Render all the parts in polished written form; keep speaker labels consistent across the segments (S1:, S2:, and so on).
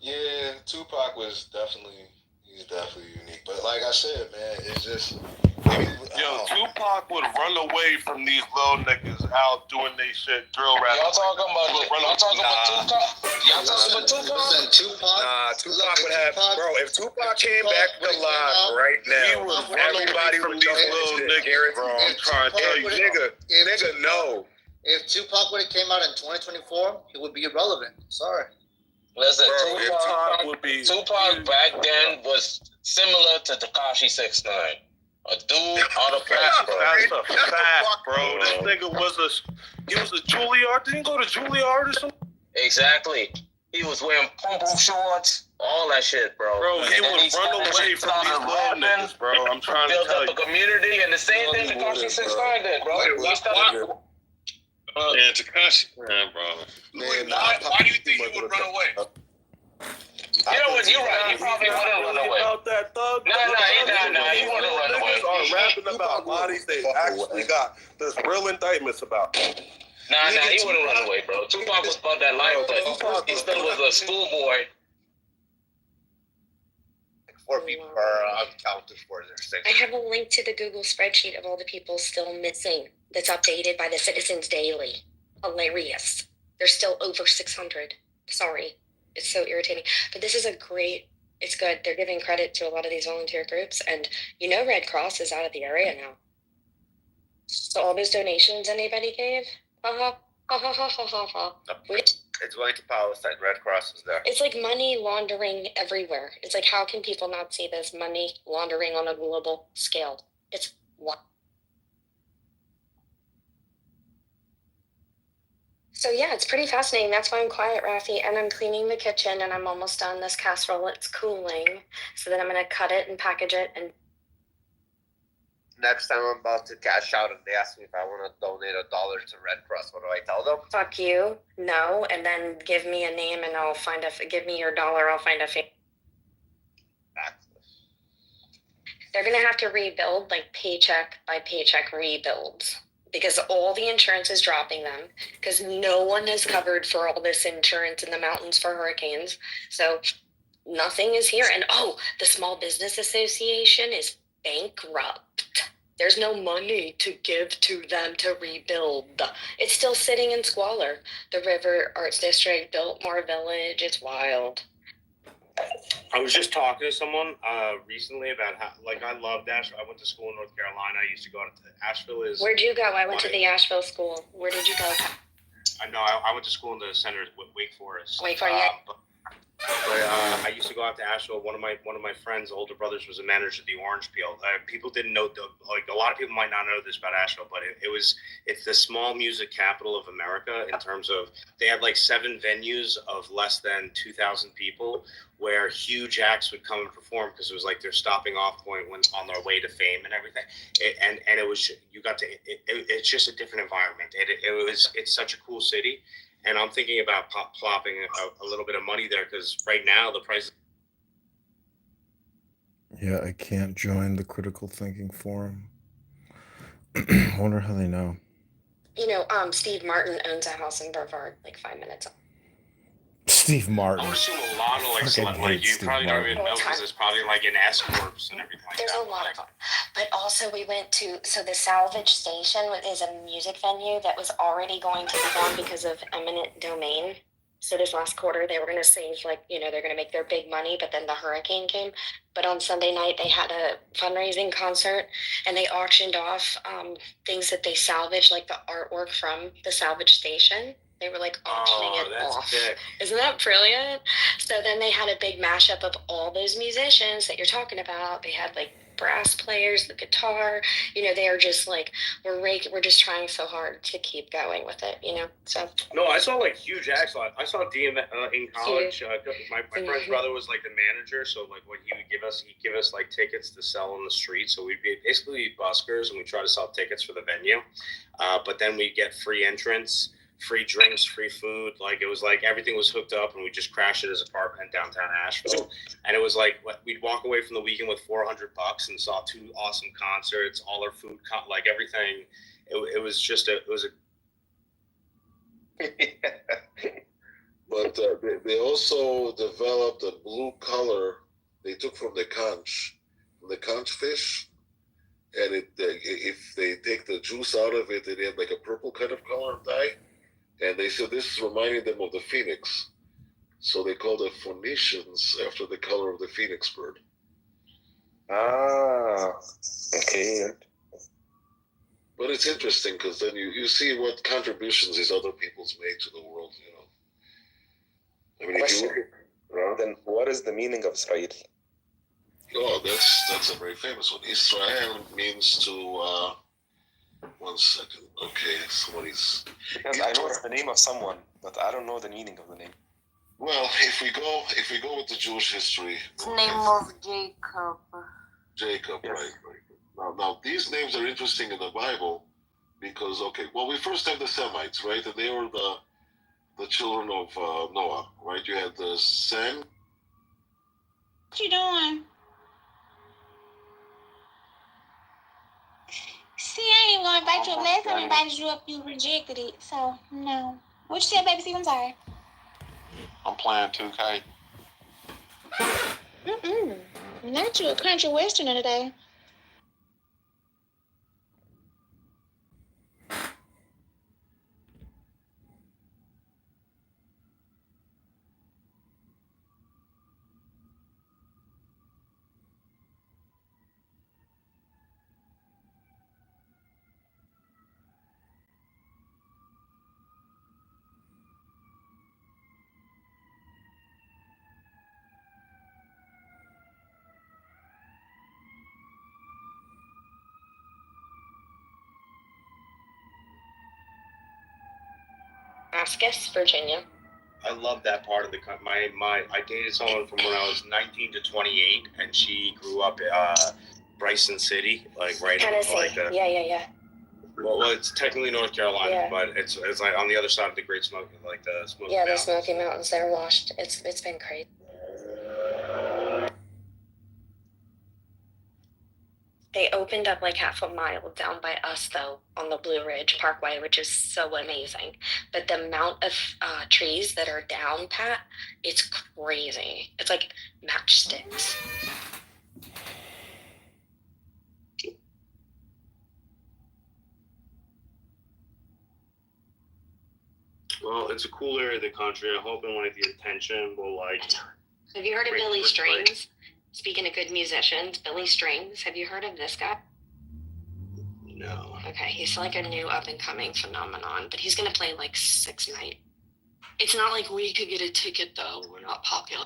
S1: Yeah, Tupac was he's definitely unique. But like I said, man, it's just
S2: Tupac would run away from these little niggas out doing they shit, drill rap.
S3: Y'all talking about Tupac? Y'all talking about Tupac?
S4: Listen, Tupac.
S3: Nah, Tupac would have, bro. If Tupac came back alive right now, everybody
S2: from these little niggas, bro. I'm trying to tell you,
S3: nigga, no.
S4: If Tupac would have came out in 2024, he would be irrelevant. Sorry.
S3: Listen, Tupac back then was similar to Tekashi 6ix9ine. A dude on a patch, bro.
S2: That's a fact, bro. This nigga was a Juilliard. Didn't he go to Juilliard or something?
S3: Exactly. He was wearing pump-up shorts, all that shit, bro.
S2: Bro, he would run away from these little niggas, bro. I'm trying to tell you.
S3: Built up a community, and the same thing Tekashi 6ix9ine did, bro.
S2: Yeah, Tekashi, man, bro.
S3: Why do you think he would run away? You know what? You're right. He probably wouldn't run away.
S2: About that thug.
S3: Nah, he wouldn't run away.
S2: Niggas are rapping about bodies they actually got. There's real indictments about.
S3: Nah, he wouldn't run away, bro. Tupac was about that life, but he still was a schoolboy.
S4: 4 people are unaccounted for.
S5: I have a link to the Google spreadsheet of all the people still missing that's updated by the Citizens Daily. Hilarious. There's still over 600. Sorry. It's so irritating. But this is it's good. They're giving credit to a lot of these volunteer groups. And Red Cross is out of the area now. So all those donations anybody gave,
S4: It's going to Palestine. Red Cross is there.
S5: It's like money laundering everywhere. It's like, how can people not see this money laundering on a global scale? It's what? So yeah, it's pretty fascinating. That's why I'm quiet, Rafi, and I'm cleaning the kitchen, and I'm almost done this casserole. It's cooling, so then I'm gonna cut it and package it. And
S4: next time I'm about to cash out, and they ask me if I want to donate $1 to Red Cross, what do I tell them?
S5: Fuck you, no, and then give me a name, and give me your $1. I'll find a fake. They're gonna have to rebuild, like paycheck by paycheck rebuilds. Because all the insurance is dropping them, because no one is covered for all this insurance in the mountains for hurricanes. So nothing is here. And the Small Business Association is bankrupt. There's no money to give to them to rebuild. It's still sitting in squalor. The River Arts District, Biltmore Village, it's wild.
S6: I was just talking to someone recently about how, I loved Asheville. I went to school in North Carolina. I used to go to Asheville.
S5: Where'd you go? I went to the Asheville school. Where did you go?
S6: I went to school in the center of Wake Forest.
S5: Wake Forest, yeah.
S6: But I used to go out to Asheville. One of my friends' older brothers was a manager of the Orange Peel. People didn't know, a lot of people might not know this about Asheville, but it's the small music capital of America in terms of they had 7 venues of less than 2,000 people where huge acts would come and perform because it was their stopping off point when on their way to fame and everything. It's just a different environment. It's such a cool city. And I'm thinking about plopping a little bit of money there because right now the price.
S7: Yeah, I can't join the critical thinking forum. I wonder how they know.
S5: Steve Martin owns a house in Brevard, 5 minutes.
S7: Steve Martin.
S6: I would assume a lot of you probably don't even know because it's probably in S corps and everything like
S5: There's
S6: that.
S5: There's a lot of them. But also we went to, the Salvage Station is a music venue that was already going to be gone because of eminent domain. So this last quarter they were going to save, they're going to make their big money, but then the hurricane came. But on Sunday night they had a fundraising concert and they auctioned off things that they salvaged, like the artwork from the Salvage Station. They were auctioning it off.
S6: Sick.
S5: Isn't that brilliant? So then they had a big mashup of all those musicians that you're talking about. They had brass players, the guitar. They are just we're just trying so hard to keep going with it. So.
S6: No, I saw huge acts. I saw DM in college. My friend's brother was the manager, so what he would give us, he'd give us tickets to sell on the street. So we'd basically be buskers and we try to sell tickets for the venue. But then we get free entrance, free drinks, free food. It was everything was hooked up and we just crashed it as an apartment in downtown Asheville. And it was we'd walk away from the weekend with $400 and saw 2 awesome concerts, all our food, everything. It was just it was a
S1: But they also developed a blue color they took from the conch fish, and if they take the juice out of it, it had like a purple kind of color dye, and they said this is reminding them of the phoenix, so they called it Phoenicians after the color of the phoenix bird.
S3: Ah, okay.
S1: But it's interesting because then you see what contributions these other peoples made to the world. I mean,
S3: Question.
S1: if you look,
S3: Then what is the meaning of Israel?
S1: oh, that's a very famous one. Israel means to. One second. Okay, somebody's.
S3: Because I know it's the name of someone, but I don't know the meaning of the name.
S1: Well, if we go with the Jewish history,
S8: It's the name of Jacob.
S1: Jacob,
S3: Yes.
S1: right. Now these names are interesting in the Bible because we first have the Semites, right, and they were the children of Noah, right? You had the Sem.
S8: What you doing? See, I ain't even gonna invite you up. Last time I invited you up, you rejected it. So, no. What you said, baby? See, I'm sorry.
S2: I'm playing 2K.
S8: Not you a country westerner today.
S5: Ascus, Virginia.
S6: I love that part of the country. I dated someone from when I was 19 to 28, and she grew up Bryson City, like right
S5: Tennessee.
S6: on, like the,
S5: Yeah.
S6: well, it's technically North Carolina,
S5: Yeah.
S6: but it's like on the other side of the Great Smoky, like the Smoky
S5: Yeah, the
S6: Mountains.
S5: Smoky Mountains, they're washed. It's been crazy. They opened up like half a mile down by us, though, on the Blue Ridge Parkway, which is so amazing. But the amount of trees that are down, Pat, it's crazy. It's like matchsticks.
S6: Well, it's a cool area of the country. I'm hoping like the attention will like.
S5: Have you heard of
S6: Wait,
S5: Billy
S6: wait.
S5: Strings? Speaking of good musicians, Billy Strings. Have you heard of this guy?
S6: No.
S5: Okay, he's like a new up-and-coming phenomenon, but he's going to play like 6 nights. It's not like we could get a ticket, though. We're not popular.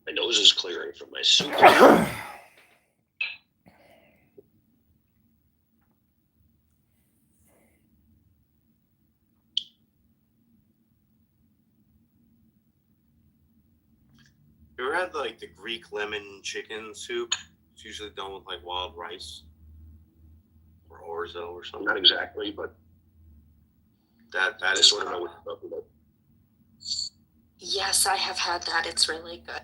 S9: My nose is clearing from my soup.
S6: You ever had like the Greek lemon chicken soup? It's usually done with like wild rice or orzo or something.
S9: Not exactly, but
S6: That
S9: I
S6: is
S9: sort of know what you're talking about.
S5: Yes, I have had that. It's really good.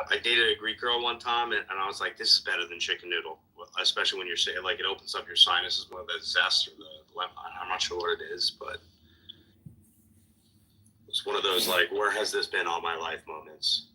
S6: I dated a Greek girl one time, and I was like, "This is better than chicken noodle," especially when you're saying like it opens up your sinuses with the zest or the lemon. I'm not sure what it is, but it's one of those like, "Where has this been all my life?" moments.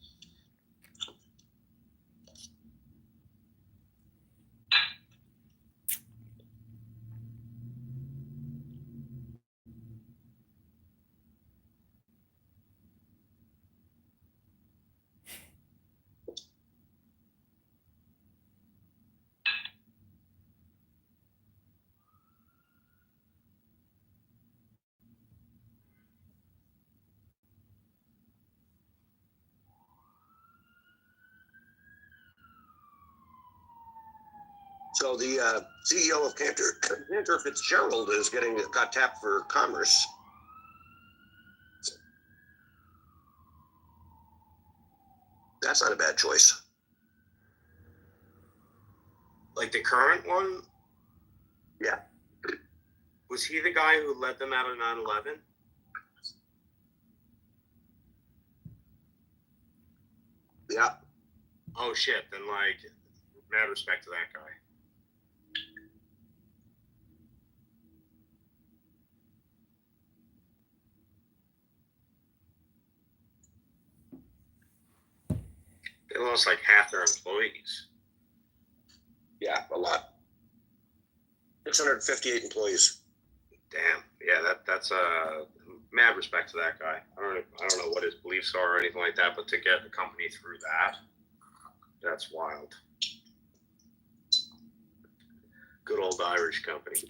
S9: So the CEO of Cantor Fitzgerald got tapped for commerce. That's not a bad choice.
S6: Like the current one?
S9: Yeah.
S6: Was he the guy who led them out of 9/11?
S9: Yeah.
S6: Oh shit! Then like, mad respect to that guy. They lost like half their employees.
S9: Yeah, a lot. 658 employees.
S6: Damn. Yeah, that's mad respect to that guy. I don't know what his beliefs are or anything like that, but to get the company through that, that's wild. Good old Irish company.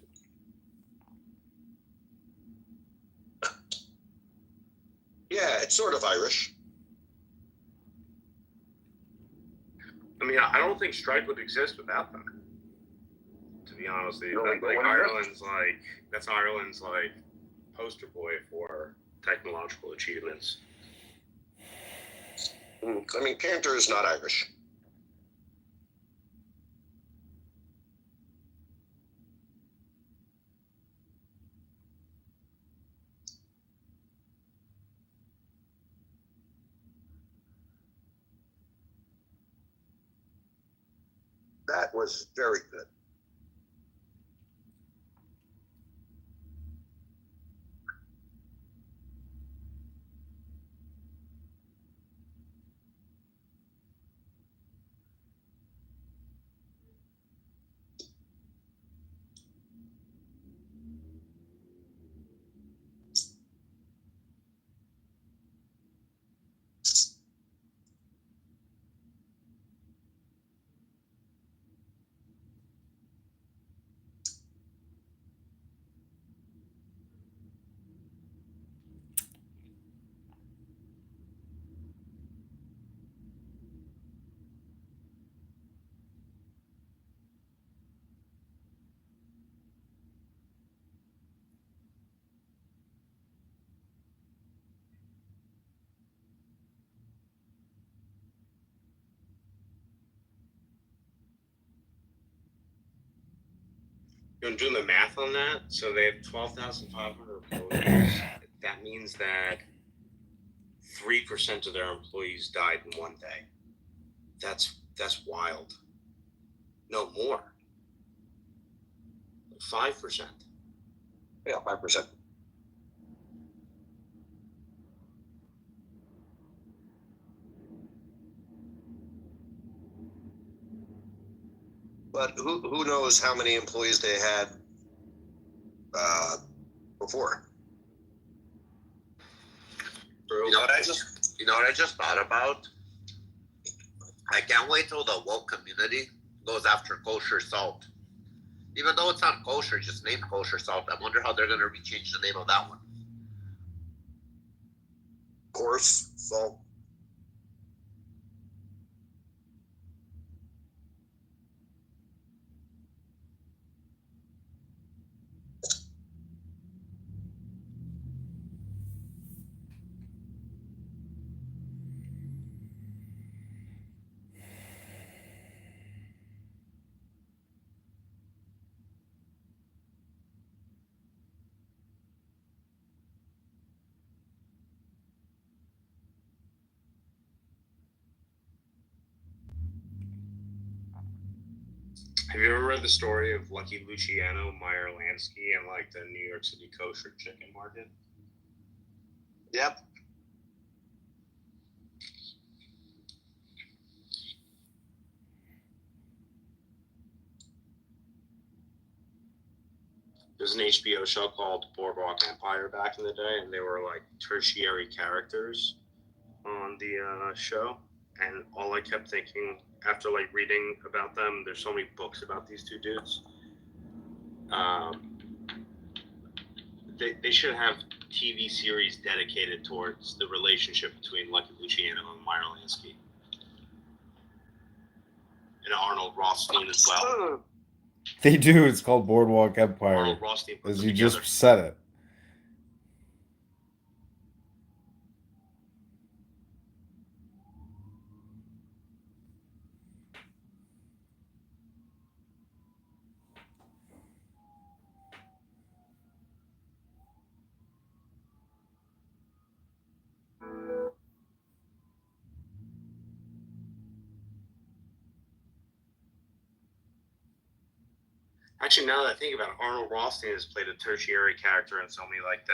S9: Yeah, it's sort of Irish.
S6: I mean, I don't think Stripe would exist without them. To be honest with you,
S9: Really?
S6: like Ireland's like that's Ireland's like poster boy for technological achievements.
S9: I mean, Cantor is not Irish. That was very good.
S6: I'm doing the math on that. So they have 12,500 employees. That means that 3% of their employees died in one day. That's wild. No more. 5%.
S9: Yeah, 5%. But who knows how many employees they had before?
S4: You know what I just thought about? I can't wait till the woke community goes after kosher salt. Even though it's not kosher, just named kosher salt. I wonder how they're going to rechange the name of that one.
S9: Coarse salt.
S6: Have you ever read the story of Lucky Luciano, Meyer Lansky, and like the New York City kosher chicken market?
S9: Yep.
S6: There's an HBO show called Boardwalk Empire back in the day, and they were like tertiary characters on the show. And all I kept thinking after like reading about them, there's so many books about these two dudes. They should have TV series dedicated towards the relationship between Lucky Luciano and Meyer Lansky. And Arnold Rothstein as well.
S7: They do. It's called Boardwalk Empire.
S6: Arnold Rothstein put
S7: As
S6: them
S7: you
S6: together.
S7: just said it.
S6: Actually, now that I think about it, Arnold Rothstein has played a tertiary character in so many, like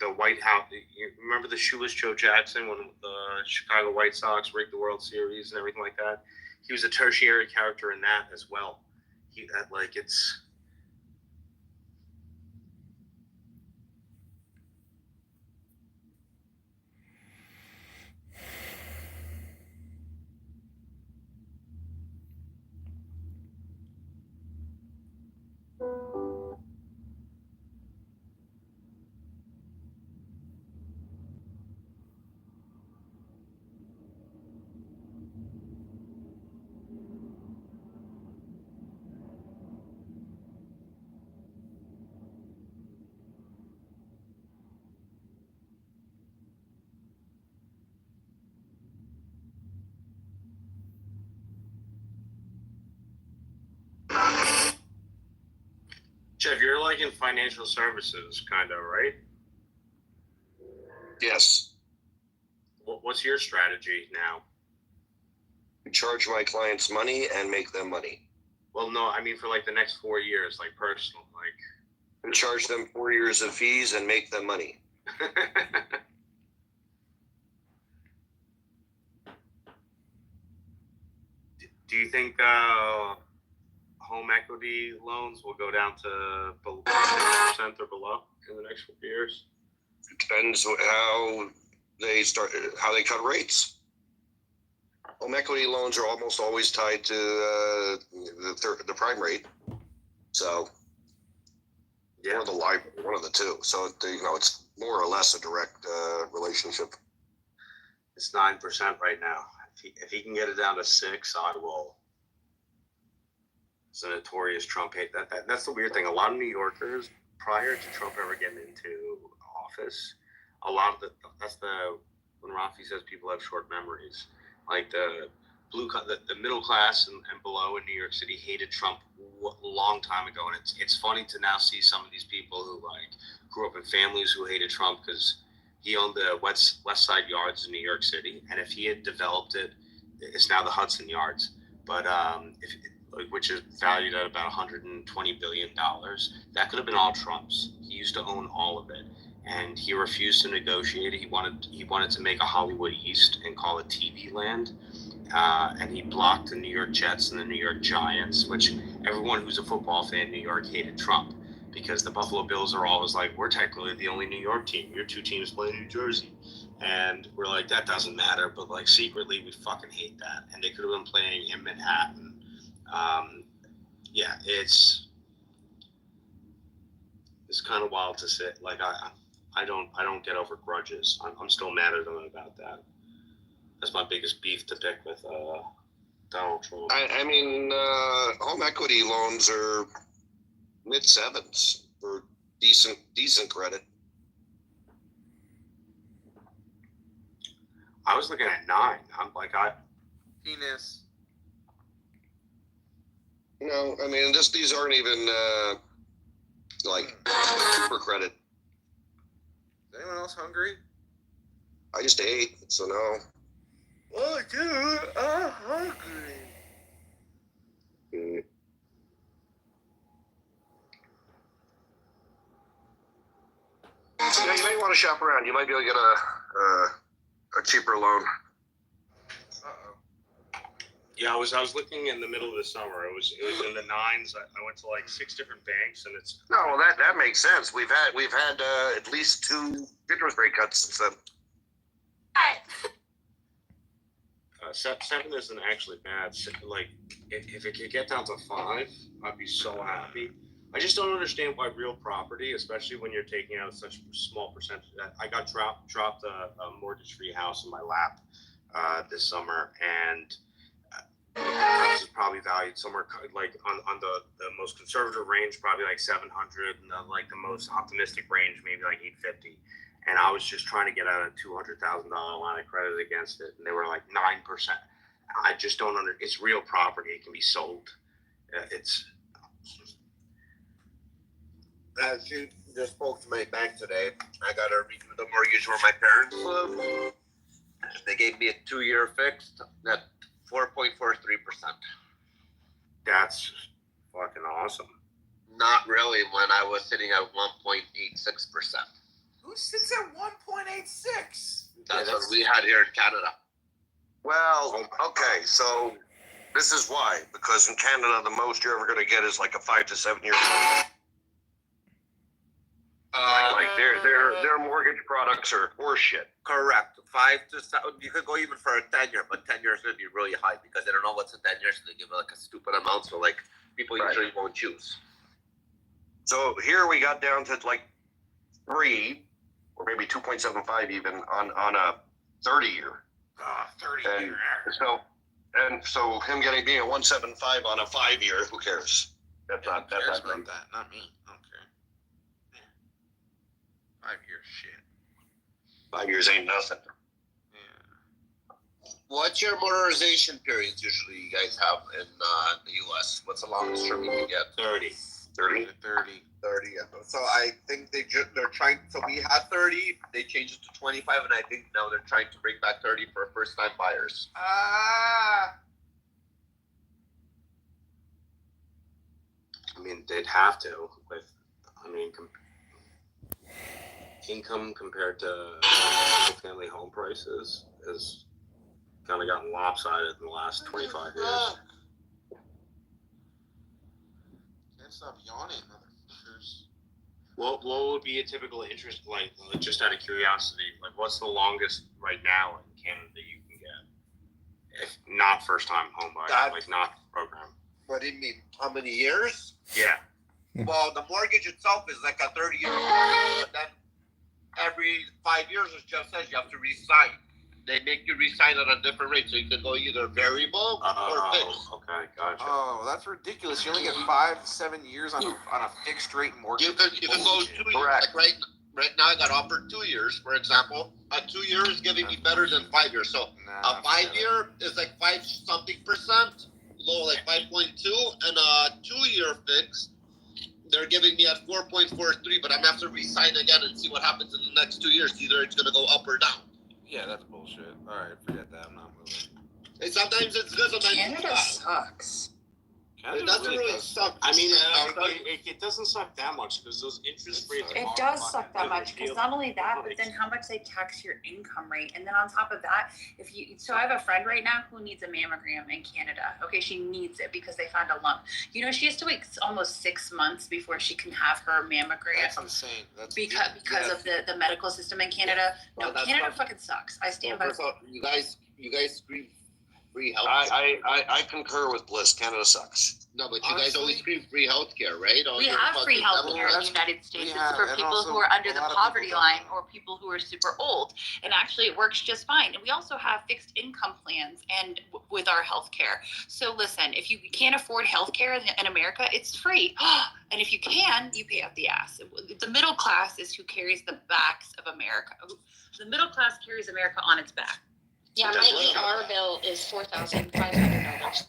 S6: the White House. You remember the shoeless Joe Jackson when the Chicago White Sox rigged the World Series and everything like that? He was a tertiary character in that as well. It's. Jeff, you're like in financial services, kind of, right?
S9: Yes.
S6: What's your strategy now?
S9: Charge my clients money and make them money.
S6: Well, no, I mean for like the next 4 years, like personal, like.
S9: And charge them 4 years of fees and make them money.
S6: Do you think home equity loans will go down to 4% or below in the next 4 years?
S9: It depends how they cut rates. Home equity loans are almost always tied to the prime rate. So,
S6: yeah,
S9: one of the two. So it's more or less a direct relationship.
S6: It's 9% right now. If he can get it down to 6, I will. It's a notorious Trump hate. That's the weird thing. A lot of New Yorkers, prior to Trump ever getting into office, when Rafi says people have short memories. Like the middle class and below in New York City hated Trump a long time ago, and it's funny to now see some of these people who like grew up in families who hated Trump because he owned the West Side Yards in New York City, and if he had developed it, it's now the Hudson Yards. But which is valued at about $120 billion. That could have been all Trump's. He used to own all of it, and he refused to negotiate it. He wanted to make a Hollywood East and call it TV Land, and he blocked the New York Jets and the New York Giants, which everyone who's a football fan in New York hated Trump because the Buffalo Bills are always like, we're technically the only New York team. Your two teams play in New Jersey. And we're like, that doesn't matter, but like secretly we fucking hate that. And they could have been playing in Manhattan. Yeah, it's kind of wild to sit. Like I don't get over grudges. I'm still mad at them about that. That's my biggest beef to pick with Donald Trump.
S9: I mean, home equity loans are mid-7s for decent credit.
S6: I was looking at 9. I'm like, penis.
S9: No, I mean, these aren't even like super credit.
S6: Is anyone else hungry?
S9: I just ate, so no.
S6: Oh, dude, I'm hungry.
S9: Yeah, you may want to shop around. You might be able to get a cheaper loan.
S6: Yeah, I was looking in the middle of the summer. It was in the 9s. I went to like 6 different banks, and it's.
S9: No, well, that makes sense. We've had at least 2 interest rate cuts since then.
S6: 7 isn't actually bad. Like if it could get down to 5, I'd be so happy. I just don't understand why real property, especially when you're taking out such a small percentage. I got dropped a mortgage-free house in my lap this summer, and the house is probably valued somewhere like on the most conservative range, probably like 700, and like the most optimistic range, maybe like 850. And I was just trying to get out a $200,000 line of credit against it, and they were like 9%. I just don't it's real property. It can be sold. It's.
S4: She just spoke to my bank today. I got to renew the mortgage where my parents live. They gave me a 2-year fixed at 4.43%.
S6: That's fucking awesome.
S4: Not really. When I was sitting at 1.86%.
S10: Who sits at 1.86?
S4: That's what we had here in Canada.
S9: Well, okay, so this is why. Because in Canada, the most you're ever going to get is like a 5 to 7 year. Like their mortgage products are horseshit.
S4: Correct. 5 to 7. You could go even for a 10-year, but 10 years would be really high because they don't know what's in 10 years, so they give like a stupid amount. So like people usually won't choose.
S9: So here we got down to like 3 or maybe 2.75 even on a 30-year.
S10: 30-year.
S9: So him being a 1.75 on a 5-year, who cares? That's not
S10: Who cares
S9: great.
S10: about that. Not me. I don't care. 5 years, shit.
S9: 5 years ain't nothing.
S10: Yeah.
S4: What's your motorization periods usually you guys have in the U.S.? What's the longest term you can get?
S6: 30.
S9: 30.
S10: 30.
S4: 30. So I think they're trying. So we had 30. They changed it to 25, and I think now they're trying to bring back 30 for first-time buyers.
S6: I mean, they'd have to. Income compared to family home prices has kind of gotten lopsided in the last 25 years.
S10: Can't stop yawning, motherfuckers.
S6: What would be a typical interest, like, just out of curiosity, like, what's the longest right now in Canada you can get? If not first-time home buyer, like, not program.
S4: What do you mean? How many years?
S6: Yeah.
S4: Well, the mortgage itself is like a 30-year mortgage, but then every 5 years, as Jeff says, you have to re-sign. They make you re-sign at a different rate, so you can go either variable or fixed.
S6: Okay, gotcha.
S10: Oh, that's ridiculous. You only get 5 to 7 years on a fixed rate mortgage.
S4: You can go 2 years. Like right now, I got offered 2 years, for example. A 2 year is giving me better than 5 years. So a 5 year is like 5-something%, low like 5.2, and a 2 year fix, they're giving me at 4.43, but I'm gonna have to re-sign again and see what happens in the next 2 years. Either it's gonna go up or down.
S10: Yeah, that's bullshit. All right, forget that. I'm not moving.
S4: And sometimes it's good, sometimes it's
S8: Canada
S4: bad.
S8: sucks.
S4: It doesn't really suck.
S6: I mean, it doesn't suck that much because those interest rates.
S11: It does suck that much because not only that, but then how much they tax your income rate, and then on top of that, so I have a friend right now who needs a mammogram in Canada. Okay, she needs it because they found a lump. You know, she has to wait almost 6 months before she can have her mammogram.
S10: That's insane. That's
S11: because of the medical system in Canada.
S4: Well,
S11: No, Canada fucking sucks. I stand by.
S4: First of all, you guys scream free health.
S9: I concur with Bliss. Canada sucks.
S4: No, but you guys always scream free healthcare, right?
S11: We have free health care in the United States. It's for people who are under the poverty line or people who are super old. And actually, it works just fine. And we also have fixed income plans and with our health care. So listen, if you can't afford health care in America, it's free. And if you can, you pay out the ass. The middle class is who carries the backs of America. The middle class carries America on its back.
S5: Yeah, my ER bill is $4,500.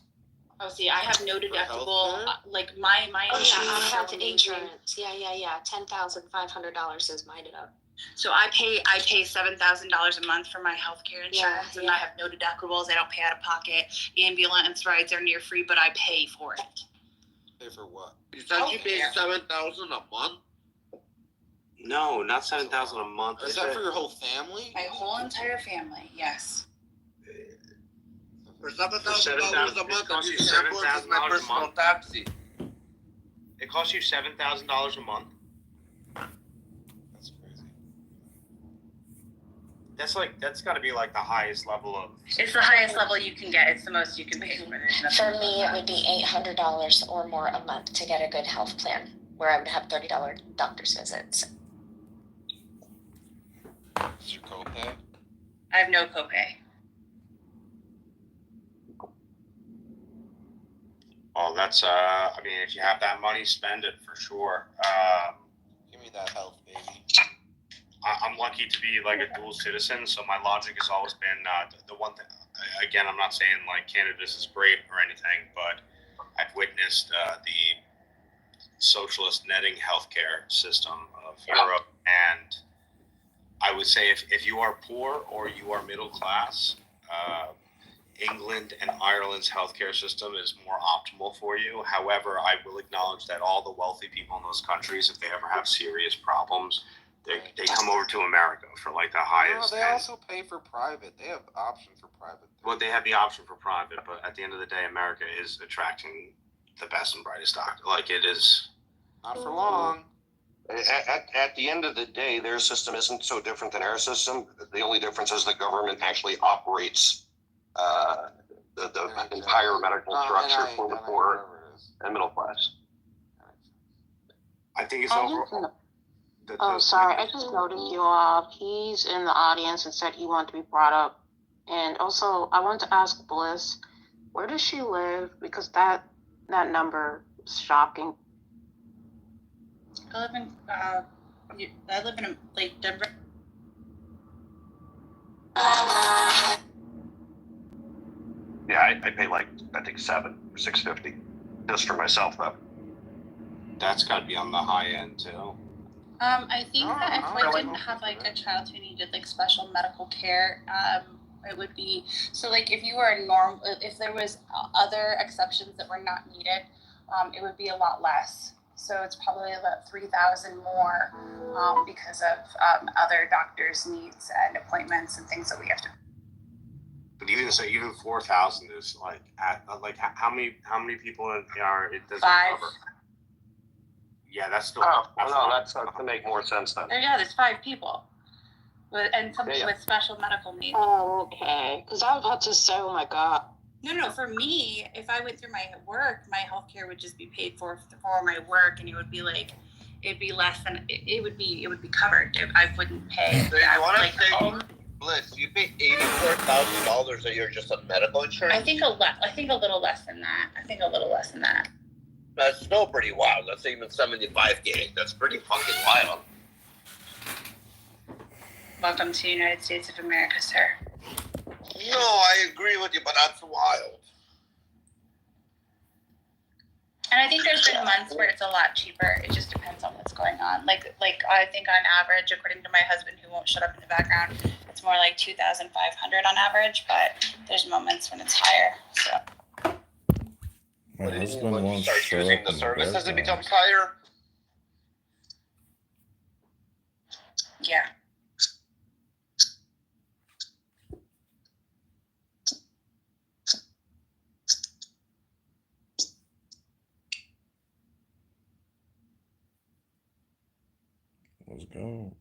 S11: Oh, see, I have no deductible. Like my.
S5: Oh yeah, I have insurance. Yeah. $10,500 is my deductible.
S11: So I pay $7,000 a month for my health care insurance, and I have no deductibles. I don't pay out of pocket. Ambulance rides are near free, but I pay for it.
S10: Pay for what?
S4: You said you pay $7,000 a month?
S6: No, not $7,000 a month.
S10: Is that for your whole family?
S11: My whole entire family, yes.
S4: For $7,000 a month,
S6: costs you
S4: $7,000 is my personal taxi.
S6: It costs you $7,000 a month.
S10: That's crazy.
S6: That's got to be like the highest level of.
S11: It's the highest level you can get. It's the most you can pay for.
S5: For me, it would be $800 or more a month to get a good health plan, where I would have $30 doctor's visits.
S10: Is your copay?
S11: I have no copay.
S6: Well, that's I mean, if you have that money, spend it for sure.
S10: Give me that health, baby.
S6: I'm lucky to be like a dual citizen, so my logic has always been the one thing. Again, I'm not saying like cannabis is great or anything, but I've witnessed the socialist netting healthcare system of Europe, and I would say if you are poor or you are middle class, England and Ireland's healthcare system is more optimal for you. However, I will acknowledge that all the wealthy people in those countries, if they ever have serious problems, they come over to America for like the highest.
S10: No, they also pay for private. They have option for private.
S6: Well, they have the option for private, but at the end of the day, America is attracting the best and brightest doctor. Like it is.
S10: Not for long.
S9: At the end of the day, their system isn't so different than our system. The only difference is the government actually operates the entire medical structure for the poor and middle class.
S6: I think it's over.
S12: Sorry, I just noticed you all. He's in the audience and said he wanted to be brought up. And also, I want to ask Bliss, where does she live? Because that number is shocking.
S11: I live in like Denver.
S9: Yeah, I pay like I think $7 or $6.50 just for myself though.
S6: That's got to be on the high end too.
S11: I think that if we didn't have like a child who needed like special medical care, it would be so like if you were a norm, if there was other exceptions that were not needed, it would be a lot less. So it's probably about 3,000 more because of other doctors' needs and appointments and things that we have to.
S6: But even 4,000 is like how many people are it doesn't
S11: 5.
S6: cover? Yeah, that's still.
S9: That's to make more sense then.
S11: Yeah, there's 5 people, and somebody with special medical needs.
S12: Oh, okay. Because I was about to say, oh my God.
S11: No. For me, if I went through my work, my healthcare would just be paid for my work, and it would be like, it'd be less than it would be covered. I wouldn't pay.
S4: So you want to say, Bliss, you pay $84,000 a year just on medical insurance?
S11: I think a little less than that.
S4: That's still pretty wild. That's even $75K. That's pretty fucking wild.
S11: Welcome to the United States of America, sir.
S4: No, I agree with you, but that's wild.
S11: And I think there's been months where it's a lot cheaper. It just depends on what's going on. Like I think on average, according to my husband, who won't shut up in the background, it's more like $2,500 on average. But there's moments when it's higher. So.
S7: My husband
S4: When you
S7: wants
S4: start
S7: to
S4: using the services, it becomes higher.
S11: Yeah.
S7: Let's go.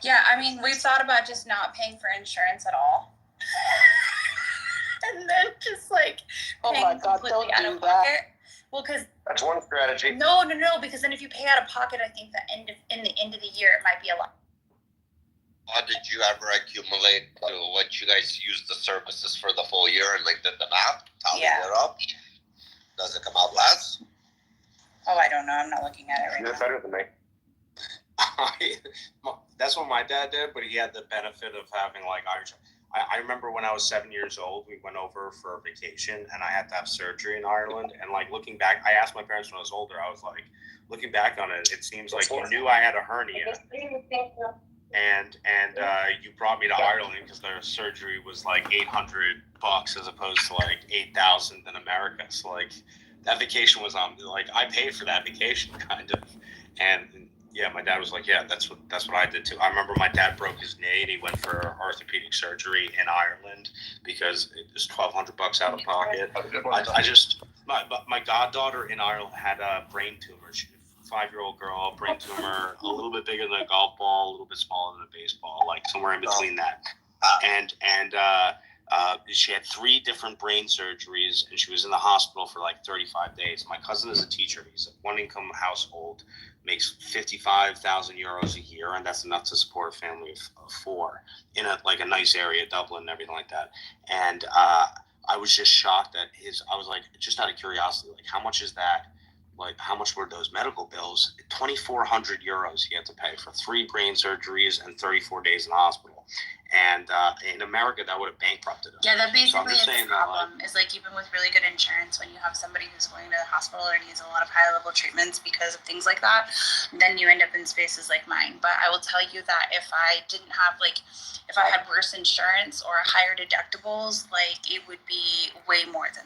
S11: Yeah, I mean, we've thought about just not paying for insurance at all. And then just like paying completely out of pocket. Well, because
S9: that's one strategy.
S11: No, because then if you pay out of pocket, I think in the end of the year, it might be a lot.
S4: Did you ever accumulate what you guys used the services for the full year and like did the math? Tallied it up? Does it come out less?
S11: Oh, I don't know. I'm not looking at it right now.
S9: You're better than me.
S6: That's what my dad did, but he had the benefit of having like Irish. I remember when I was 7 years old, we went over for a vacation and I had to have surgery in Ireland. And like looking back, I asked my parents when I was older, I was like, looking back on it, it seems like you knew I had a hernia. And you brought me to Ireland because their surgery was like $800 as opposed to like 8,000 in America. So like that vacation was on like I paid for that vacation kind of. And yeah, my dad was like, yeah, that's what I did too. I remember my dad broke his knee and he went for orthopedic surgery in Ireland because it was $1,200 out of pocket. My goddaughter in Ireland had a brain tumor. She was a 5-year-old girl, brain tumor, a little bit bigger than a golf ball, a little bit smaller than a baseball, like somewhere in between that. And she had 3 different brain surgeries and she was in the hospital for like 35 days. My cousin is a teacher. He's a 1-income household, makes 55,000 euros a year, and that's enough to support a family of 4 in a nice area, Dublin and everything like that. And I was just shocked that I was like, just out of curiosity, like how much is that? Like how much were those medical bills? 2,400 euros he had to pay for 3 brain surgeries and 34 days in the hospital. people. And in America, that would have bankrupted them.
S11: Yeah, that basically is the
S6: saying
S11: problem. Is like even with really good insurance, when you have somebody who's going to the hospital or needs a lot of high-level treatments because of things like that, then you end up in spaces like mine. But I will tell you that if I didn't have if I had worse insurance or higher deductibles, it would be way more than.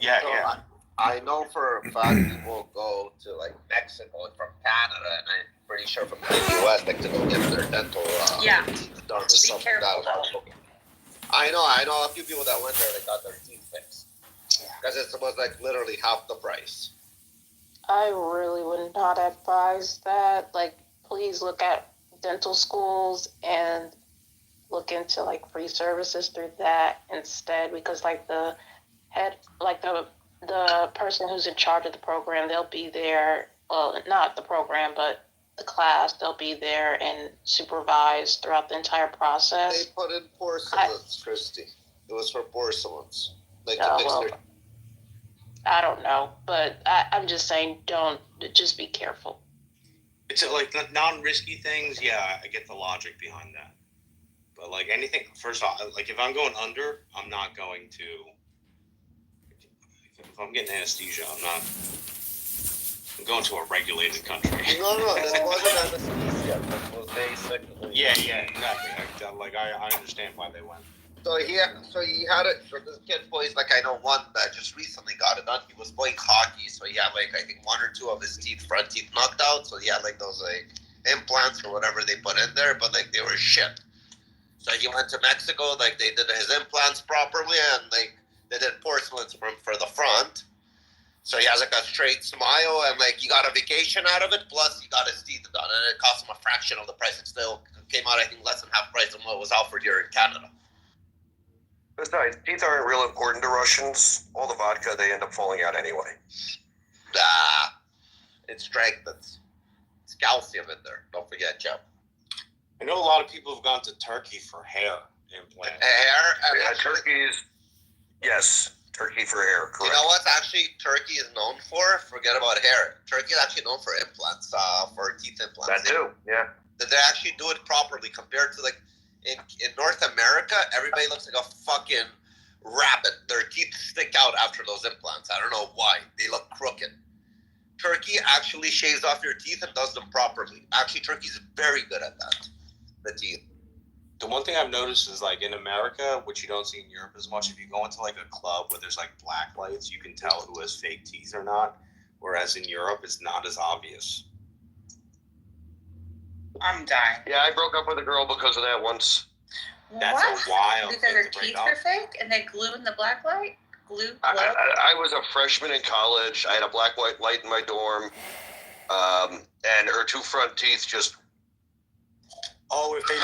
S6: Yeah,
S4: So
S6: yeah.
S4: I know for a fact people go to like Mexico and from Canada, and I'm pretty sure from the US, like to go get their dental teeth done or something like that. I know a few people that went there, they got their teeth fixed because it was like literally half the price.
S12: I really would not advise that. Like, please look at dental schools and look into like free services through that instead, because like the head, like the person who's in charge of the program, they'll be there. Well, not the program, but the class. They'll be there and supervise throughout the entire process.
S4: They put in porcelains, Christy. It was for porcelains. Like to mix their.
S12: I don't know, but I'm just saying, just be careful.
S6: It's like non-risky things. Yeah, I get the logic behind that. But like anything, first off, like if I'm going under, I'm not going to. If I'm getting anesthesia, I'm going to a regulated country.
S4: No, this wasn't anesthesia. This was basically.
S6: Yeah, exactly. I understand why they went.
S4: So he had it for this kid plays like I know one that just recently got it done. He was playing hockey, so he had like I think one or two of his front teeth knocked out. So he had like those implants or whatever they put in there, but like they were shit. So he went to Mexico, like they did his implants properly, and like they did porcelains for the front. So he has like a straight smile, and like he got a vacation out of it. Plus he got his teeth done, and it cost him a fraction of the price. It still came out I think less than half price than what was offered here in Canada.
S9: Besides, teeth aren't real important to Russians. All the vodka, they end up falling out anyway.
S4: It strengthens. It's calcium in there. Don't forget, Joe.
S6: I know a lot of people have gone to Turkey for hair implants.
S9: Yes, Turkey for hair, correct.
S4: You know what actually Turkey is known for? Forget about hair. Turkey is actually known for implants, for teeth implants.
S9: That too, yeah.
S4: They actually do it properly compared to like in North America, everybody looks like a fucking rabbit. Their teeth stick out after those implants. I don't know why. They look crooked. Turkey actually shaves off your teeth and does them properly. Actually, Turkey's very good at that. The teeth.
S6: The one thing I've noticed is like in America, which you don't see in Europe as much, if you go into like a club where there's like black lights, you can tell who has fake teeth or not. Whereas in Europe, it's not as obvious.
S11: I'm dying.
S9: Yeah, I broke up with a girl because of that once.
S6: That's a wild
S11: Because her teeth were fake and they glue in the black light?
S9: I was a freshman in college. I had a black white light in my dorm. And her two front teeth just.
S6: Oh,
S9: they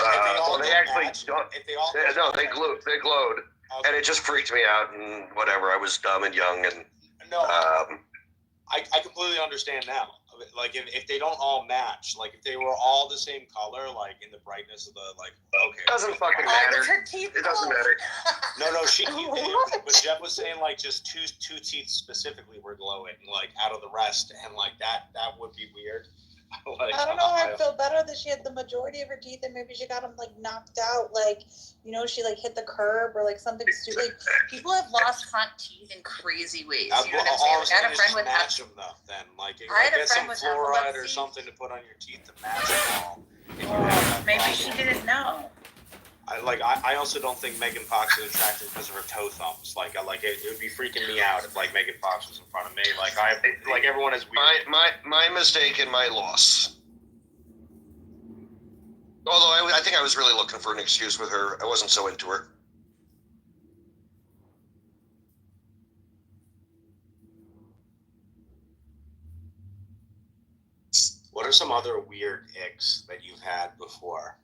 S9: glowed. Okay. And it just freaked me out and whatever. I was dumb and young and.
S6: No, I completely understand now. Like if they don't all match, like if they were all the same color, like in the brightness of the okay.
S9: It doesn't fucking matter.
S11: It
S9: doesn't matter.
S6: No, but Jeff was saying like just two teeth specifically were glowing, like out of the rest, and like that would be weird.
S13: Like, I don't know. I feel better that she had the majority of her teeth, and maybe she got them like knocked out, like she like hit the curb or like something stupid.
S11: Like, people have lost front teeth in crazy ways.
S6: You know what I'm saying? I had a friend with match them though. Then get some fluoride or something to put on your teeth to match them all.
S11: Maybe she didn't know.
S6: I also don't think Megan Fox is attractive because of her toe thumbs. It would be freaking me out if like Megan Fox was in front of me. Everyone is weird.
S9: My mistake and my loss. Although I think I was really looking for an excuse with her. I wasn't so into her.
S6: What are some other weird icks that you've had before?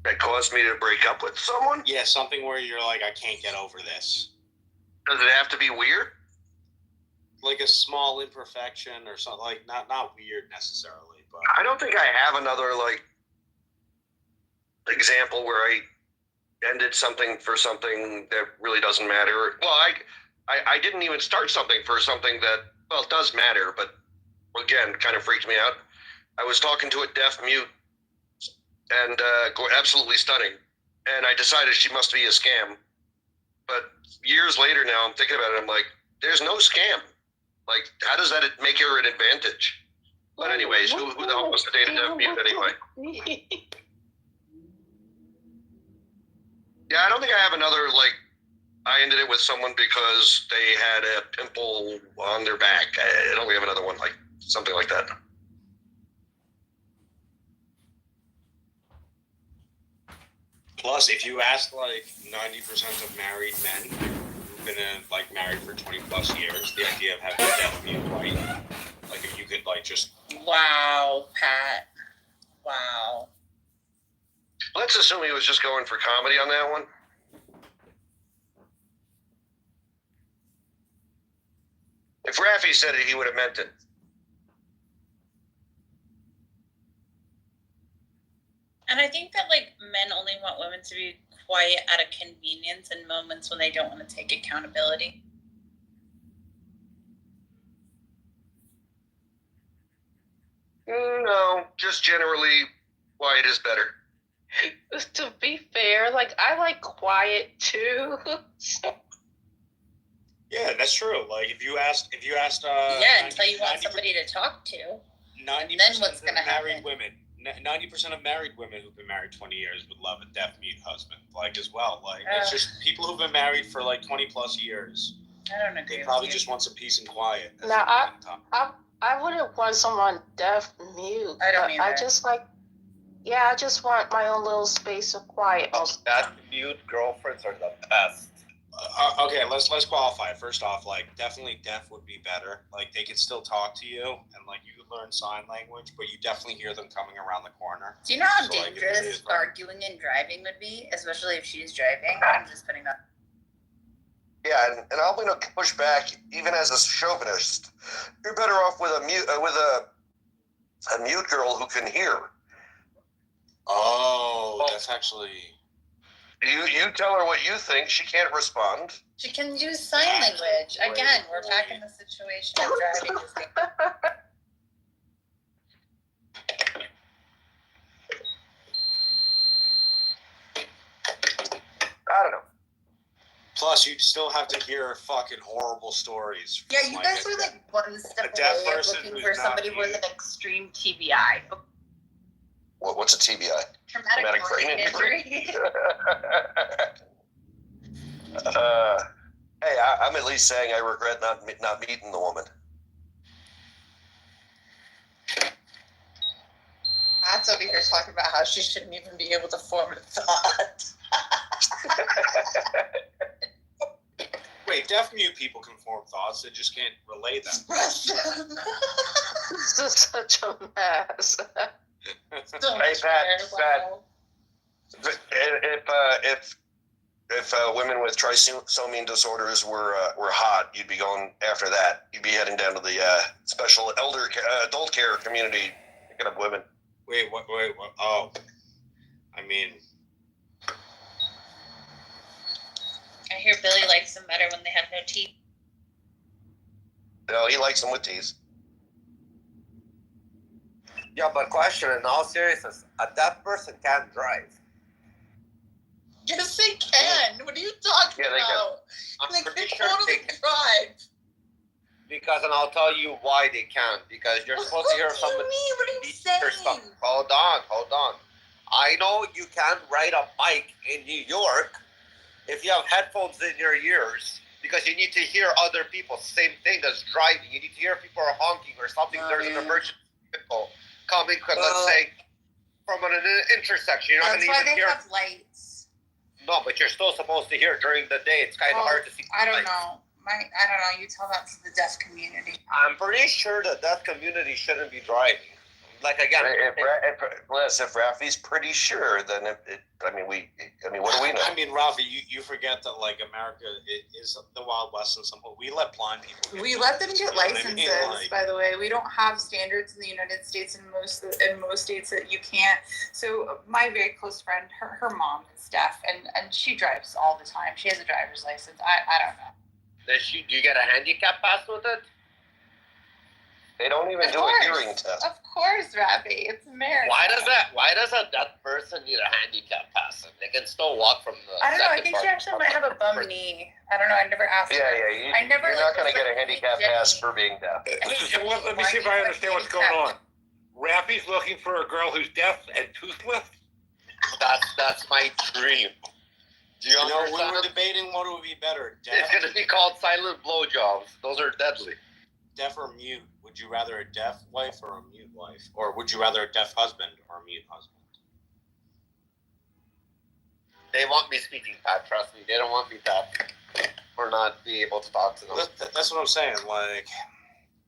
S9: That caused me to break up with someone?
S6: Yeah, something where you're like, I can't get over this.
S9: Does it have to be weird?
S6: Like a small imperfection or something, like not weird necessarily, but
S9: I don't think I have another example where I ended something for something that really doesn't matter. Well, I didn't even start something for something that, well, it does matter, but again, kind of freaked me out. I was talking to a deaf mute, and absolutely stunning. And I decided she must be a scam. But years later now, I'm thinking about it. I'm like, there's no scam. Like, how does that make her an advantage? But anyways, who the hell wants to date a deaf mute anyway? Yeah, I don't think I have another, like, I ended it with someone because they had a pimple on their back. I don't think I have another one, like, something like that.
S6: Plus, if you ask like 90% of married men who've been married for 20 plus years, the idea of having a deaf mute white, like if you could like just.
S11: Wow, Pat. Wow.
S9: Let's assume he was just going for comedy on that one. If Raffi said it, he would have meant it.
S11: And I think that like men only want women to be quiet out of convenience in moments when they don't want to take accountability.
S9: No, just generally, quiet is better.
S12: To be fair, like I like quiet too.
S6: Yeah, that's true. Like if you asked,
S11: yeah, until you want somebody to talk to.
S6: 90% of married women. 90% of married women who've been married 20 years would love a deaf mute husband, like as well. Like it's just people who've been married for like 20 plus years.
S11: I don't agree.
S6: They probably just want some peace and quiet.
S12: Now I wouldn't want someone deaf mute.
S11: I don't either.
S12: I just like, yeah, I just want my own little space of quiet.
S4: Deaf mute girlfriends are the best.
S6: Okay, let's qualify. First off, like definitely deaf would be better. Like they could still talk to you and like you could learn sign language, but you definitely hear them coming around the corner.
S11: Do you know how
S6: So,
S11: dangerous arguing and driving would be, especially if she's driving? I'm just putting that.
S9: Yeah, and I'm going to push back, even as a chauvinist. You're better off with a mute girl who can hear.
S6: Oh, that's actually.
S9: You tell her what you think. She can't respond.
S11: She can use sign language. Again, we're back in the situation of driving.
S9: I don't know.
S6: Plus, you still have to hear fucking horrible stories.
S11: Yeah, you guys were like one step away of looking for somebody with an extreme TBI.
S9: What's a TBI?
S11: Traumatic brain injury.
S9: Hey, I'm at least saying I regret not meeting the woman.
S11: Pat's over here talking about how she shouldn't even be able to form a thought.
S6: Wait, deaf mute people can form thoughts, they just can't relay them.
S12: This is such a mess.
S9: Hey, Pat. If women with trisomy disorders were hot, you'd be going after that. You'd be heading down to the special adult care community, picking up women.
S6: Wait, what? Oh, I mean,
S11: I hear Billy likes them better when they have no teeth.
S9: No, he likes them with teeth.
S4: Yeah, but question, in all seriousness, a deaf person can't drive.
S11: Yes, they can. What are you talking about? They can totally drive.
S4: Because, and I'll tell you why they can't. Because you're supposed to hear somebody.
S11: What are you saying?
S4: Hold on. I know you can't ride a bike in New York if you have headphones in your ears. Because you need to hear other people. Same thing as driving. You need to hear people are honking or something. There's an emergency vehicle coming, let's say, from an intersection. You're not going to even hear.
S11: That's why they have lights.
S4: No, but you're still supposed to hear during the day. It's kind of hard to see.
S11: I don't know. I don't know. You tell that to the deaf community.
S4: I'm pretty sure the deaf community shouldn't be driving. Like again,
S9: if Raffi's pretty sure, then what do we know?
S6: I mean, Raffi, you forget that like America is the Wild West in some way. We let blind people.
S13: We let them get licenses. By the way, we don't have standards in the United States in most states that you can't. So my very close friend, her mom is deaf, and she drives all the time. She has a driver's license. I don't know.
S4: Do you get a handicap pass with it?
S9: They don't even do a hearing test.
S13: Of course, Rafi. It's America.
S4: Why does a deaf person need a handicap pass? They can still walk from the.
S13: I don't know. I think she actually might have a bum knee. I don't know. I never asked her.
S9: Yeah. You're not going to get a handicap pass for being deaf.
S14: Let me see if I understand what's going on. Rafi's looking for a girl who's deaf and toothless?
S4: That's my dream. Do you understand?
S6: We were debating what would be better.
S4: It's going to be called silent blowjobs. Those are deadly.
S6: Deaf or mute? Would you rather a deaf wife or a mute wife? Or would you rather a deaf husband or a mute husband?
S4: They want me speaking, Pat. Trust me. They don't want me deaf or not be able to talk to them.
S6: That's what I'm saying. Like,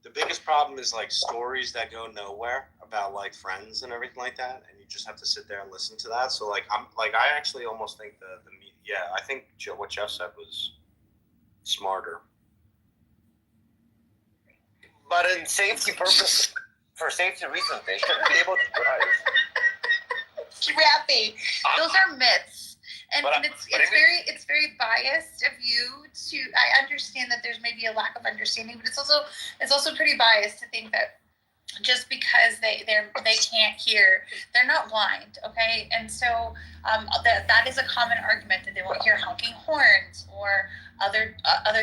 S6: the biggest problem is like stories that go nowhere about like friends and everything like that, and you just have to sit there and listen to that. So like I actually almost think I think what Jeff said was smarter.
S4: But in safety purposes, for safety reasons, they should be able to drive.
S13: Rafi, those are myths. And it's very biased of you to. I understand that there's maybe a lack of understanding, but it's also pretty biased to think that just because they can't hear, they're not blind, okay? And so that is a common argument that they won't hear honking horns or other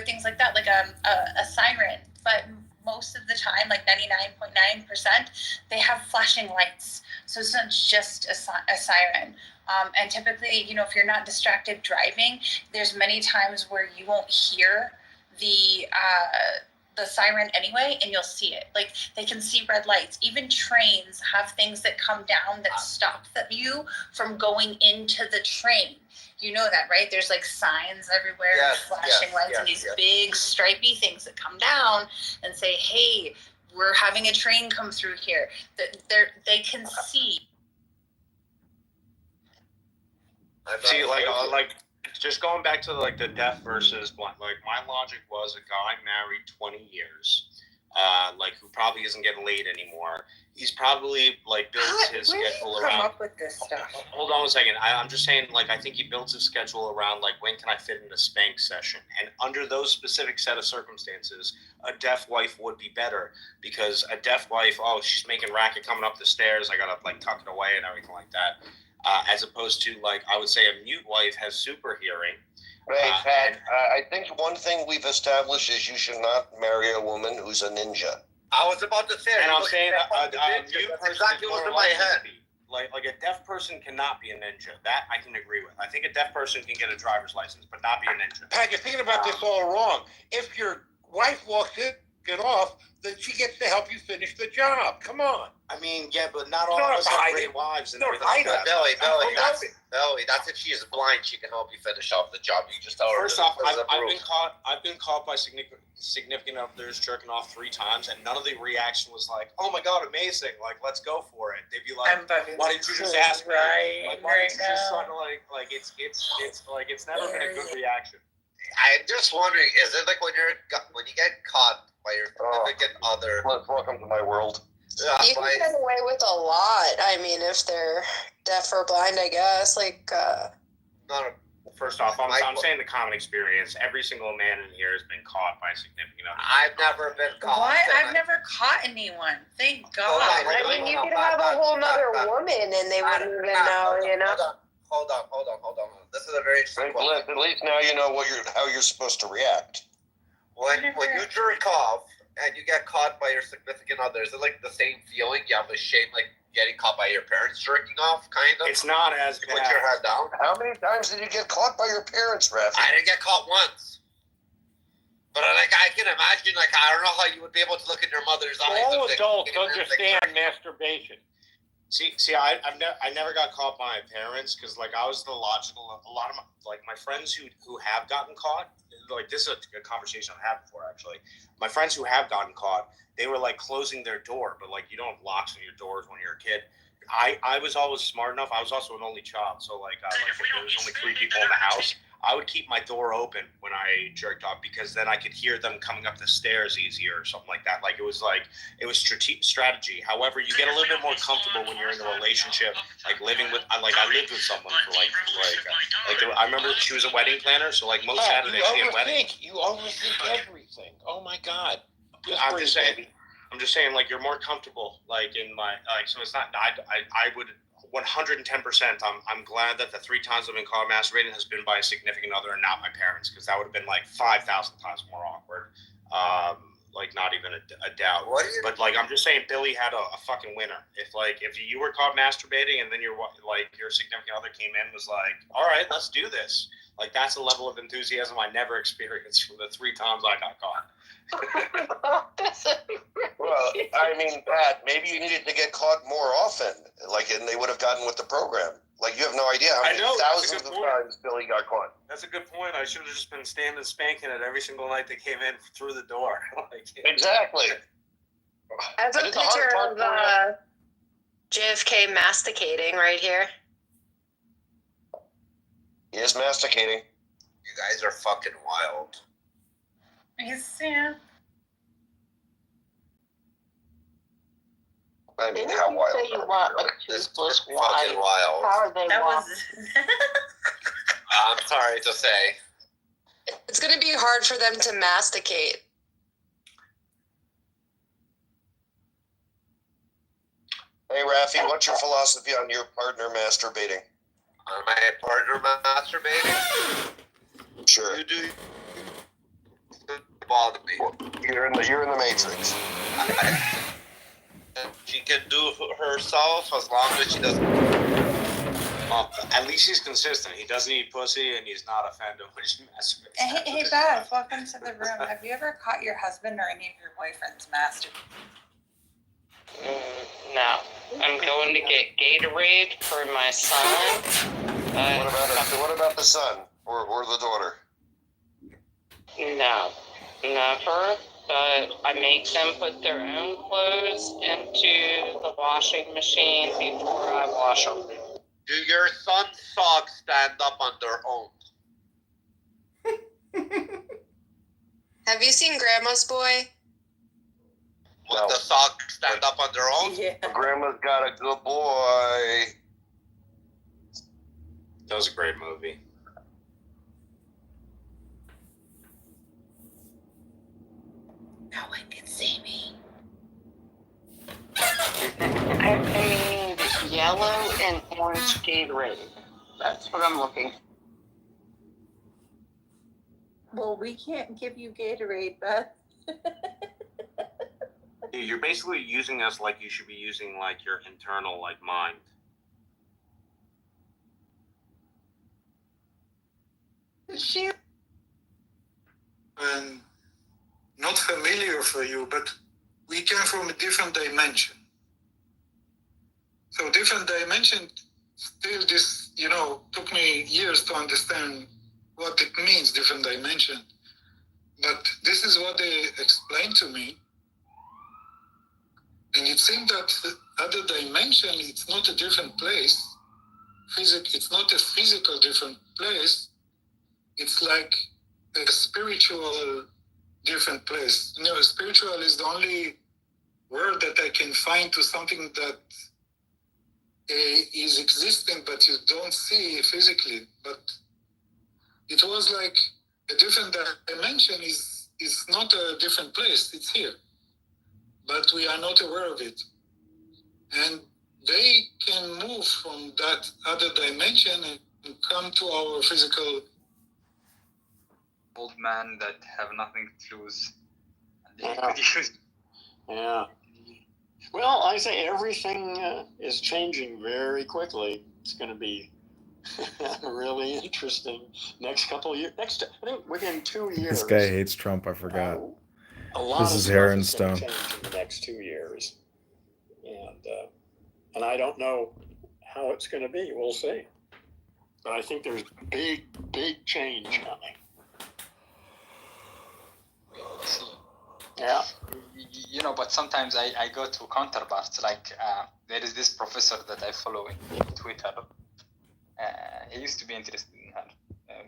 S13: things like that, like a siren, but most of the time, like 99.9%, they have flashing lights. So it's not just a siren. And typically, if you're not distracted driving, there's many times where you won't hear the siren anyway, and you'll see it. Like, they can see red lights. Even trains have things that come down that stop you from going into the train. You know that, right? There's like signs everywhere, flashing lights, and these big stripy things that come down and say, hey, we're having a train come through here. They can see.
S6: See, like just going back to like the deaf versus blind, like my logic was a guy married 20 years, like who probably isn't getting laid anymore. He's probably like built his schedule around.
S13: Come up with this stuff?
S6: Hold on a second. I'm just saying, like, I think he built his schedule around like when can I fit in a spank session, and under those specific set of circumstances, a deaf wife would be better because a deaf wife, she's making racket coming up the stairs. I gotta like tuck it away and everything like that. As opposed to, like, I would say a mute wife has super hearing.
S9: Right, Pat. I think one thing we've established is you should not marry a woman who's a ninja.
S4: I was about to say,
S6: and I'm saying a mute person
S4: exactly what's in my head.
S6: Like a deaf person cannot be a ninja. That I can agree with. I think a deaf person can get a driver's license, but not be a ninja.
S14: Pat, you're thinking about this all wrong. If your wife walks in, get off, then she gets to help you finish the job. Come on.
S6: I mean, yeah, but not all of us have great wives and everything like that.
S4: Billy, that's if she is blind, she can help you finish off the job. You just tell her.
S6: First off, I've been caught by significant others jerking off 3 times, and none of the reaction was like, "Oh my god, amazing! Like, let's go for it." They'd be like, "Why didn't you just ask me?" Like, why didn't you just try to like it's like it's never been a good reaction.
S4: I'm just wondering, is it like when you get caught by your significant other?
S9: Welcome to my world.
S15: You can get away with a lot. I mean, if they're deaf or blind, I guess. Like,
S6: first off, I'm saying the common experience. Every single man in here has been caught by a significant other.
S4: I've never been caught.
S13: What? I've never caught anyone. Thank God.
S15: I mean, you could have a whole nother woman and they wouldn't even know, you know?
S4: Hold on. This is a very interesting question.
S9: At least now you know how you're supposed to react.
S4: When you jerk off and you get caught by your significant other, is it like the same feeling? You have a shame, like getting caught by your parents jerking off, kind of?
S6: It's not as
S4: bad. Put your head down.
S9: How many times did you get caught by your parents, Rafi?
S4: I didn't get caught once. But I can imagine, I don't know how you would be able to look in your mother's eyes.
S14: All adults understand masturbation.
S6: See, I never got caught by my parents because, like, I was the logical. A lot of my friends who have gotten caught, like, this is a conversation I've had before, actually. My friends who have gotten caught, they were, like, closing their door, but, like, you don't have locks on your doors when you're a kid. I was always smart enough. I was also an only child, so, like if there was only 3 people in the house, I would keep my door open when I jerked off because then I could hear them coming up the stairs easier or something like that. Like, it was strategy. However, you get a little bit more comfortable when you're in a relationship, like living with, I lived with someone for I remember she was a wedding planner, so like most Saturdays she had weddings.
S14: You overthink everything. Oh my God.
S6: I'm just saying. I'm just saying, like, you're more comfortable, like, in my, like, so it's not, I would 110%, I'm glad that the 3 times I've been caught masturbating has been by a significant other and not my parents, because that would have been like 5,000 times more awkward. Like, not even a doubt. But like, I'm just saying, Billy had a fucking winner. If you were caught masturbating and then your significant other came in and was like, all right, let's do this. Like, that's a level of enthusiasm I never experienced for the 3 times I got caught.
S9: Well, I mean, Pat, maybe you needed to get caught more often, and they would have gotten with the program. Like, you have no idea how many thousands of times Billy got caught.
S6: That's a good point. I should have just been standing spanking it every single night they came in through the door.
S9: Exactly.
S15: I have a picture of JFK masticating right here.
S9: He is masticating.
S4: You guys are fucking wild.
S13: Yeah.
S9: I mean, how wild?
S12: Say you want a toothless wife.
S4: Fucking wild.
S12: How are they wild?
S4: I'm sorry to say. It's gonna be hard for them to masticate.
S9: Hey, Rafi, what's your philosophy on your partner masturbating?
S4: On my partner masturbating?
S9: Sure.
S4: You do. Bother me.
S9: You're in the Matrix.
S4: She can do herself as long as she doesn't.
S6: At least he's consistent. He doesn't eat pussy, and he's not offended when she masturbates.
S13: Hey, Beth, welcome to the room. Have you ever caught your husband or any of your boyfriends masturbating?
S12: No. I'm going to get Gatorade for my son.
S9: What about the son or the daughter?
S12: No. Never. But I make them put their own clothes into the washing machine before I wash them.
S4: Do your son's socks stand up on their own? Have you seen Grandma's Boy? Will the socks stand up on their own?
S13: Yeah.
S9: Grandma's got a good boy.
S6: That was a great movie.
S13: No one can see me.
S12: I mean, yellow and orange Gatorade. That's what I'm looking for.
S13: Well, we can't give you Gatorade, Beth.
S6: You're basically using us like you should be using like your internal like mind.
S13: She.
S16: And not familiar for you, but we came from a different dimension. So different dimension, still this, took me years to understand what it means, different dimension. But this is what they explained to me. And it seemed that the other dimension, it's not a different place. It's not a physical different place. It's like a spiritual different place. Spiritual is the only word that I can find to something that is existing, but you don't see physically. But it was like a different dimension is not a different place. It's here, but we are not aware of it. And they can move from that other dimension and come to our physical.
S17: Old man that have nothing to lose.
S18: Yeah. Well, I say everything is changing very quickly. It's going to be really interesting next couple of years. I think within 2 years.
S7: This guy hates Trump. I forgot.
S18: A lot
S7: This
S18: of
S7: is
S18: stuff
S7: Heron
S18: is going
S7: Stone.
S18: to change in the next 2 years, and I don't know how it's going to be. We'll see. But I think there's big change coming.
S17: Yeah. But sometimes I go to counterparts. Like there is this professor that I follow in Twitter. He used to be interested in her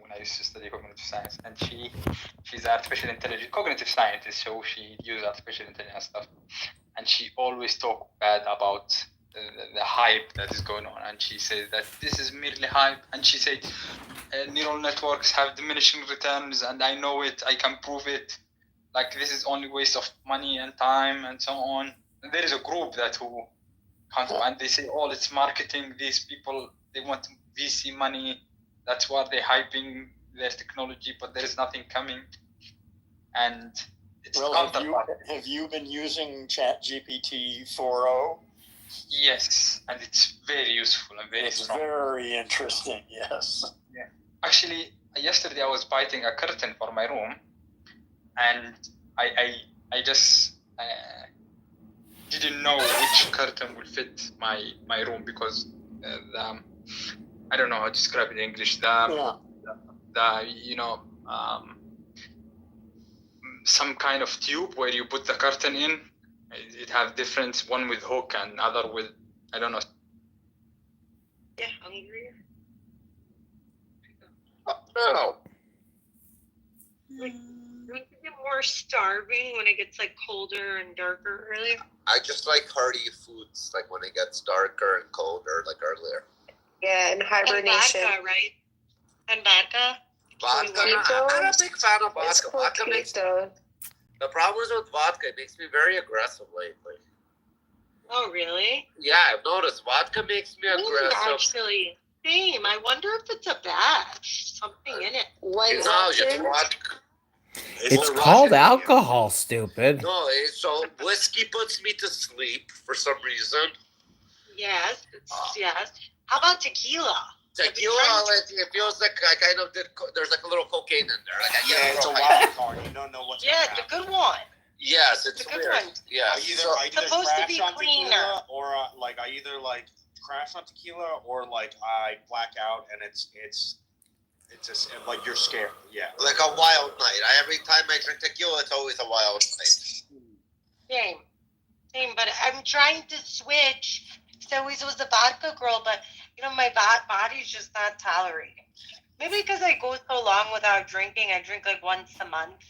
S17: when I used to study cognitive science, and she's artificial intelligence, cognitive scientist, so she uses artificial intelligence stuff, and she always talk bad about the hype that is going on, and she says that this is merely hype, and she said neural networks have diminishing returns, and I know it, I can prove it. like this is only waste of money and time and so on. And there is a group that who and they say, oh, it's marketing. These people, they want VC money. That's why they're hyping their technology, but there is nothing coming. And it's
S18: have you been using ChatGPT 4.0?
S17: Yes, and it's very useful and very strong.
S18: Very interesting, yes.
S17: Yeah. Actually, yesterday I was biting a curtain for my room, and I just didn't know which curtain will fit my room because I don't know how to describe it in English. Some kind of tube where you put the curtain in. It have different, one with hook and other with, I don't know.
S11: Yeah, hungry.
S9: No.
S11: Like, don't you get more starving when it gets like colder and darker earlier?
S4: I just like hearty foods, like when it gets darker and colder, like earlier.
S15: Yeah, and hibernation.
S11: And vodka, right? And vodka.
S4: Vodka. I'm not a big fan of vodka.
S15: It's
S4: Vodka makes the problem is with vodka. It makes me very aggressive lately.
S11: Oh, really?
S4: Yeah, I've noticed vodka makes me aggressive.
S11: Actually, same. I wonder if it's a batch, something in it.
S7: It's called alcohol, stupid.
S4: No, so whiskey puts me to sleep for some reason.
S11: Yes, yes. How about tequila?
S4: Tequila, it feels like I kind of did. There's like a little cocaine in there. Like
S6: it's a wild card. You don't know what's.
S11: Yeah, it's a good one.
S4: Yes, it's
S11: a good
S4: weird.
S11: one.
S4: Yeah,
S6: I either
S11: supposed to be
S6: crash on
S11: cleaner.
S6: tequila or like I either like crash on tequila or like I black out and it's just like you're scared. Yeah,
S4: like a wild night. Every time I drink tequila, it's always a wild night.
S11: Same. But I'm trying to switch. So always was the vodka girl, but my body's just not tolerating. Maybe because I go so long without drinking. I drink like once a month.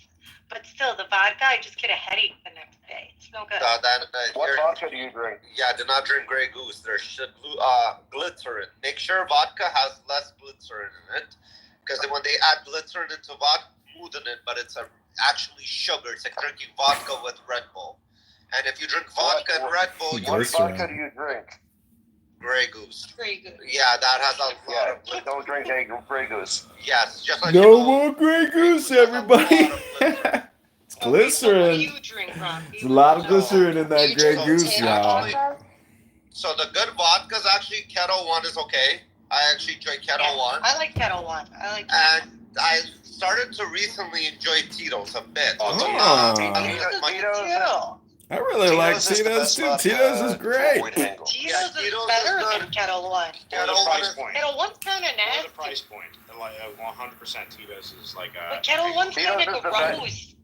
S11: But still, the vodka, I just get a headache the next day. It's no good.
S9: What vodka do you drink?
S4: Yeah, do not drink Grey Goose. There's glycerin. Make sure vodka has less glycerin in it. Because when they add glycerin into vodka, smoothen it, but it's actually sugar. It's like drinking vodka with Red Bull. And if you drink vodka and Red Bull,
S9: what vodka do you drink?
S4: Grey Goose.
S11: Grey Goose.
S4: Yeah, that has a lot of
S9: glycerin. Don't drink Grey Goose.
S4: Yes, just like
S7: no more Grey Goose, everybody. It's glycerin.
S11: What do you drink, Ron?
S7: There's a lot of glycerin in that Grey Goose, y'all.
S4: So the good vodkas, actually, Ketel One is okay. I actually drink Ketel One.
S11: I like Ketel One.
S4: And I started to recently enjoy Tito's a bit.
S7: I really like Tito's too. Tito's is great.
S11: Tito's is better than Ketel One.
S6: Ketel
S11: One's kind of nasty.
S6: The price point, like 100% Tito's is like a.
S11: But Ketel One's kind of gross.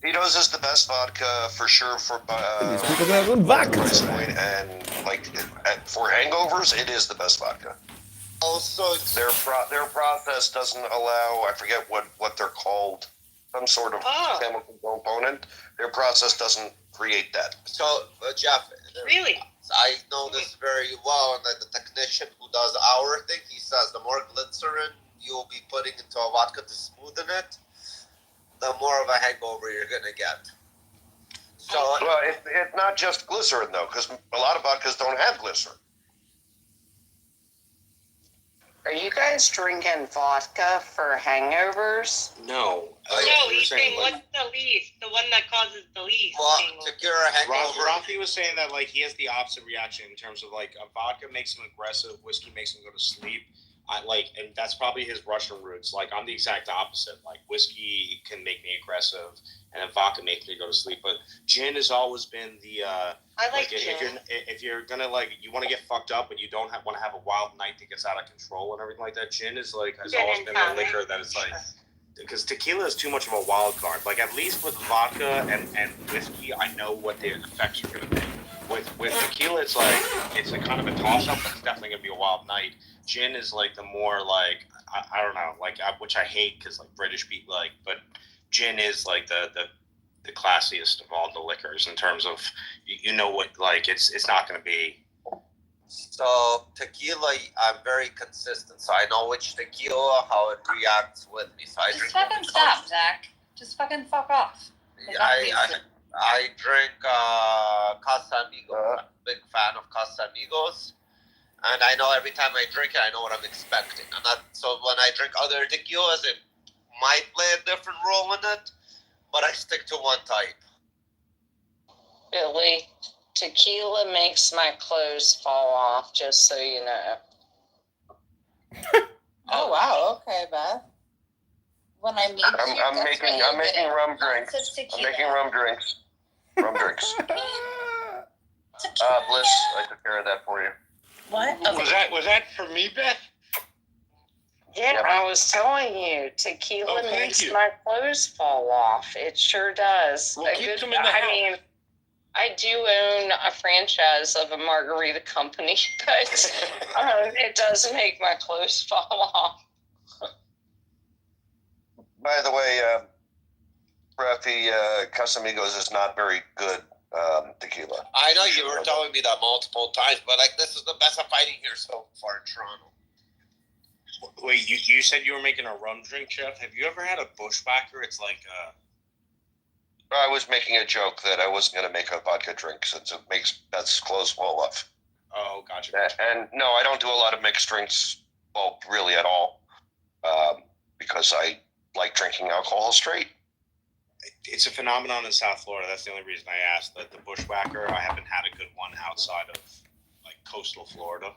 S9: Tito's is the best vodka for sure for
S7: these people got good vodka.
S9: Price point, and like for hangovers, it is the best vodka.
S4: Also,
S9: their process doesn't allow, I forget what they're called, some sort of chemical component. Their process doesn't create that.
S4: So, Jeff.
S11: Really?
S4: I know this very well, and the technician who does our thing, he says the more glycerin you'll be putting into a vodka to smoothen it, the more of a hangover you're going to get. So,
S9: well, it's not just glycerin, though, because a lot of vodkas don't have glycerin.
S12: Are you guys drinking vodka for hangovers?
S6: No.
S11: He's saying what's the least? The one that causes the least.
S4: Well, to cure a hangover.
S6: Rafi was saying that like he has the opposite reaction in terms of like a vodka makes him aggressive, whiskey makes him go to sleep. And that's probably his Russian roots. Like I'm the exact opposite. Like whiskey can make me aggressive, and then vodka makes me go to sleep. But gin has always been the.
S11: I like gin.
S6: If you're gonna you want to get fucked up, but you don't want to have a wild night that gets out of control and everything like that. Gin is has always been the liquor that is like. Because tequila is too much of a wild card. Like at least with vodka and whiskey, I know what the effects are gonna be. With tequila, it's a kind of a toss up. It's definitely gonna be a wild night. Gin is like the more like I don't know, which I hate because like British people but gin is like the classiest of all the liquors in terms of what it's not gonna be.
S4: So tequila, I'm very consistent. So I know which tequila, how it reacts with me. So I
S11: Just fucking stop, Zach. Just fucking fuck off.
S4: I drink Casamigos. I'm a big fan of Casamigos. And I know every time I drink it, I know what I'm expecting. So when I drink other tequilas, it might play a different role in it, but I stick to one type.
S12: Billy, tequila makes my clothes fall off, just so you know.
S13: Oh wow, okay, Beth. When I meet
S9: I'm making rum drinks. I'm making rum drinks. Rum drinks. Bliss, I took care of that for you.
S13: What?
S14: Was that for me, Beth?
S12: Yeah,
S9: Yep.
S12: I was telling you, tequila makes my clothes fall off. It sure does.
S14: Well, keep them in the house.
S12: mean, I do own a franchise of a margarita company, but it does make my clothes fall off.
S9: By the way, Rafi, Casamigos is not very good tequila.
S4: I know you were telling me that multiple times, but this is the best I'm finding here so far in Toronto.
S6: Wait, you said you were making a rum drink, Jeff? Have you ever had a Bushwhacker? It's like
S9: I was making a joke that I wasn't going to make a vodka drink since it makes Beth's clothes fall off.
S6: Oh, gotcha.
S9: And no, I don't do a lot of mixed drinks, well, really at all, because I like drinking alcohol straight.
S6: It's a phenomenon in South Florida. That's the only reason I asked. The Bushwhacker, I haven't had a good one outside of like coastal Florida,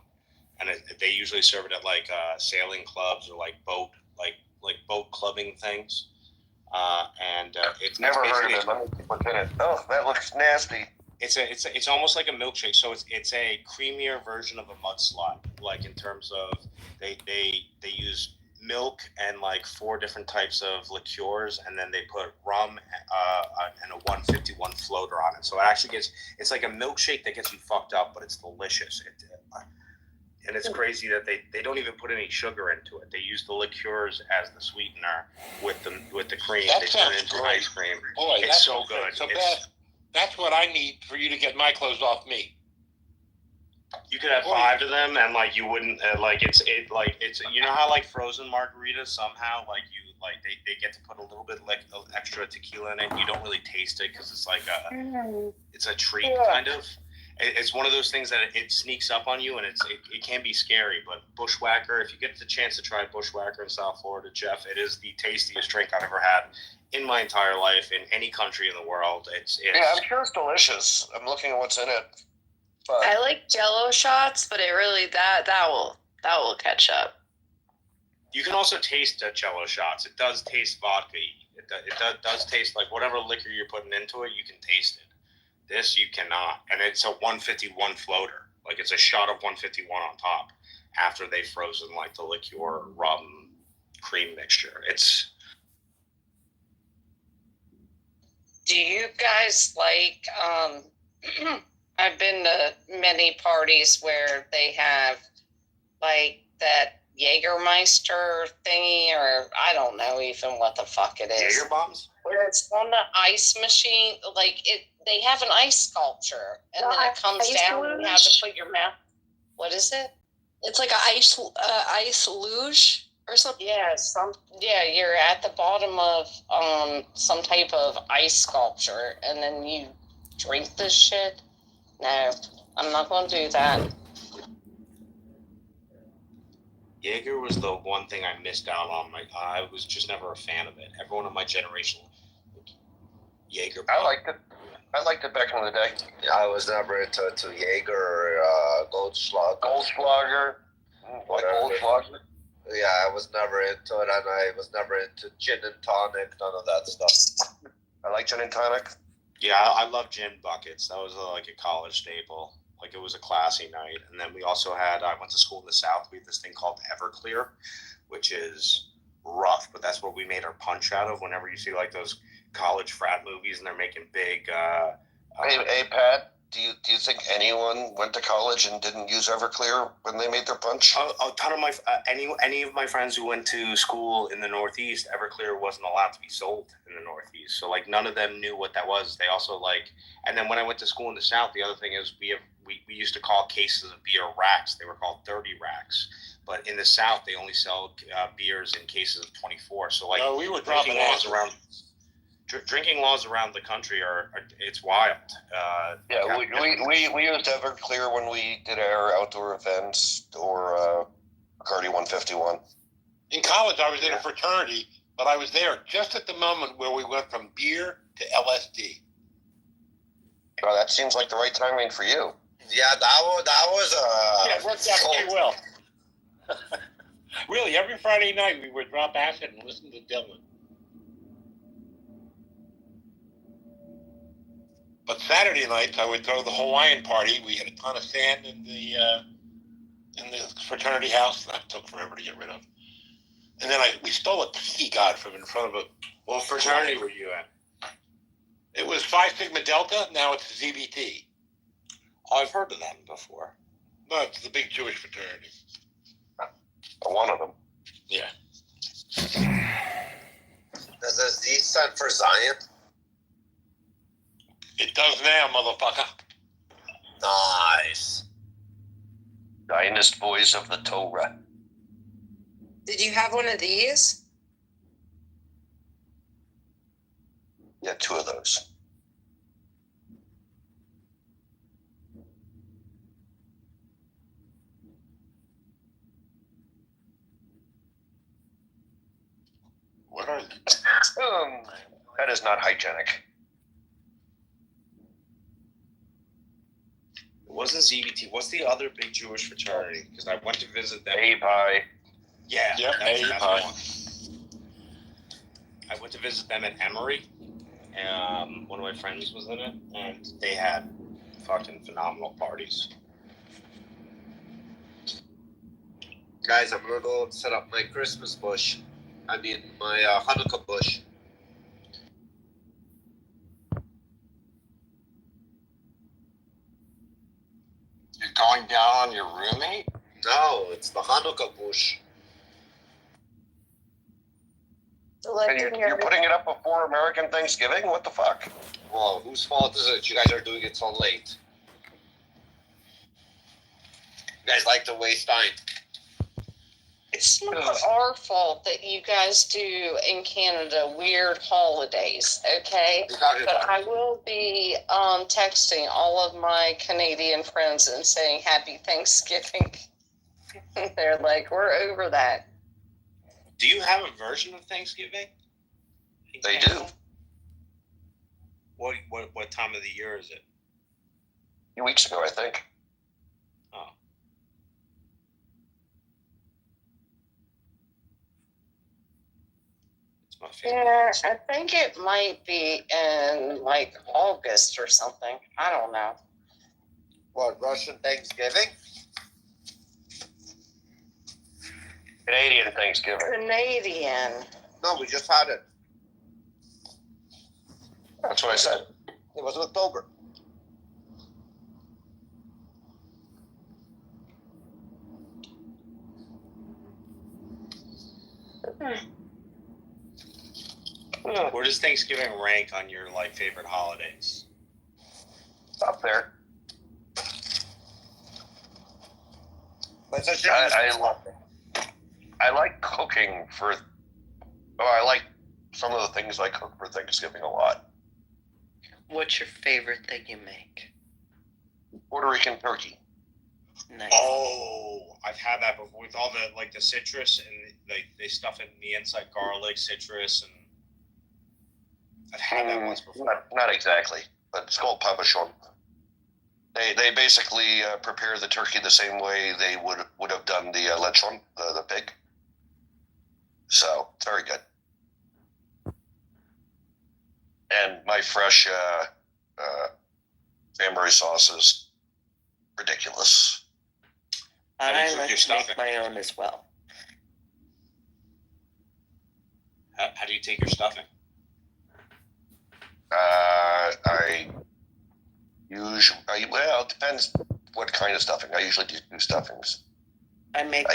S6: and they usually serve it at like sailing clubs or like boat clubbing things. It's
S9: never heard of it. Let me see what's in it. Oh, that looks nasty.
S6: It's almost like a milkshake. So it's a creamier version of a mudslide. Like in terms of they use milk and like 4 different types of liqueurs, and then they put rum and a 151 floater on it. So it actually it's like a milkshake that gets you fucked up, but it's delicious. And it's crazy that they don't even put any sugar into it. They use the liqueurs as the sweetener with the cream.
S14: That
S6: they
S14: sounds
S6: turn it into
S14: great.
S6: ice cream.
S14: Boy,
S6: it's so good.
S14: So Beth, that's what I need for you to get my clothes off me.
S6: You could have 5 of them, and like you wouldn't it's you know how like frozen margaritas somehow they get to put a little bit of extra tequila in it. You don't really taste it because it's like it's a treat kind of. It's one of those things that it sneaks up on you, and it can be scary. But Bushwhacker, if you get the chance to try Bushwhacker in South Florida, Jeff, it is the tastiest drink I've ever had in my entire life in any country in the world.
S9: Yeah, I'm sure it's delicious. I'm looking at what's in it. But
S12: I like Jello shots, but it really that will catch up.
S6: You can also taste Jello shots. It does taste vodka-y. It does taste like whatever liquor you're putting into it. You can taste it. This you cannot, and it's a 151 floater. Like it's a shot of 151 on top after they've frozen like the liqueur rum cream mixture.
S12: Do you guys like? I've been to many parties where they have like that Jägermeister thingy, or I don't know even what the fuck it is.
S6: Jaeger bombs?
S12: Where it's on the ice machine, like it. They have an ice sculpture, and then it comes down, and you have to put your mouth. What is it?
S15: It's like an ice luge or something.
S12: Yeah, you're at the bottom of some type of ice sculpture, and then you drink this shit. No, I'm not going to do that.
S6: Jaeger was the one thing I missed out on. I was just never a fan of it. Everyone in my generation, Jaeger.
S9: I liked it back in the day.
S4: Yeah, I was never into Jaeger or Goldschlager.
S9: Goldschlager? Like Goldschlager?
S4: Yeah, I was never into it, and I was never into gin and tonic, none of that stuff.
S9: I like gin and tonic.
S6: Yeah, I love gin buckets. That was like a college staple. Like it was a classy night. And then we also had, I went to school in the South. We had this thing called Everclear, which is rough, but that's what we made our punch out of. Whenever you see like those college frat movies and they're making big
S9: hey Pat, do you think anyone went to college and didn't use Everclear when they made their punch?
S6: A ton of my any of my friends who went to school in the Northeast, Everclear wasn't allowed to be sold in the Northeast, so like none of them knew what that was. They also and then when I went to school in the South, the other thing is we used to call cases of beer racks. They were called 30 racks. But in the South, they only sell beers in cases of 24. So like
S14: we were dropping
S6: laws around. drinking laws around the country are it's wild.
S9: Yeah, we used Everclear when we did our outdoor events, or Bacardi 151.
S14: In college, I was in a fraternity, but I was there just at the moment where we went from beer to LSD.
S9: Well, that seems like the right timing for you.
S4: Yeah, that was
S14: yeah, it worked out pretty well. Really, every Friday night we would drop acid and listen to Dylan. But Saturday nights I would throw the Hawaiian party. We had a ton of sand in the fraternity house that took forever to get rid of. And then we stole a tiki god from in front of a.
S6: What fraternity were you at?
S14: It was Phi Sigma Delta. Now it's ZBT.
S6: I've heard of them before.
S14: No, it's the big Jewish fraternity.
S9: One of them.
S14: Yeah.
S4: Does the Z stand for Zion?
S14: It does now, motherfucker.
S4: Nice.
S9: Zionist boys of the Torah.
S15: Did you have one of these?
S9: Yeah, 2 of those.
S14: What are they?
S9: That is not hygienic.
S6: It wasn't ZBT. What's the other big Jewish fraternity? Because I went to visit them.
S9: API.
S6: Yeah,
S14: yep,
S6: that's one. I went to visit them at Emory. One of my friends was in it, and they had fucking phenomenal parties.
S4: Guys, I'm gonna go set up my Christmas bush. I mean, my Hanukkah bush.
S14: You're going down on your roommate?
S4: No, it's the Hanukkah bush.
S9: And you're putting it up before American Thanksgiving? What the fuck?
S4: Well, whose fault is it you guys are doing it so late? You guys like to waste time.
S15: It's not our fault that you guys do in Canada weird holidays, okay? But I will be texting all of my Canadian friends and saying Happy Thanksgiving. They're like, we're over that.
S6: Do you have a version of Thanksgiving?
S9: They do.
S6: What time of the year is it?
S9: A few weeks ago, I think.
S6: Oh. It's my favorite.
S15: Yeah, I think it might be in like August or something. I don't know.
S4: What, Russian Thanksgiving?
S9: Canadian Thanksgiving.
S15: Canadian.
S4: No, we just had it.
S9: That's what I said.
S4: It was October.
S6: Where does Thanksgiving rank on your favorite holidays?
S9: It's up there.
S4: But it's
S9: I like cooking for. I like some of the things I cook for Thanksgiving a lot.
S19: What's your favorite thing you make?
S9: Puerto Rican turkey.
S19: Nice.
S6: Oh, I've had that before with all the citrus, and they stuff it in the inside garlic, citrus, and I've had that once before.
S9: Not exactly, but it's called pabachon. They basically prepare the turkey the same way they would have done the lechon, the pig. So it's very good. And my fresh cranberry sauce is ridiculous.
S19: I like to make my own as well.
S6: How do you take your stuffing?
S9: Well, it depends what kind of stuffing. I usually do 2 stuffings.
S19: I make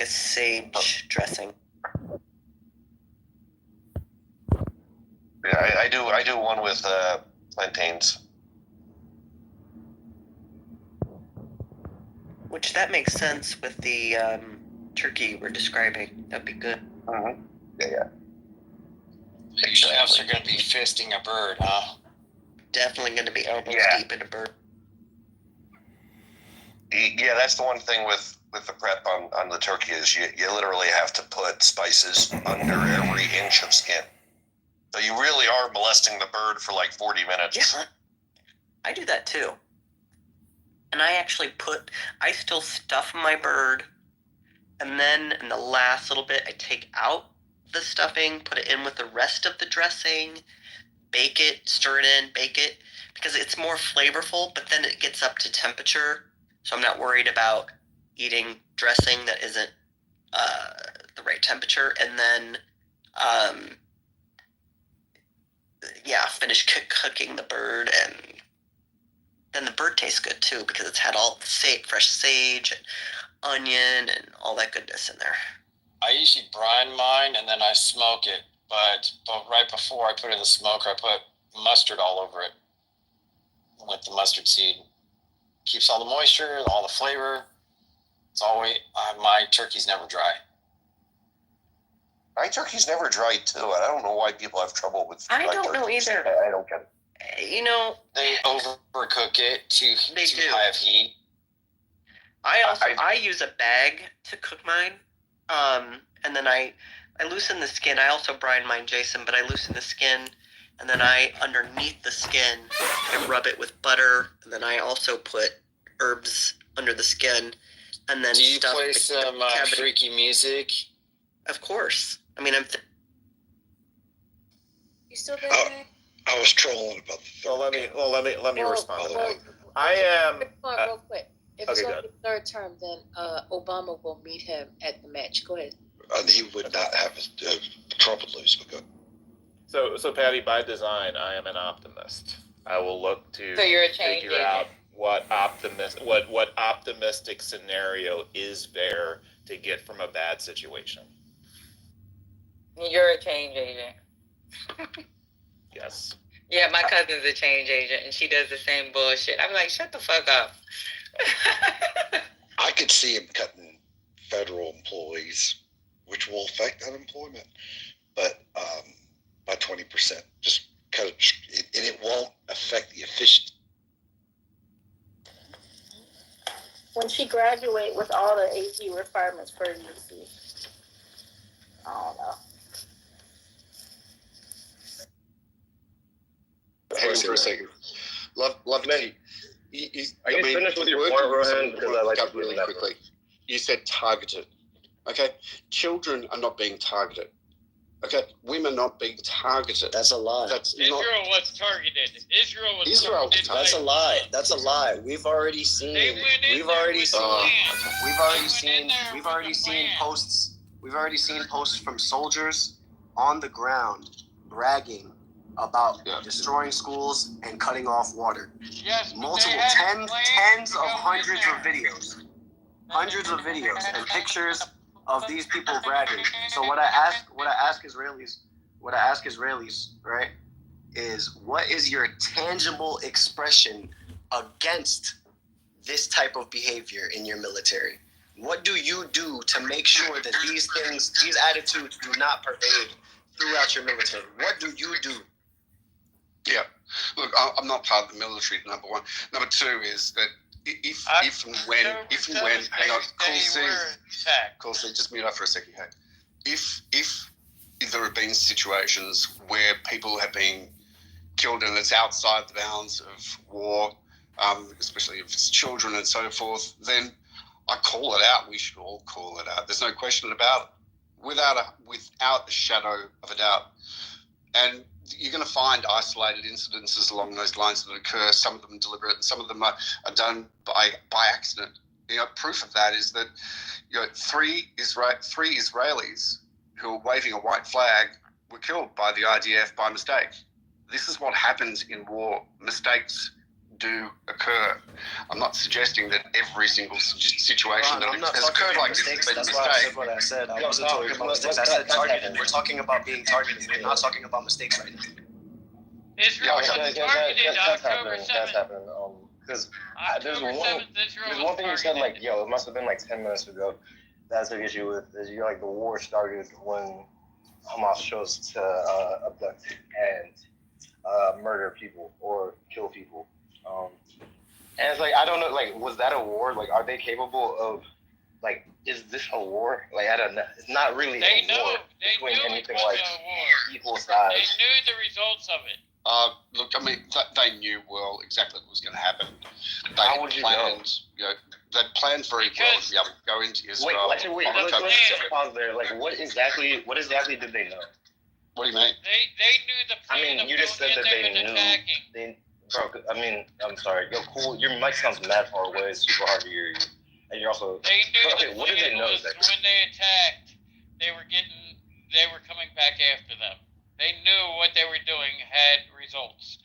S19: a sage dressing.
S9: Yeah, I do one with plantains.
S19: Which that makes sense with the turkey you were describing. That'd be good.
S9: Mm-hmm. Yeah.
S20: Chefs are going to be fisting a bird, huh?
S19: Definitely going to be elbows deep in a bird.
S9: Yeah, that's the one thing with the prep on the turkey is you literally have to put spices under every inch of skin. So you really are molesting the bird for like 40 minutes.
S19: Yeah. I do that too. And I actually I still stuff my bird, and then in the last little bit, I take out the stuffing, put it in with the rest of the dressing, bake it, stir it in, bake it, because it's more flavorful, but then it gets up to temperature, so I'm not worried about eating dressing that isn't the right temperature, and then finish cooking the bird, and then the bird tastes good too because it's had all the fresh sage and onion and all that goodness in there.
S20: I usually brine mine and then I smoke it, but right before I put it in the smoker, I put mustard all over it with the mustard seed. Keeps all the moisture, all the flavor. It's always my turkey's never dry.
S9: My turkey's never dry too. I don't know why people have trouble with.
S19: I don't know either.
S9: I don't get it.
S20: They overcook it too high of heat.
S19: I use a bag to cook mine, and then I loosen the skin. I also brine mine, Jason, but I loosen the skin, and then underneath the skin, I rub it with butter, and then I also put herbs under the skin, and then
S20: do you play some freaky music?
S19: Of course. I mean,
S13: You still there?
S21: I was trolling about the.
S22: Let me respond to that. I am.
S23: Real quick. If it's
S22: okay,
S23: only the third term, then Obama will meet him at the match. Go ahead.
S21: And he would not have Trump would lose. But go.
S22: So Patty, by design, I am an optimist. I will look to
S23: So you're a change
S22: figure out what optimistic scenario is there to get from a bad situation.
S24: You're a change agent.
S22: Yes.
S24: Yeah, my cousin's a change agent, and she does the same bullshit. I'm like, shut the fuck up.
S21: I could see him cutting federal employees, which will affect unemployment, but by 20%. Just cut it, and it won't affect the efficiency.
S8: When she graduate with all the AP requirements for UC, I don't know.
S25: Hang on for a second. Love to
S6: Are you finished with your point, Rohan? Because I like to
S25: really quickly. You said targeted. Okay? Children are not being targeted. Okay? Women are not being targeted.
S26: That's a lie.
S27: Israel was targeted.
S25: Israel.
S26: That's a lie. That's a lie. We've already seen posts from soldiers on the ground bragging about destroying schools and cutting off water.
S27: Yes,
S26: tens of hundreds of videos and pictures of these people bragging. So what I ask Israelis, right, is what is your tangible expression against this type of behavior in your military? What do you do to make sure that these attitudes do not pervade throughout your military? What do you do?
S25: Yeah. Look, I'm not part of the military, number one. Number two is that if and when, hang on, Cool C, just mute up for a second, hey. If there have been situations where people have been killed and it's outside the bounds of war, especially if it's children and so forth, then I call it out. We should all call it out. There's no question about it, without a shadow of a doubt. And you're going to find isolated incidences along those lines that occur. Some of them deliberate, and some of them are done by accident. Proof of that is that three Israelis who were waving a white flag were killed by the IDF by mistake. This is what happens in war. Mistakes do occur. I'm not suggesting that every single situation that has occurred like this has been a mistake.
S26: I said what I said. I wasn't talking about mistakes. I said targeted. We're talking about being targeted. We're not talking about mistakes right now.
S27: Israel was targeted October 7th.
S28: That's happening. Because there's one thing you said, like, it must have been like 10 minutes ago. That's the issue with is the war started when
S1: Hamas chose to abduct and murder people or kill people. And it's like, I don't know, like, was that a war? Like, are they capable of, like, is this a war? Like, I don't know. It's not really a war between anything like equal size.
S27: They knew the results of it.
S25: Look, I mean, they knew well exactly what was going to happen. They
S1: How would you know?
S25: They planned very well to be able to go into Israel.
S1: Let's just pause there. Like, what exactly did they know?
S25: What do you mean?
S27: They knew the plan.
S1: I mean, you just said that they knew. Bro, I mean, I'm sorry. Yo, cool. Your mic sounds mad far away. It's super hard to hear you. And you're also.
S27: They knew
S1: okay, what did they know exactly?
S27: When they attacked, they were coming back after them. They knew what they were doing had results.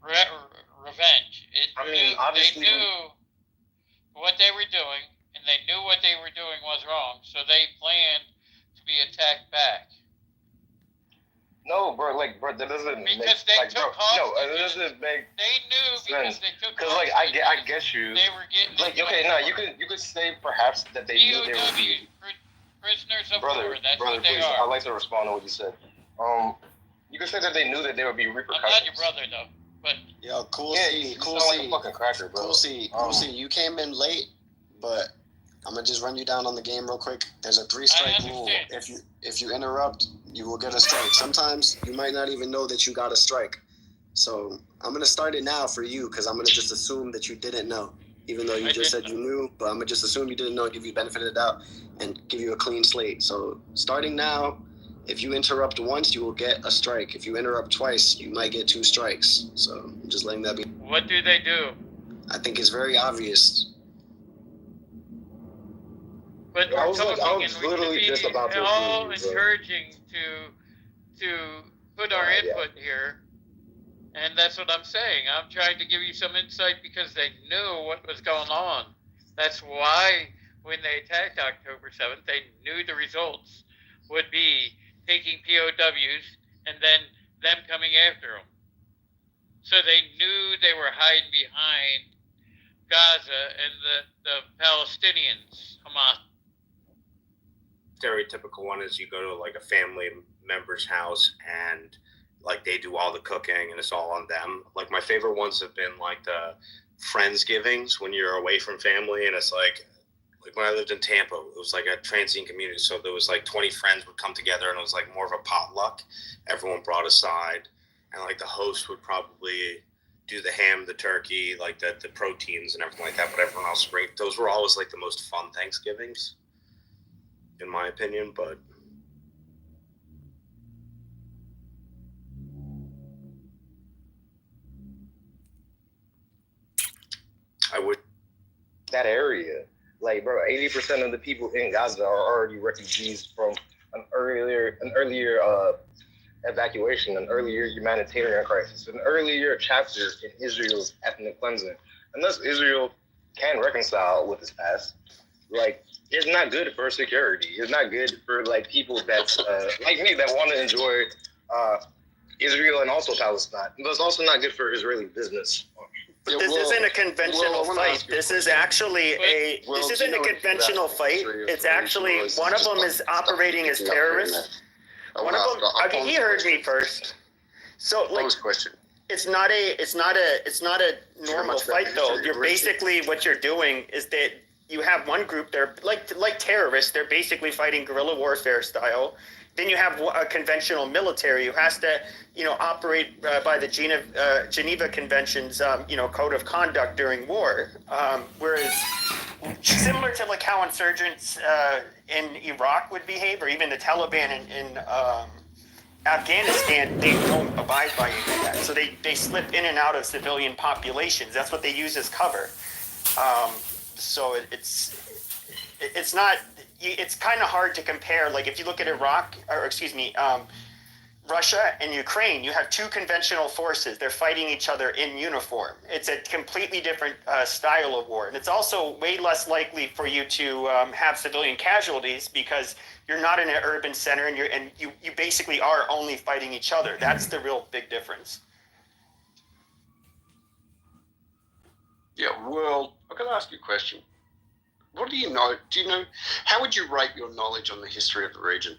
S27: Revenge.
S1: Obviously.
S27: They knew what they were doing, and they knew what they were doing was wrong, so they planned to be attacked back.
S1: No, bro, that doesn't make sense. That doesn't make
S27: They knew because
S1: sense.
S27: they took
S1: Because, like, I guess you.
S27: They were getting.
S1: Like, okay, no, you could say perhaps that they knew they would be.
S27: Prisoners of
S1: Brother,
S27: war, that's what they
S1: please,
S27: are.
S1: I'd like to respond to what you said. You could say that they knew that there would be repercussions.
S27: I'm not your brother, though, but.
S26: Yo, Cool
S1: Yeah,
S26: C,
S1: you
S26: Cool
S1: sound
S26: C,
S1: like a fucking cracker, bro.
S26: Cool C, you came in late, but I'm gonna just run you down on the game real quick. There's a 3-strike rule. If you interrupt, you will get a strike. Sometimes you might not even know that you got a strike. So I'm gonna start it now for you because I'm gonna just assume that you didn't know, even though you just said you knew. But I'm gonna just assume you didn't know, give you benefit of the doubt, and give you a clean slate. So starting now, if you interrupt once, you will get a strike. If you interrupt twice, you might get 2 strikes. So I'm just letting that be.
S27: What do they do?
S26: I think it's very obvious.
S27: But
S1: I
S27: we're
S1: was
S27: talking,
S1: I was
S27: and we
S1: literally
S27: should
S1: just
S27: be
S1: about to
S27: all
S1: agree with you,
S27: encouraging to put our input here, and that's what I'm saying. I'm trying to give you some insight because they knew what was going on. That's why when they attacked October 7th, they knew the results would be taking POWs and then them coming after them. So they knew they were hiding behind Gaza and the Palestinians, Hamas.
S6: Stereotypical one is you go to like a family member's house and like they do all the cooking and it's all on them. Like my favorite ones have been like the Friendsgivings when you're away from family and it's like when I lived in Tampa, it was like a transient community. So there was like 20 friends would come together and it was like more of a potluck. Everyone brought a side and like the host would probably do the ham, the turkey, like the proteins and everything like that. But everyone else bring, those were always like the most fun Thanksgivings, in my opinion. But I would
S1: that area. Like, bro, 80% of the people in Gaza are already refugees from an earlier evacuation, an earlier humanitarian crisis, an earlier chapter in Israel's ethnic cleansing. Unless Israel can reconcile with its past, like, it's not good for security. It's not good for like people that like me that want to enjoy Israel and also Palestine. But it's also not good for Israeli business.
S2: But this isn't a conventional fight. This is actually this isn't a conventional fight. It's actually one of them is operating as terrorists. One of them. Okay, he heard me first. So like, it's not a normal fight though. You're basically what you're doing is that you have one group. They're like terrorists. They're basically fighting guerrilla warfare style. Then you have a conventional military who has to, operate by the Geneva Convention's, code of conduct during war. Whereas, similar to like how insurgents in Iraq would behave, or even the Taliban in Afghanistan, they don't abide by any of that. So they slip in and out of civilian populations. That's what they use as cover. So it's not. It's kind of hard to compare. Like if you look at Russia and Ukraine, you have two conventional forces. They're fighting each other in uniform. It's a completely different style of war. And it's also way less likely for you to have civilian casualties because you're not in an urban center and you basically are only fighting each other. That's the real big difference.
S25: Yeah, well, I've got to ask you a question. What do you know? How would you rate your knowledge on the history of the region?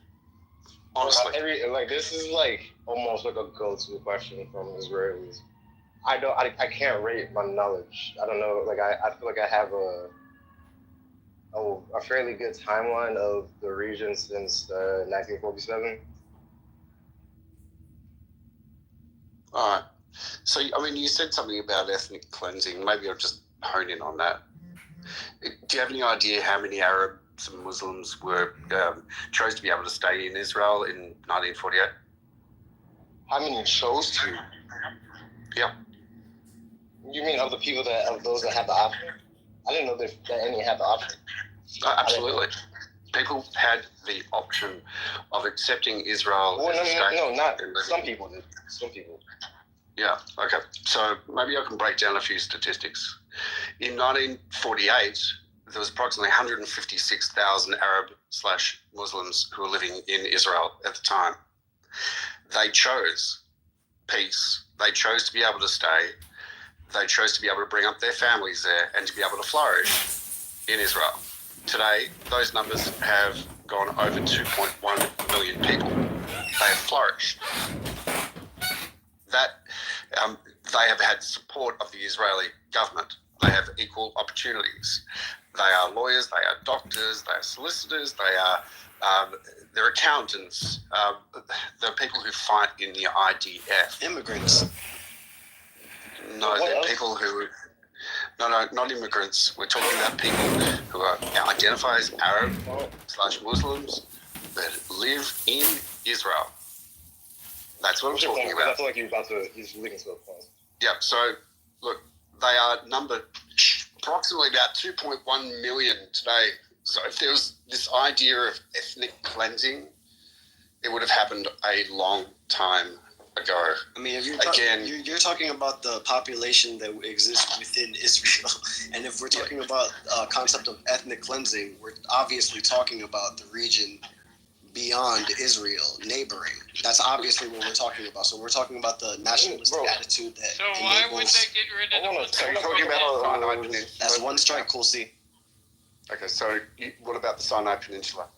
S25: Honestly,
S1: this is like almost like a go-to question from Israelis. I can't rate my knowledge. I don't know. Like I feel like I have a fairly good timeline of the region since 1947.
S25: all right. So, I mean, you said something about ethnic cleansing. Maybe I'll just hone in on that. Do you have any idea how many Arabs and Muslims were chose to be able to stay in Israel in 1948?
S1: How many chose to?
S25: Yeah.
S1: You mean of those that have the option? I didn't know that any had the option.
S25: Absolutely. People had the option of accepting Israel as a state.
S1: No, not some people did. Some people.
S25: Yeah, okay. So maybe I can break down a few statistics. In 1948, there was approximately 156,000 Arab/Muslims who were living in Israel at the time. They chose peace. They chose to be able to stay. They chose to be able to bring up their families there and to be able to flourish in Israel. Today, those numbers have gone over 2.1 million people. They have flourished. They have had support of the Israeli government. They have equal opportunities. They are lawyers, they are doctors, they are solicitors, they're accountants. They're people who fight in the IDF.
S26: Immigrants.
S25: No, they're people who... No, not immigrants. We're talking about people who identify as Arab/Muslims that live in Israel. That's what I'm talking about.
S1: I feel like he's leading to a point.
S25: Yeah, so, look, they are numbered approximately about 2.1 million today. So if there was this idea of ethnic cleansing, it would have happened a long time ago.
S26: I mean, if you're talking about the population that exists within Israel, and if we're talking about concept of ethnic cleansing, we're obviously talking about the region beyond Israel, neighboring. That's obviously what we're talking about. So we're talking about the nationalistic attitude that.
S27: So why would they get rid of the Muslim?
S25: You're talking about Sinai Peninsula.
S26: That's one strike, cool C.
S25: Okay, so what about the Sinai Peninsula?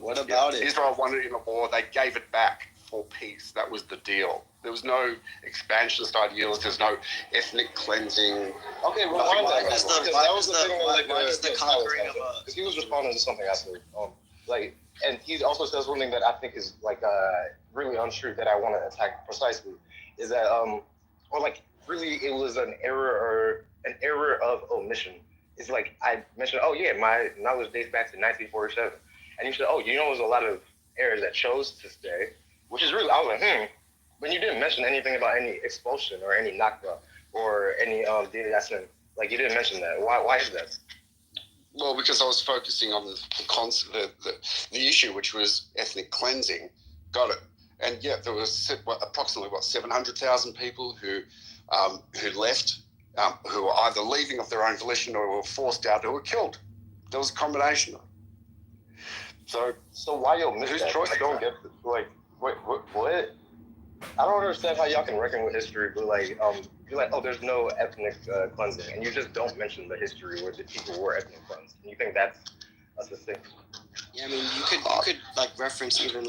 S26: What about it?
S25: Israel won it in a war. They gave it back for peace. That was the deal. There was no expansionist ideals. There's no ethnic cleansing.
S1: Okay, well, why does the conquering of because he was responding to something I said. And he also says one thing that I think is really untrue that I want to attack precisely is that really it was an error of omission. It's like I mentioned, my knowledge dates back to 1947, and you said, there's a lot of areas that chose to stay, which is really, I was like, but you didn't mention anything about any expulsion or any Nakba or any Diyassin. Like you didn't mention that. Why is that?
S25: Well, because I was focusing on the issue, which was ethnic cleansing. Got it. And yeah, there was approximately 700,000 people who left, who were either leaving of their own volition or were forced out, who were killed. There was a combination. So
S1: why y'all miss that? I don't get what? I don't understand how y'all can reckon with history, but you're like, there's no ethnic cleansing, and you just don't mention the history where the people were ethnic cleansed. And you think that's the thing?
S26: Yeah, I mean, you could reference even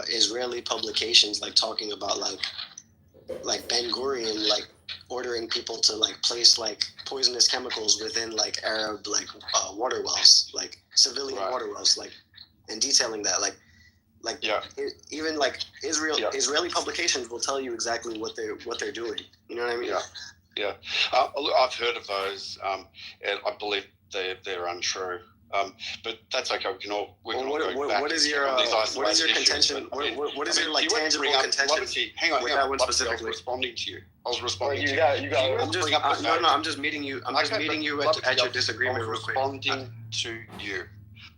S26: Israeli publications talking about like Ben Gurion ordering people to place poisonous chemicals within Arab water wells, civilian water wells, and detailing that even Israeli publications will tell you exactly what they're doing. You know what I mean?
S25: Yeah. I've heard of those, and I believe they're untrue. But that's okay. We can all go back.
S26: What is your contention? What is your tangible contention?
S25: Hang on.
S26: That one specifically.
S25: I was responding to you.
S26: I'm just meeting you. I'm just meeting you at your disagreement real quick.
S25: Responding to you.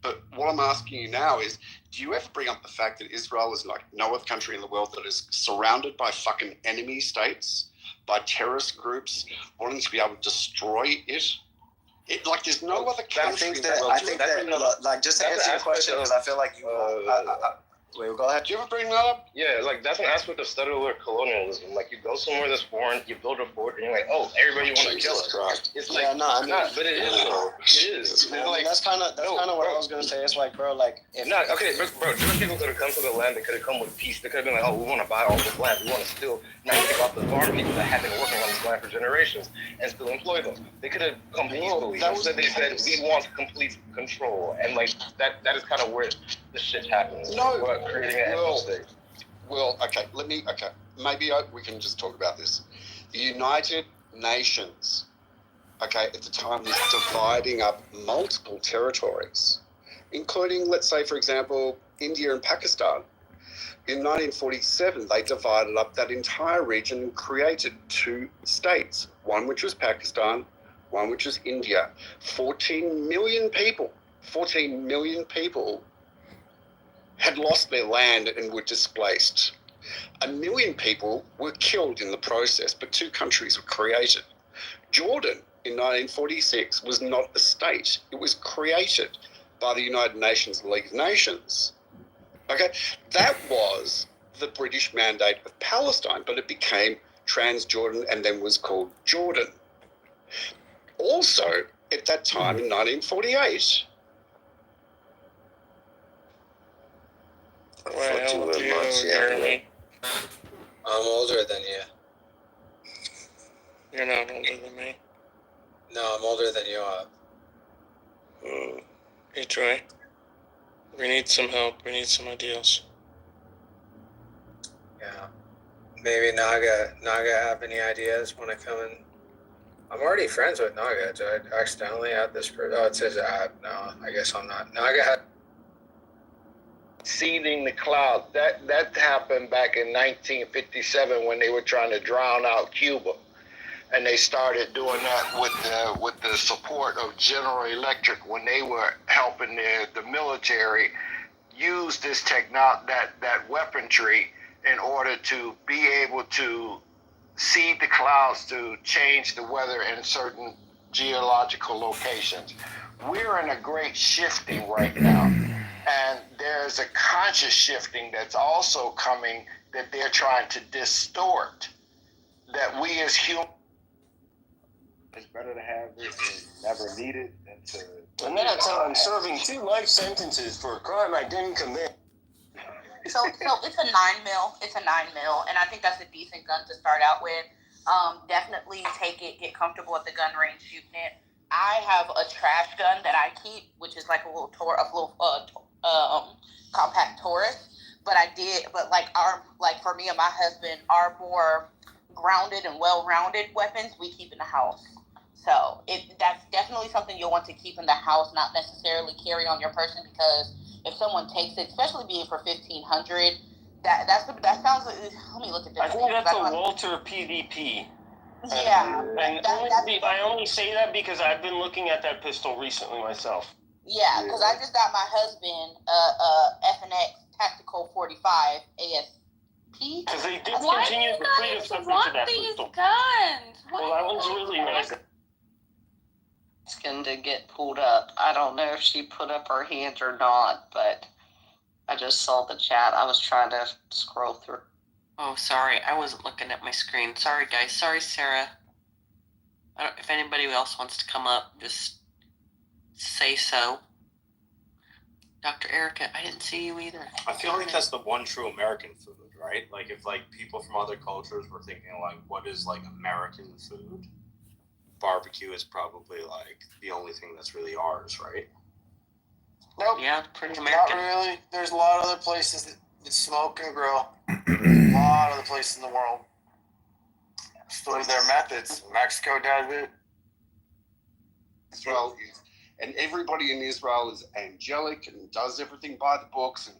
S25: But what I'm asking you now is, do you ever bring up the fact that Israel is like no other country in the world that is surrounded by fucking enemy states, by terrorist groups wanting to be able to destroy it? There's no other country.
S26: I think that just to answer your question, because I feel like you. Wait, go ahead.
S1: Did you ever bring that up? Yeah, like that's an aspect of settler colonialism. Like you go somewhere that's foreign, you build a fort, and you're like, oh, everybody wants to kill us. It's like, but it is though. It is.
S26: Like, that's kind of what I was gonna say. It's like, bro, like,
S1: bro, Jewish people could have come to the land. They could have come with peace. They could have been like, oh, we want to buy all this land. We want to still not take off the farm people that have been working on this land for generations and still employ them. They could have come peacefully. Instead, they said we want complete control, and like that is kind of where this shit happens.
S25: No,
S1: creating an state.
S25: Well, okay, maybe we can just talk about this. The United Nations, okay, at the time was dividing up multiple territories, including, let's say, for example, India and Pakistan. In 1947, they divided up that entire region and created 2 states, one which was Pakistan, one which was India. 14 million people had lost their land and were displaced. 1 million people were killed in the process, but 2 countries were created. Jordan in 1946 was not a state. It was created by the United Nations League of Nations. Okay, that was the British mandate of Palestine, but it became Transjordan and then was called Jordan. Also, at that time in 1948,
S3: I'm older than you.
S5: You're not older than me.
S3: No, I'm older than you are.
S5: Hey, Troy. We need some help. We need some ideas.
S3: Yeah. Maybe Naga have any ideas when I come in? I'm already friends with Naga. Did I accidentally add this person? Oh, it says add. No, I guess I'm not. Naga had...
S7: Seeding the cloud. That happened back in 1957 when they were trying to drown out Cuba, and they started doing that with the support of General Electric when they were helping the military use this that weaponry in order to be able to seed the clouds to change the weather in certain geological locations. We're in a great shifting right now. And there's a conscious shifting that's also coming that they're trying to distort. That we as humans, it's better to have it and never need it than to.
S26: And that's how I'm serving 2 life sentences for a crime I didn't commit.
S10: So it's a 9 mil. It's a 9 mil, and I think that's a decent gun to start out with. Definitely take it, get comfortable at the gun range shooting it. I have a trash gun that I keep, which is like a little compact Taurus, but for me and my husband, our more grounded and well-rounded weapons we keep in the house. So that's definitely something you'll want to keep in the house, not necessarily carry on your person, because if someone takes it, especially being for $1,500, that sounds. Let me look at this.
S26: I think that's a Walter PvP.
S10: Yeah,
S26: I only say that because I've been looking at that pistol recently myself.
S10: Yeah, because I just got my husband FNX Tactical 45 ASP.
S26: Because they discontinued the fleet of stuff to that pistol.
S10: Guns?
S26: Well, that one's really nice.
S15: Asking to get pulled up. I don't know if she put up her hand or not, but I just saw the chat. I was trying to scroll through.
S19: Oh, sorry. I wasn't looking at my screen. Sorry, guys. Sorry, Sarah. If anybody else wants to come up, just say so. Dr. Erica, I didn't see you either.
S6: I feel like that's the one true American food, right? Like if like people from other cultures were thinking like, what is like American food? Barbecue is probably like the only thing that's really ours, right?
S3: Nope.
S19: Yeah, pretty American.
S3: Not really. There's a lot of other places that smoke and grill. A lot of the places in the world. Still their methods. Mexico does it.
S25: Israel is, and everybody in Israel is angelic and does everything by the books. And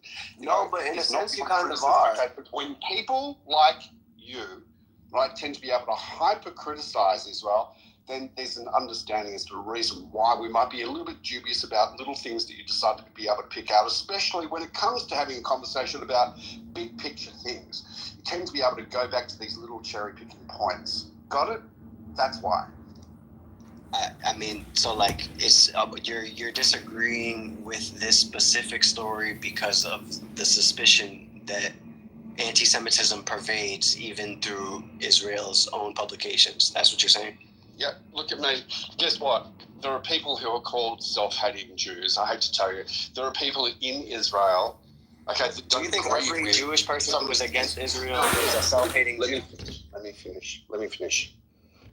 S26: but in a sense you kind of are.
S25: But when people like you, right, tend to be able to hyper criticize Israel, then there's an understanding as to the reason why we might be a little bit dubious about little things that you decide to be able to pick out, especially when it comes to having a conversation about big picture things. You tend to be able to go back to these little cherry picking points. Got it? That's why.
S26: I mean, so like, it's you're disagreeing with this specific story because of the suspicion that anti-Semitism pervades even through Israel's own publications. That's what you're saying?
S25: Yeah, look at me. Guess what? There are people who are called self-hating Jews. I hate to tell you. There are people in Israel, okay, that
S26: do you think every Jewish person who is against Israel is a self-hating Jew?
S25: Let me finish.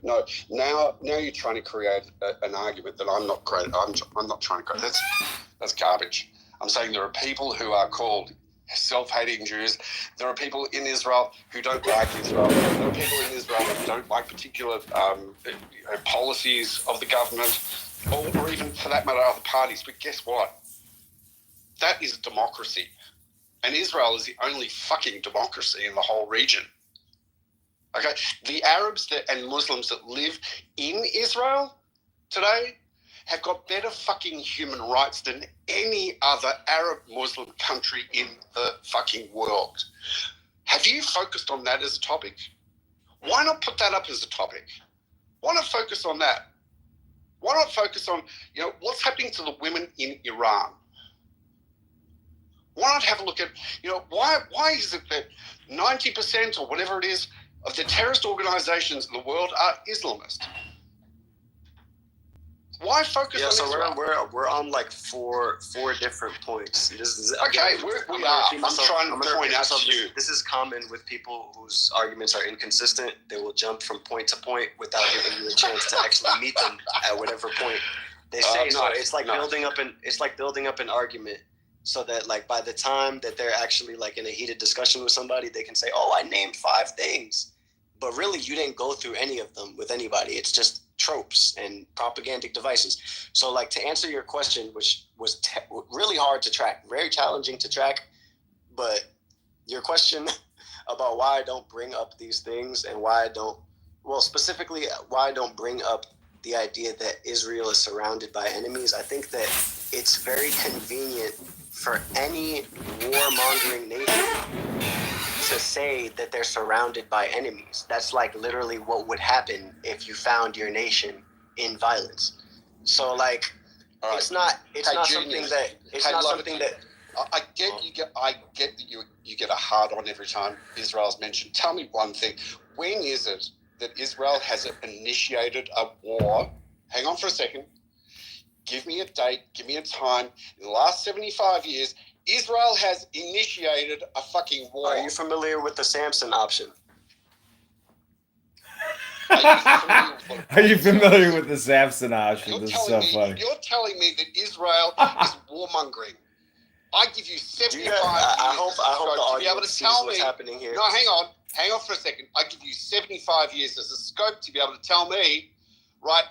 S25: No, now you're trying to create an argument that I'm not creating. I'm not trying to create. That's garbage. I'm saying there are people who are called self-hating Jews. There are people in Israel who don't like Israel. There are people in Israel who don't like particular policies of the government, or even, for that matter, other parties. But guess what? That is democracy. And Israel is the only fucking democracy in the whole region. Okay, the Arabs and Muslims that live in Israel today have got better fucking human rights than any other Arab Muslim country in the fucking world. Have you focused on that as a topic? Why not put that up as a topic? Why not focus on that? Why not focus on, what's happening to the women in Iran? Why not have a look at, why is it that 90% or whatever it is of the terrorist organizations in the world are Islamist? Why focus on Israel?
S26: So we're on like four different points. This is,
S25: okay, we are. I'm trying to point out to you.
S26: This is common with people whose arguments are inconsistent. They will jump from point to point without giving you a chance to actually meet them at whatever point they say. So it's like building up an argument, so that like by the time that they're actually like in a heated discussion with somebody, they can say, "Oh, I named 5 things," but really you didn't go through any of them with anybody. It's just tropes and propagandic devices. So like, to answer your question, which was really hard to track, very challenging to track, but your question about why I don't bring up these things and specifically why I don't bring up the idea that Israel is surrounded by enemies, I think that it's very convenient for any warmongering nation to say that they're surrounded by enemies. That's like literally what would happen if you found your nation in violence. So like, right. It's not something that
S25: I get that you get a hard on every time Israel's mentioned. Tell me one thing. When is it that Israel has initiated a war? Hang on for a second. Give me a date. Give me a time. In the last 75 years, Israel has initiated a fucking war.
S26: Are you familiar with the Samson option?
S4: Are you familiar with the Samson option? This is so funny.
S25: You're telling me that Israel is warmongering. I give you 75 years.
S26: I hope the
S25: to be able to tell me
S26: what's happening here.
S25: No, hang on for a second. I give you 75 years as a scope to be able to tell me, right,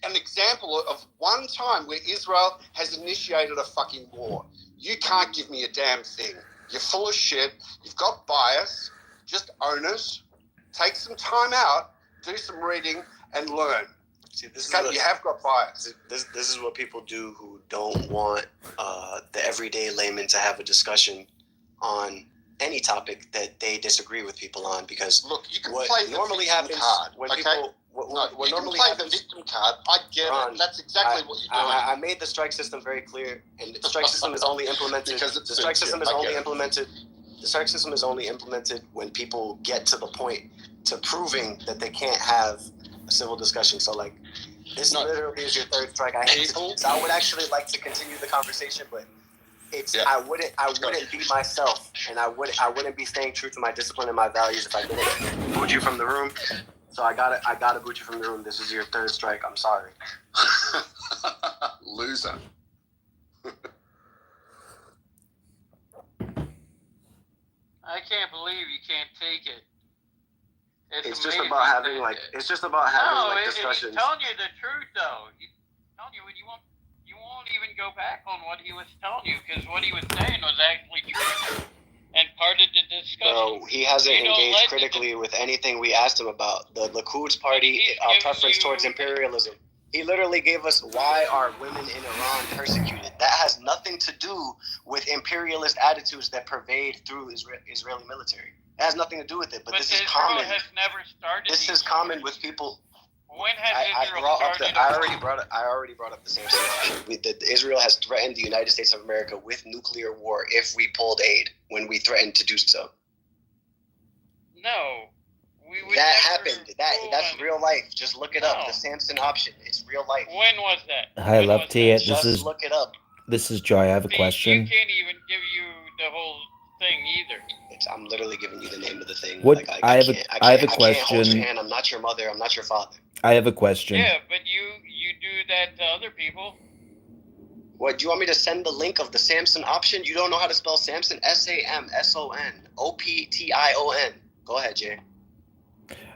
S25: an example of one time where Israel has initiated a fucking war. You can't give me a damn thing. You're full of shit. You've got bias. Just own it. Take some time out. Do some reading and learn.
S26: See,
S25: you have got bias.
S26: This is what people do who don't want the everyday layman to have a discussion on any topic that they disagree with people on, because
S25: look, you can
S26: what
S25: play the
S26: normally happens
S25: card,
S26: when
S25: okay?
S26: people
S25: you normally can play the victim card. I get it. That's exactly what you're doing.
S26: I made the strike system very clear, and the strike system is only implemented
S25: because
S26: the strike system is only implemented. The strike system is only implemented when people get to the point to proving that they can't have a civil discussion. So like, this literally is your third strike. I would actually like to continue the conversation, but I wouldn't be myself, and I wouldn't be staying true to my discipline and my values if I didn't boot you from the room. So I gotta boot you from the room. This is your third strike. I'm sorry.
S25: Loser.
S27: I can't believe you can't take it.
S26: It's just about having discussions.
S27: He's telling you the truth, though. He's telling you, you won't even go back on what he was telling you, because what he was saying was actually true. And part of the discussion.
S26: No, he hasn't engaged critically with anything we asked him about. The Liquid's party preference towards imperialism. He literally gave us why are women in Iran persecuted. That has nothing to do with imperialist attitudes that pervade through Israeli military. It has nothing to do with it. But this is common.
S27: Has never started.
S26: This is common with people.
S27: When has Israel started?
S26: I already brought up the same situation. Israel has threatened the United States of America with nuclear war if we pulled aid when we threatened to do so.
S27: No.
S26: That happened. That's real life. Just look it up. The Samson option. It's real life.
S27: When was that?
S4: Hi, Lefty.
S26: Just look it up.
S4: This is Joy. I have a question.
S27: You can't even give you the whole thing either.
S26: I'm literally giving you the name of the thing.
S4: What?
S26: Like,
S4: I have a
S26: I can't hold
S4: question.
S26: your hand. I'm not your mother. I'm not your father.
S4: I have a question.
S27: Yeah, but you do that to other people.
S26: What, do you want me to send the link of the Samson option? You don't know how to spell Samson? SAMSON. Go ahead, Jay.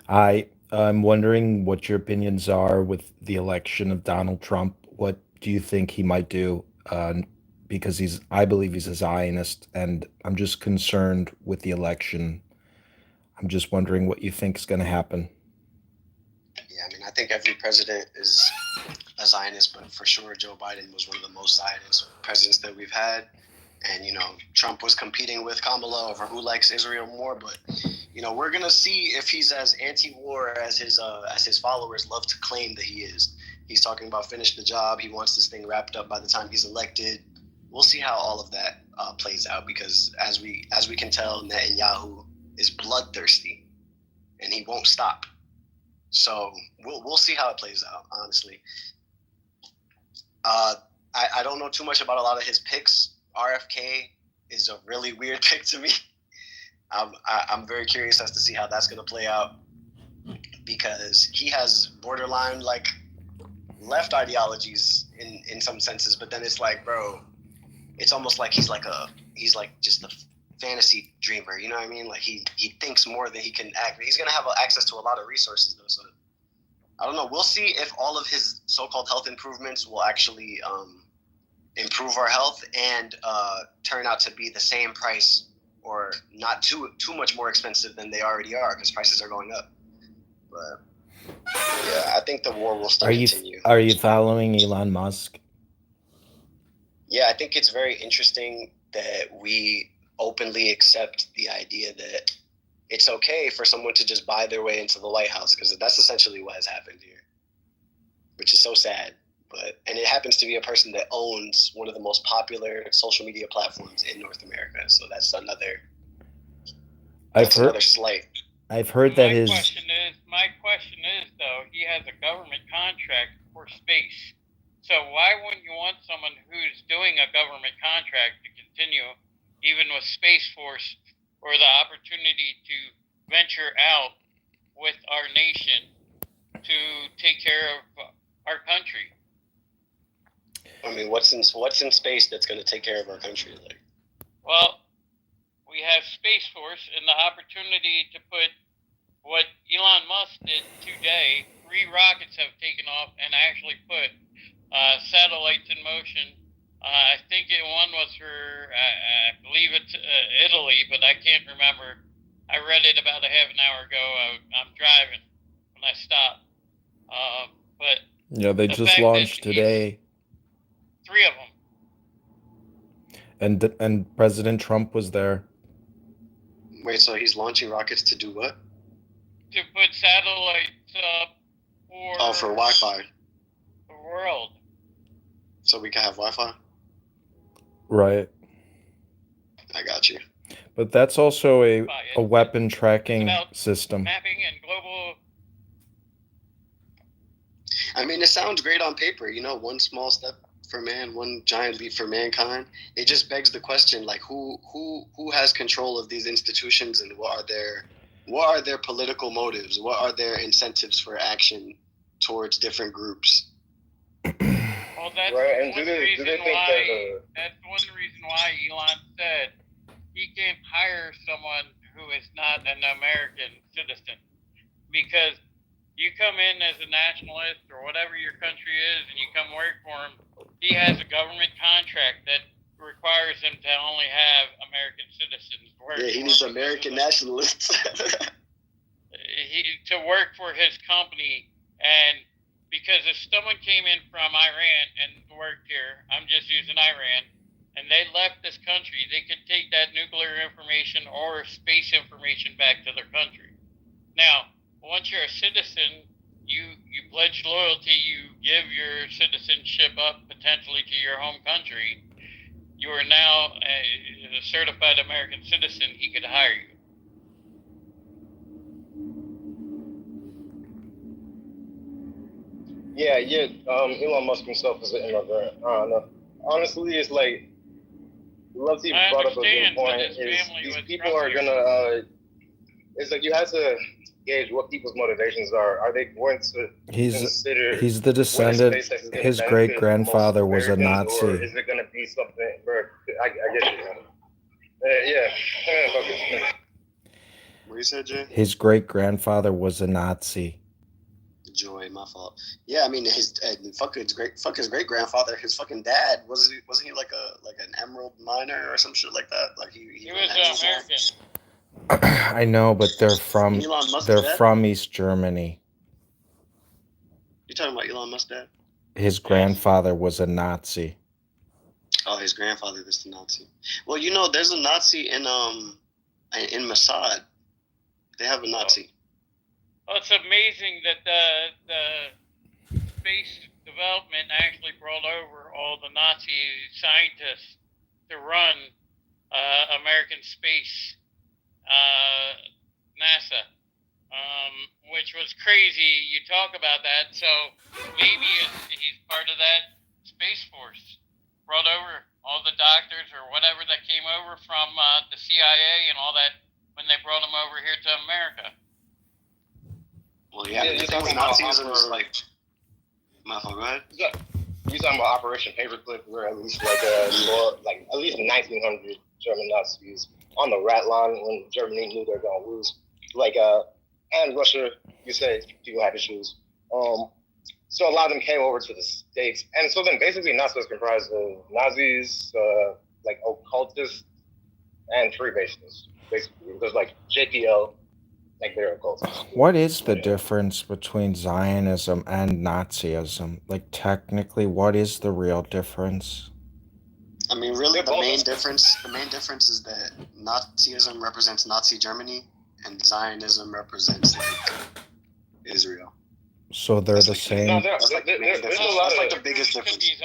S4: I'm wondering what your opinions are with the election of Donald Trump. What do you think he might do? Because I believe he's a Zionist, and I'm just concerned with the election. I'm just wondering what you think is going to happen.
S26: Yeah, I mean, I think every president is a Zionist, but for sure Joe Biden was one of the most Zionist presidents that we've had. And, Trump was competing with Kamala over who likes Israel more. But, we're going to see if he's as anti-war as his followers love to claim that he is. He's talking about finish the job. He wants this thing wrapped up by the time he's elected. We'll see how all of that plays out, because as we can tell, Netanyahu is bloodthirsty and he won't stop. So we'll see how it plays out, honestly. I don't know too much about a lot of his picks. RFK is a really weird pick to me. I'm very curious as to see how that's going to play out, because he has borderline left ideologies in some senses, but then it's like, bro, it's almost like he's just a fantasy dreamer, you know what I mean? Like he thinks more than he can act. He's gonna have access to a lot of resources though, so I don't know. We'll see if all of his so-called health improvements will actually improve our health and turn out to be the same price or not too much more expensive than they already are, because prices are going up. But yeah, I think the war will still continue.
S4: Are you following Elon Musk?
S26: Yeah, I think it's very interesting that we openly accept the idea that it's okay for someone to just buy their way into the White House, because that's essentially what has happened here, which is so sad. And it happens to be a person that owns one of the most popular social media platforms in North America. So that's another slight.
S4: I've heard that
S27: My question is though, he has a government contract for space. So why wouldn't you want someone who's doing a government contract to continue, even with Space Force, or the opportunity to venture out with our nation to take care of our country?
S26: I mean, what's in space that's going to take care of our country?
S27: Well, we have Space Force and the opportunity to put what Elon Musk did today. 3 rockets have taken off and actually put satellites in motion. I think one was for, I believe it's Italy, but I can't remember. I read it about a half an hour ago. I'm driving when I stopped. But
S4: yeah, they just launched today.
S27: 3 of them.
S4: And President Trump was there.
S26: Wait, so he's launching rockets to do what?
S27: To put satellites up
S26: for Wi-Fi.
S27: The world.
S26: So we can have Wi-Fi?
S4: Right.
S26: I got you.
S4: But that's also a weapon tracking system.
S27: Mapping and global.
S26: I mean, it sounds great on paper. One small step for man, one giant leap for mankind. It just begs the question, who has control of these institutions, and what are their political motives? What are their incentives for action towards different groups?
S27: Well, that's one reason why Elon said he can't hire someone who is not an American citizen, because you come in as a nationalist or whatever your country is, and you come work for him. He has a government contract that requires him to only have American citizens work.
S26: Yeah, he needs American nationalists.
S27: To work for his company, and because if someone came in from Iran and worked here, I'm just using Iran, and they left this country, they could take that nuclear information or space information back to their country. Now, once you're a citizen, you you pledge loyalty, you give your citizenship up potentially to your home country, you are now a certified American citizen, he could hire you.
S1: Yeah, Elon Musk himself is an immigrant. I don't know. Honestly, it's like, Love even brought up a good point. Is these people are gonna? It's like you have to gauge what people's motivations are. Are they going to consider?
S4: He's the descendant. His great grandfather was a Nazi.
S1: Or is it gonna be something? Bro, I get you, man. Yeah.
S26: What you said, Jay?
S4: His great grandfather was a Nazi.
S26: Joy, my fault. Yeah, I mean fuck his great grandfather. His fucking dad wasn't he like an emerald miner or some shit like that? Like he
S27: was American.
S4: I know, but they're from East Germany.
S26: You talking about Elon Musk's dad?
S4: His grandfather was a Nazi.
S26: Oh, his grandfather was the Nazi. Well, you know, there's a Nazi in Mossad. They have a Nazi.
S27: Well, it's amazing that the space development actually brought over all the Nazi scientists to run American space, NASA, which was crazy. You talk about that, so maybe he's part of that Space Force. Brought over all the doctors or whatever that came over from the CIA and all that when they brought them over here to America.
S26: Well, yeah, the thing with Nazism is like, my fault, go ahead.
S1: You talking about Operation Paperclip, where at least at least 1,900 German Nazis on the rat line when Germany knew they were gonna lose. And Russia, you say people had to choose. So a lot of them came over to the States, and so then basically NASA was comprised of Nazis, occultists, and Freemasons. Basically, there's like JPL. They're occultists.
S4: What is the difference between Zionism and Nazism? Like, technically, what is the real difference?
S26: I mean, really, the main difference is that Nazism represents Nazi Germany, and Zionism represents Israel.
S4: So they're the same.
S1: No, there's a lot
S26: of the biggest difference.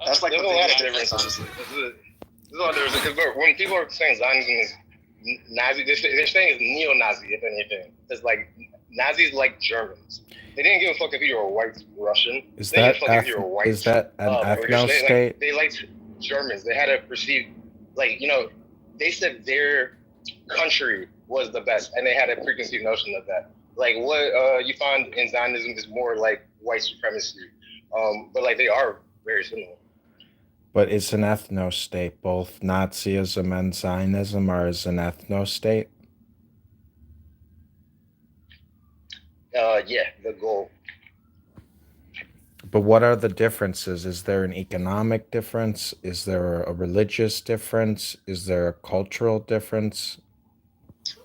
S26: That's like the biggest difference, honestly.
S1: There's a lot of difference because when people are saying Zionism is Nazi, they're saying it's neo-Nazi, if anything. It's like Nazis like Germans. They didn't give a fuck if you were white Russian.
S4: Is that an ethno state?
S1: They liked Germans. They had a perceived, they said their country was the best, and they had a preconceived notion of that. Like what you find in Zionism is more like white supremacy, but they are very similar.
S4: But it's an ethno state. Both Nazism and Zionism are as an ethno state.
S1: Yeah, the goal.
S4: But what are the differences? Is there an economic difference? Is there a religious difference? Is there a cultural difference?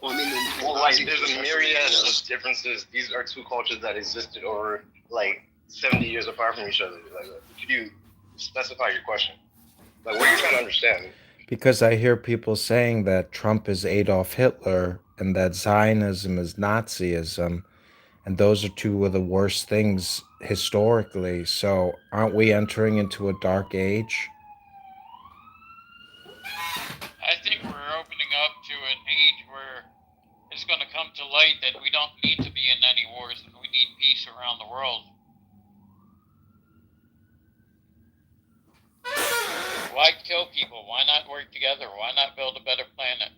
S26: Well, I mean,
S1: there's a myriad of differences. These are two cultures that existed over 70 years apart from each other. Could you specify your question? What are you trying to understand?
S4: Because I hear people saying that Trump is Adolf Hitler and that Zionism is Nazism, and those are two of the worst things historically. So aren't we entering into a dark age?
S27: I think we're opening up to an age where it's going to come to light that we don't need to be in any wars and we need peace around the world. Why kill people? Why not work together? Why not build a better planet?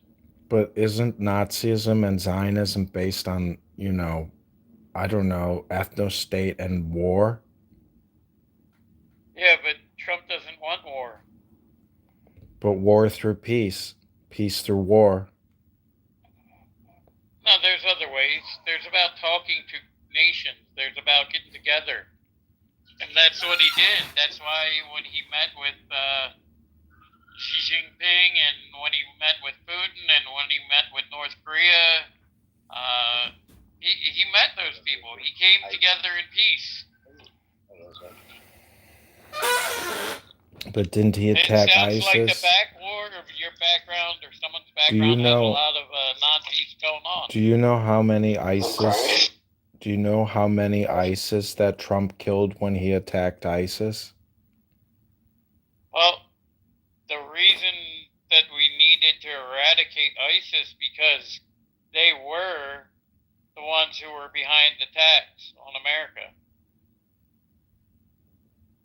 S4: But isn't Nazism and Zionism based on, ethno-state and war?
S27: Yeah, but Trump doesn't want war.
S4: But war through peace. Peace through war.
S27: No, there's other ways. There's about talking to nations. There's about getting together. And that's what he did. That's why when he met with Xi Jinping and when he met with Putin and when he met with North Korea, he met those people. He came together in peace.
S4: But didn't he attack
S27: ISIS? It sounds like the back war of your background or someone's background has a lot of Nazis going on.
S4: Do you know how many ISIS Do you know how many ISIS that Trump killed when he attacked ISIS?
S27: Well, the reason that we needed to eradicate ISIS because they were the ones who were behind the attacks on America.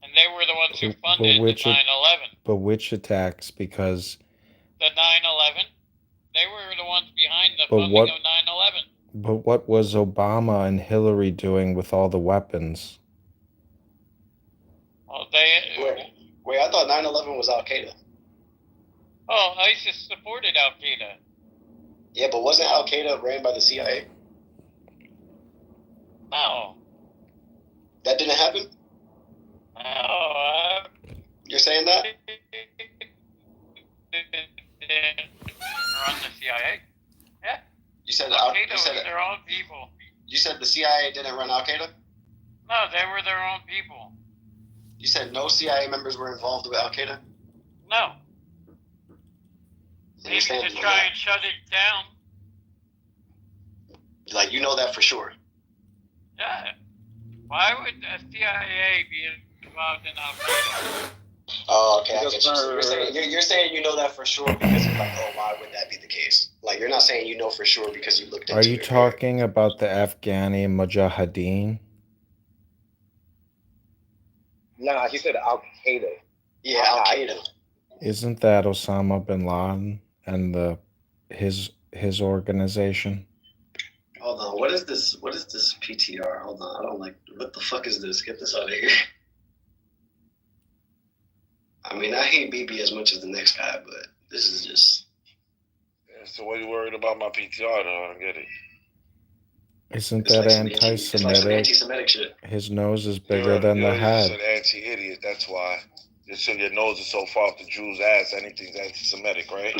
S27: And they were the ones who funded the 9/11.
S4: But which attacks? Because
S27: the 9/11, they were the ones behind the funding of 9/11.
S4: But what was Obama and Hillary doing with all the weapons?
S27: Well,
S26: Wait, I thought 9/11 was Al Qaeda.
S27: Oh, ISIS supported Al Qaeda.
S26: Yeah, but wasn't Al Qaeda ran by the CIA?
S27: No.
S26: That didn't happen?
S27: No.
S26: You're saying that?
S27: Run the CIA. Yeah.
S26: You said
S27: Al Qaeda was their own people.
S26: You said the CIA didn't run Al Qaeda?
S27: No, they were their own people.
S26: You said no CIA members were involved with Al Qaeda?
S27: No. Maybe to try and shut it down.
S26: Like, you know that for sure?
S27: Yeah. Why would the CIA be involved in Al Qaeda?
S26: Oh, okay. I get you. You're saying you know that for sure because you're like, oh, why would that be the case? Like, you're not saying you know for sure because you looked into it.
S4: Are you talking about the Afghani Mujahideen?
S1: Nah, he said Al Qaeda.
S26: Yeah, Al Qaeda.
S4: Isn't that Osama bin Laden and his organization?
S26: Hold on. What is this? What is this PTR? Hold on. I don't like. What the fuck is this? Get this out of here. I mean, I hate BB as much as the next guy, but this is just.
S9: Yeah, so what are you worried about my PTR though? I don't get it.
S4: Isn't that
S26: like
S4: anti-Semitic?
S26: Like some anti-Semitic shit.
S4: His nose is bigger than the head.
S9: You're an anti-idiot. That's why. Your nose is so far off the Jew's ass. Anything's anti-Semitic, right?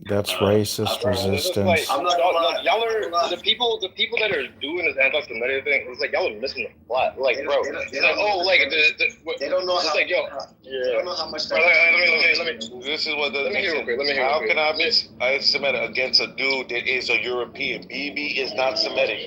S4: That's racist resistance.
S1: Y'all are the people that are doing this anti-Semitic thing. It's like y'all are missing the plot. Like, bro,
S26: they don't know how.
S1: Like, yo,
S26: they don't know how much.
S1: Let me.
S9: This is what the.
S1: Let me hear real quick.
S9: How can I miss anti-Semitic against a dude that is a European? BB is not Semitic.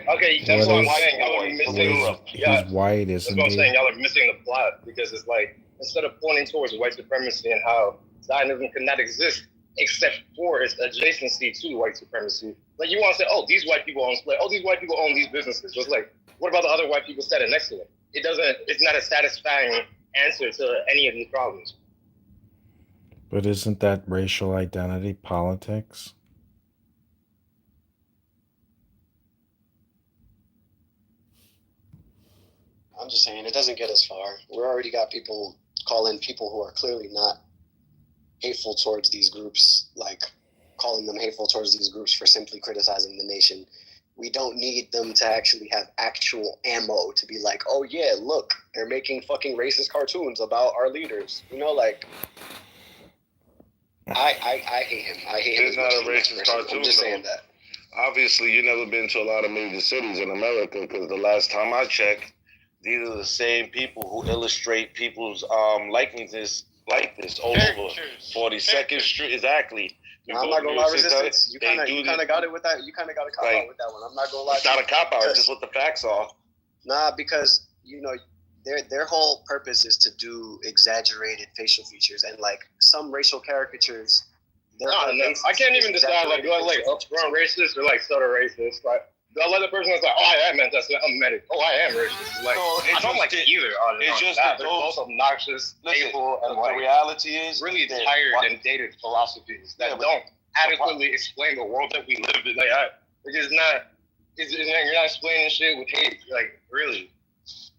S1: Okay, that's what I'm saying. Y'all are missing.
S4: He's white, isn't
S1: That's what I'm
S4: he?
S1: saying. Y'all are missing the plot because it's like instead of pointing towards white supremacy and how Zionism could not exist except for its adjacency to white supremacy, like you want to say, oh, these white people own slaves. Oh, these white people own these businesses. So it's like, what about the other white people standing next to them? It doesn't. It's not a satisfying answer to any of these problems.
S4: But isn't that racial identity politics?
S26: I'm just saying it doesn't get us far. We already got people calling people who are clearly not hateful towards these groups, like calling them hateful towards these groups for simply criticizing the nation. We don't need them to actually have actual ammo to be like, oh yeah, look, they're making fucking racist cartoons about our leaders. You know, like I hate him. I hate him.
S9: It's not a racist cartoon.
S26: I'm just saying that.
S9: Obviously, you've never been to a lot of major cities in America because the last time I checked, these are the same people who illustrate people's likenesses like this all over 42nd Street. Exactly.
S26: I'm not gonna lie, resistance. You kind of got it with that. You kind of got a cop out with that one. I'm not gonna lie.
S9: It's not a cop out. It's just what the facts are.
S26: Nah, because you know their whole purpose is to do exaggerated facial features and like some racial caricatures.
S1: No, I can't even decide like upfront racist or like subtle racist. Like the other person is like, oh, I am anti-Semitic. Oh, I am racist. Like I don't like either.
S9: It's just
S1: that they're both obnoxious, hateful, and
S9: the reality is
S1: really tired and dated philosophies that don't adequately explain the world that we live in. Like it's not. You're not explaining shit with hate. Like really.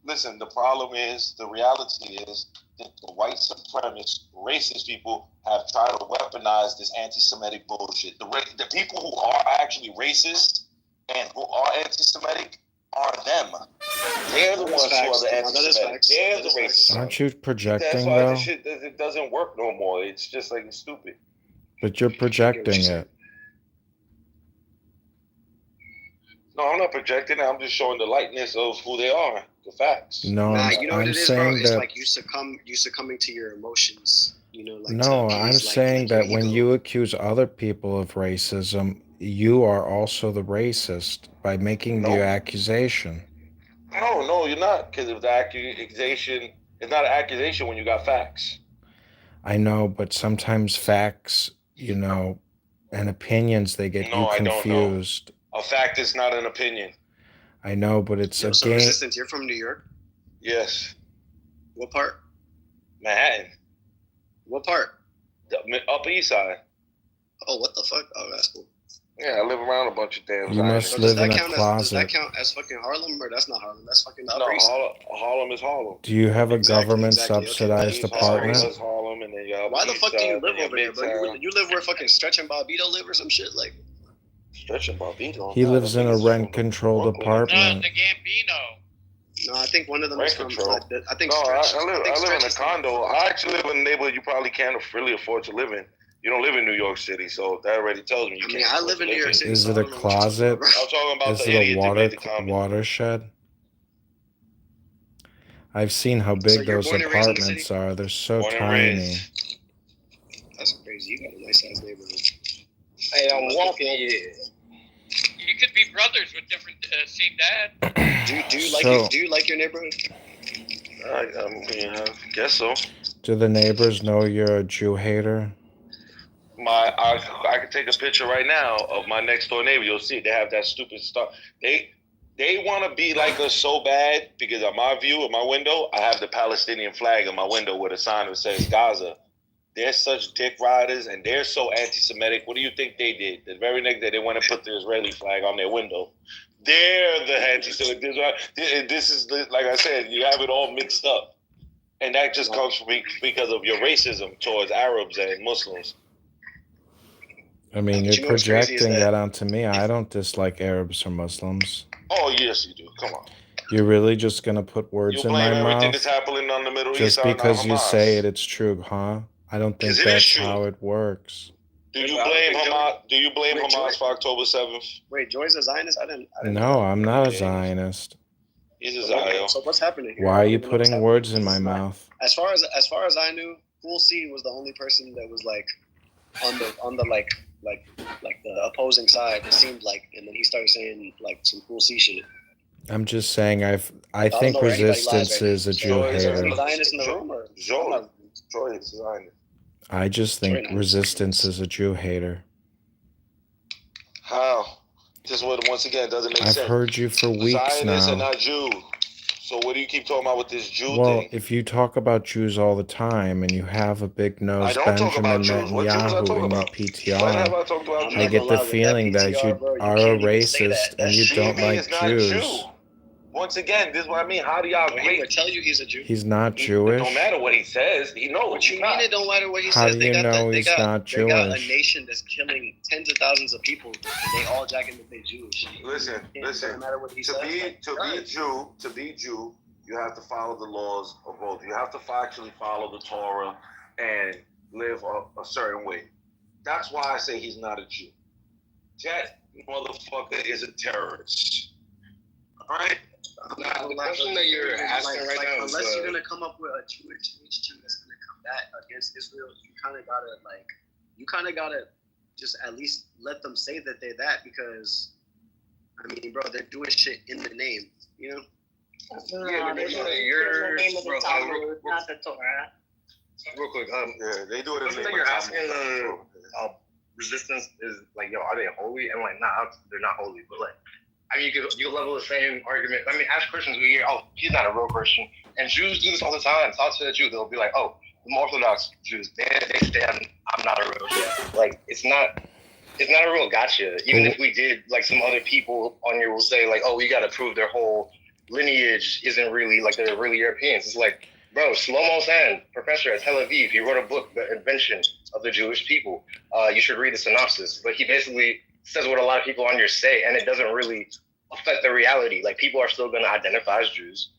S9: Listen, the problem is, the reality is that the white supremacist, racist people have tried to weaponize this anti-Semitic bullshit. The people who are actually racist and who are anti-Semitic are them. They're the ones who are the anti-Semitic. They're the racists.
S4: Aren't you projecting,
S9: That's why
S4: though?
S9: this shit it doesn't work no more. It's just like it's stupid.
S4: But you're projecting it.
S9: No, I'm not projecting it. I'm just showing the likeness of who they are. The facts.
S4: No,
S26: you know what
S4: I'm
S26: it is, bro?
S4: saying
S26: It's
S4: that.
S26: like you succumbing to your emotions. You know, like
S4: No,
S26: to
S4: I'm
S26: appease,
S4: saying
S26: like
S4: that
S26: your
S4: when
S26: ego.
S4: you accuse other people of racism, you are also the racist by making the accusation.
S9: No, you're not. Because if the accusation, it's not an accusation when you got facts.
S4: I know, but sometimes facts, and opinions, they get you confused.
S9: A fact is not an opinion.
S4: I know, but it's a
S26: So
S4: game.
S26: Resistance, you're from New York?
S9: Yes.
S26: What part?
S9: Manhattan.
S26: What part?
S9: The Upper East Side.
S26: Oh, what the fuck? Oh, that's cool.
S9: Yeah, I live around a bunch of damn.
S4: You must live in a
S26: Does
S4: closet.
S26: that count as fucking Harlem, or that's not Harlem? That's fucking the Upper
S9: No,
S26: East Side.
S9: Harlem is Harlem.
S4: Do you have a
S26: Exactly.
S4: government-subsidized apartment?
S9: That's Harlem, and then you have
S26: Why the fuck do you live
S9: Midtown,
S26: over there, bro? You live where fucking Stretch and Bobbito live or some shit? Like,
S9: Stretch and Bobbito?
S4: He lives in a rent-controlled apartment.
S27: The Gambino.
S26: no, I think one of them is from. I think
S9: No,
S26: Stretch.
S9: I live in a condo. I actually live in a neighborhood you probably can't really afford to live in. You don't live in New York City, so that already tells me you can't.
S26: I live in New York City.
S4: Is it a closet?
S9: I'm talking about
S4: Is
S9: the
S4: it a
S9: idiot that made the comment.
S4: watershed? I've seen how big those apartments are. They're so tiny.
S26: That's crazy. You got a nice ass neighborhood.
S1: Hey, I'm walking here.
S27: You could be brothers with different same dad.
S26: Do you like your neighborhood?
S9: I guess so.
S4: Do the neighbors know you're a Jew hater?
S9: I could take a picture right now of my next door neighbor. You'll see they have that stupid stuff. They want to be like us so bad because on my view, of my window, I have the Palestinian flag on my window with a sign that says Gaza. They're such dick riders and they're so anti-Semitic. What do you think they did? The very next day, they went and put the Israeli flag on their window. They're the anti-Semitic. This is, like I said, you have it all mixed up. And that just comes from because of your racism towards Arabs and Muslims.
S4: I mean, you're projecting that onto me. I don't dislike Arabs or Muslims.
S9: Oh, yes, you do. Come on.
S4: You're really just going to put words in my mouth?
S9: Everything that's happening on the Middle East
S4: just because you say it, it's true, huh? I don't think that's how it works.
S9: Do you blame Hamas? Do you blame Hamas for October 7th?
S26: Wait, Joy's a Zionist? I didn't
S4: No, I'm not a Zionist.
S9: He's a Zionist.
S26: So what's happening here?
S4: Why are you putting words in my mouth?
S26: As far as I knew, Cool C was the only person that was like on the like the opposing side. It seemed like, and then he started saying like some Cool C shit.
S4: I'm just saying I think Resistance is a Jew hater.
S26: Zionist in the room or
S9: Joy is Zionist.
S4: I just think Resistance is a Jew hater.
S9: How? This once again doesn't make sense.
S4: I've heard you for weeks
S9: Zionists
S4: now.
S9: are not Jew. So what do you keep talking about with this Jew thing?
S4: Well, if you talk about Jews all the time and you have a big nose Benjamin Netanyahu in your PTR, I get the feeling that you are a racist and you don't like Jews.
S9: Once again, this is what I mean. How do y'all
S26: he would tell you he's a Jew?
S4: He's not Jewish.
S9: It don't matter what he says. He knows.
S26: What you mean it don't matter what he
S4: How
S26: says?
S4: do you know he's not Jewish?
S26: They got a nation that's killing tens of thousands of people, and they all jacking that they Jewish.
S9: Listen.
S26: Doesn't matter what he says.
S9: To be Jew, you have to follow the laws of both. You have to actually follow the Torah and live a certain way. That's why I say he's not a Jew. That motherfucker is a terrorist. All right?
S1: The question that you're asking right now is,
S26: unless you're gonna come up with a Jewish Jew that's gonna combat against Israel, you kind of gotta just at least let them say that they're that, because I mean, bro, they're doing shit in the name, you know.
S1: Yeah, they're doing it in the name of the Talmud, not the Torah. Real quick,
S9: yeah, they do it in the name
S1: you're
S9: of
S1: asking, Resistance is like, yo, are they holy? And like, nah, they're not holy, but like, I mean, you could level the same argument. I mean, as Christians, we hear, oh, he's not a real Christian. And Jews do this all the time. Talk to a Jew, they'll be like, oh, the Orthodox Jews, they say I'm not a real Jew. Like, it's not a real gotcha. Even if we did, like, some other people on here will say, like, oh, we got to prove their whole lineage isn't really, like, they're really Europeans. It's like, bro, Shlomo Zahn, professor at Tel Aviv, he wrote a book, The Invention of the Jewish People. You should read the synopsis. But he basically says what a lot of people on here say, and it doesn't really affect the reality. Like, people are still going to identify as Jews.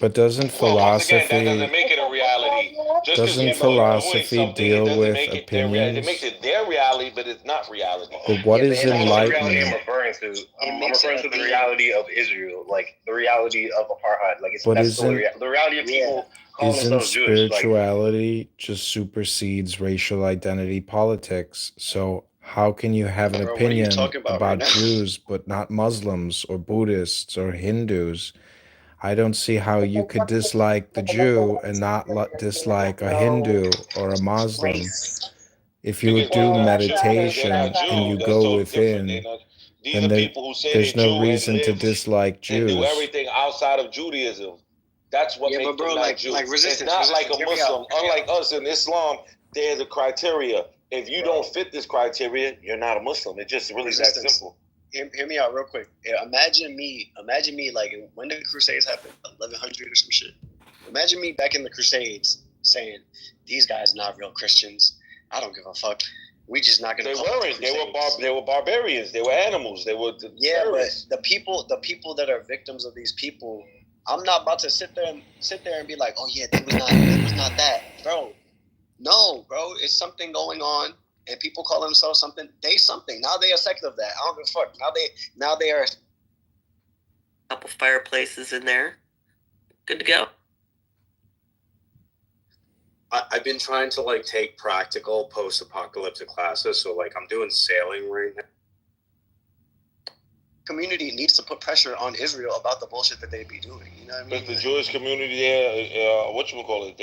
S4: But doesn't philosophy
S9: that doesn't make it a reality?
S4: Doesn't philosophy deal with
S9: It
S4: opinions?
S9: makes it their reality, but it's not reality.
S4: But what is
S1: I'm
S4: enlightenment?
S1: referring to the reality of Israel, like the reality of apartheid. Like,
S4: But
S1: that's the reality of people calling
S4: Isn't
S1: themselves Jewish. Like,
S4: spirituality just supersedes racial identity politics? So How can you have an
S26: Bro, what are you
S4: opinion
S26: talking about right
S4: about
S26: now?
S4: Jews but not Muslims or Buddhists or Hindus? I don't see how you could dislike the Jew and not dislike a Hindu or a Muslim. If you
S9: Because
S4: do
S9: they're not Jew, they're
S4: meditation
S9: not Jew.
S4: and you
S9: That's
S4: go
S9: totally different.
S4: within,
S9: These
S4: then
S9: are people who say
S4: there's
S9: they're
S4: no
S9: Jew and
S4: reason to
S9: live
S4: dislike
S9: and do
S4: Jews.
S9: everything outside of Judaism. That's what
S26: Yeah,
S9: makes
S26: but bro,
S9: them not
S26: like
S9: Jew.
S26: resistance.
S9: It's not like a
S26: Hear me
S9: Muslim.
S26: out.
S9: Unlike us in Islam, there's a criteria. If you don't fit this criteria, you're not a Muslim. It's just really that simple.
S26: Hear me out real quick. Yeah, imagine me like when the Crusades happened, 1100 or some shit. Imagine me back in the Crusades saying, "These guys not real Christians. I don't give a fuck. We just not gonna."
S9: They weren't. They were barbarians. They were animals. They were terrorists.
S26: But the people that are victims of these people, I'm not about to sit there and be like, "Oh yeah, it was not that, bro." No, bro, it's something going on, and people call themselves something. Now they a sect of that. I don't give a fuck. Now they are.
S19: Couple fireplaces in there. Good to go.
S6: I've been trying to like take practical post-apocalyptic classes, so like I'm doing sailing right now.
S26: Community needs to put pressure on Israel about the bullshit that they be doing. You know what I mean?
S9: But the Jewish community there, whatchamacallit,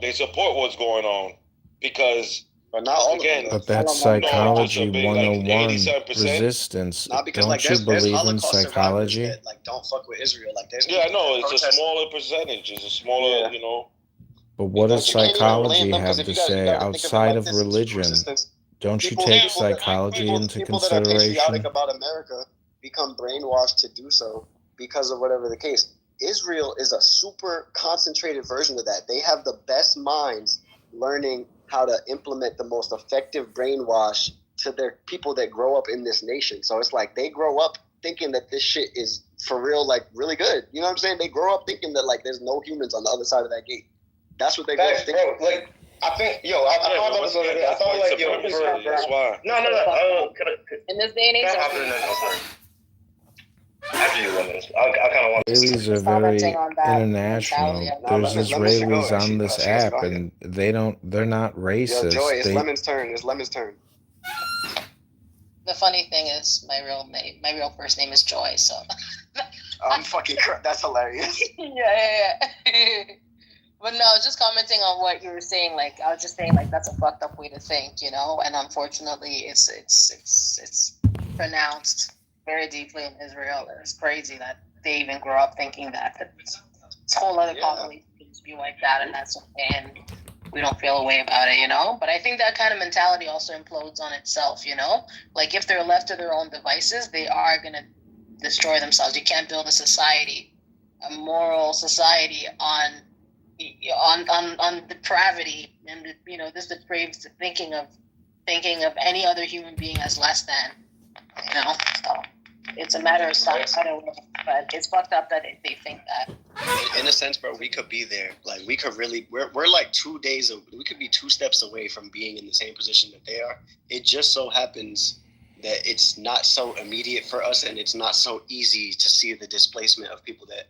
S9: they support what's going on because.
S26: But not all
S9: again,
S26: of them.
S4: But that's psychology 101, resistance.
S26: Not because
S4: Don't you
S26: there's
S4: believe in
S26: Holocaust
S4: psychology?
S26: survivors that don't fuck with Israel. There's
S9: I know it's a smaller percentage. It's a smaller,
S4: But what does psychology have to say outside of religion? Don't you take psychology into
S26: people that are
S4: consideration?
S26: patriotic about America become brainwashed to do so because of whatever the case. Israel is a super concentrated version of that. They have the best minds learning how to implement the most effective brainwash to their people that grow up in this nation. So it's like they grow up thinking that this shit is for real, like really good. You know what I'm saying? They grow up thinking that like there's no humans on the other side of that gate. That's what they grow up thinking.
S1: Bro, like I think, I thought like
S9: that's why.
S1: No.
S23: In this day and age,
S1: After you, Lemons. I kind of want to
S4: Israelis are very international. There's Israelis on this app, and they're not racist.
S26: Joy, it's Lemon's turn. It's Lemon's turn.
S23: the funny thing is my real first name is Joy, so
S26: I'm fucking that's hilarious.
S23: yeah. But no, I was just commenting on what you were saying. Like, I was just saying, like, that's a fucked up way to think, you know. And unfortunately, it's pronounced very deeply in Israel. It's crazy that they even grow up thinking that it's a whole other population can just be like that, and that's okay, and we don't feel a way about it, you know. But I think that kind of mentality also implodes on itself, you know. Like, if they're left to their own devices, they are gonna destroy themselves. You can't build a society, a moral society on depravity and, you know, this depraved thinking of any other human being as less than, you know. So it's a matter of time, but it's fucked up that they think that.
S26: In a sense, bro, we could be there. Like, we could really, we're like 2 days, we could be 2 steps away from being in the same position that they are. It just so happens that it's not so immediate for us, and it's not so easy to see the displacement of people that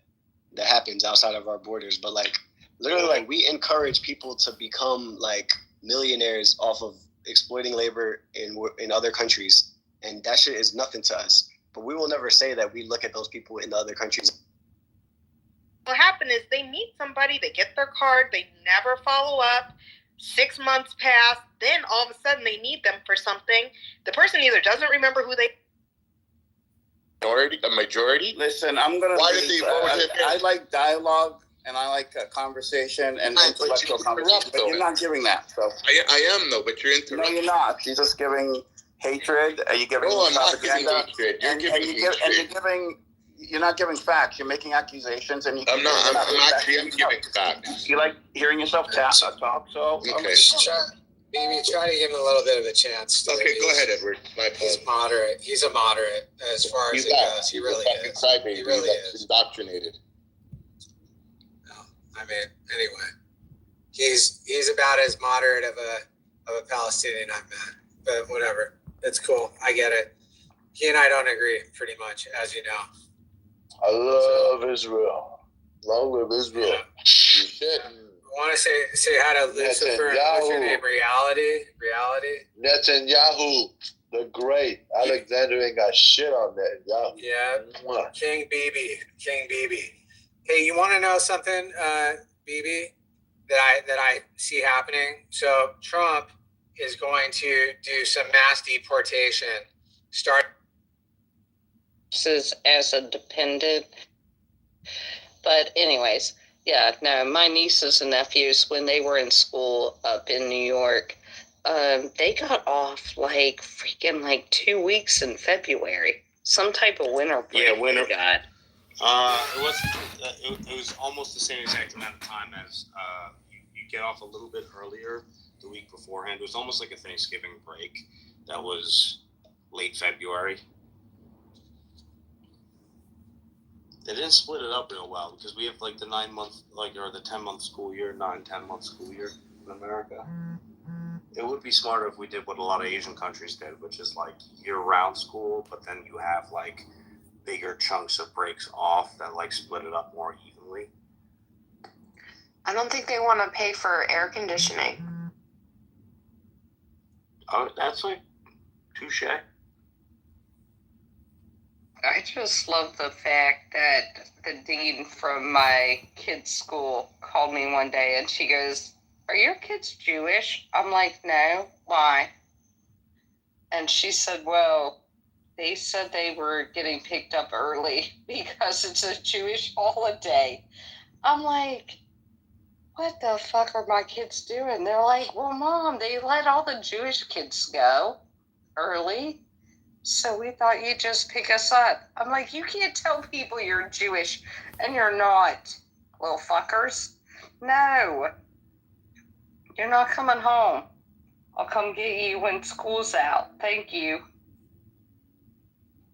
S26: happens outside of our borders. But like, literally, like, we encourage people to become like millionaires off of exploiting labor in other countries, and that shit is nothing to us. But we will never say that we look at those people in the other countries.
S10: What happened is they meet somebody, they get their card, they never follow up. 6 months pass, then all of a sudden they need them for something. The person either doesn't remember who they.
S11: A majority.
S12: Listen, I'm gonna.
S11: Why did they vote him in?
S12: I like dialogue. And I like conversation and intellectual conversation, but you're not giving that. So
S11: I am though, but you're interrupting.
S12: No, you're not. You're just giving hatred. You're giving propaganda. You're not giving facts. You're making accusations, and
S11: I'm giving facts.
S12: You like hearing yourself talk. So
S11: okay.
S3: Maybe try to give him a little bit of a chance.
S11: Okay, go ahead, Edward.
S3: He's moderate. He's a moderate as far as it goes. He really is. He really is
S11: Indoctrinated.
S3: I mean, anyway, he's about as moderate of a Palestinian I've met, but whatever, it's cool. I get it. He and I don't agree pretty much, as you know.
S11: I love Israel. Long live Israel. You should.
S3: want to say hi to Lucifer. What's your name? Reality.
S13: Netanyahu, the great. Alexander ain't got shit on Netanyahu.
S3: Yeah. King BB. Hey, you want to know something, BB, that I see happening? So Trump is going to do some mass deportation.
S15: As a dependent. But anyways, yeah, no, my nieces and nephews, when they were in school up in New York, they got off like freaking like 2 weeks in February. Some type of winter break.
S6: Yeah, winter.
S15: They got.
S6: It was almost the same exact amount of time as you get off a little bit earlier the week beforehand. It was almost like a Thanksgiving break. That was late February. They didn't split it up real well because we have like the 9-month, or the 10-month school year, 10-month school year in America. It would be smarter if we did what a lot of Asian countries did, which is like year-round school, but then you have like bigger chunks of breaks off that like split it up more evenly.
S14: I don't think they want to pay for air conditioning.
S6: Oh, that's like touche.
S15: I just love the fact that the dean from my kid's school called me one day and she goes, "Are your kids Jewish?" I'm like, "No, why?" And she said, "Well, they said they were getting picked up early because it's a Jewish holiday." I'm like, what the fuck are my kids doing? They're like, "Well, Mom, they let all the Jewish kids go early. So we thought you'd just pick us up." I'm like, you can't tell people you're Jewish and you're not, little fuckers. No. You're not coming home. I'll come get you when school's out. Thank you.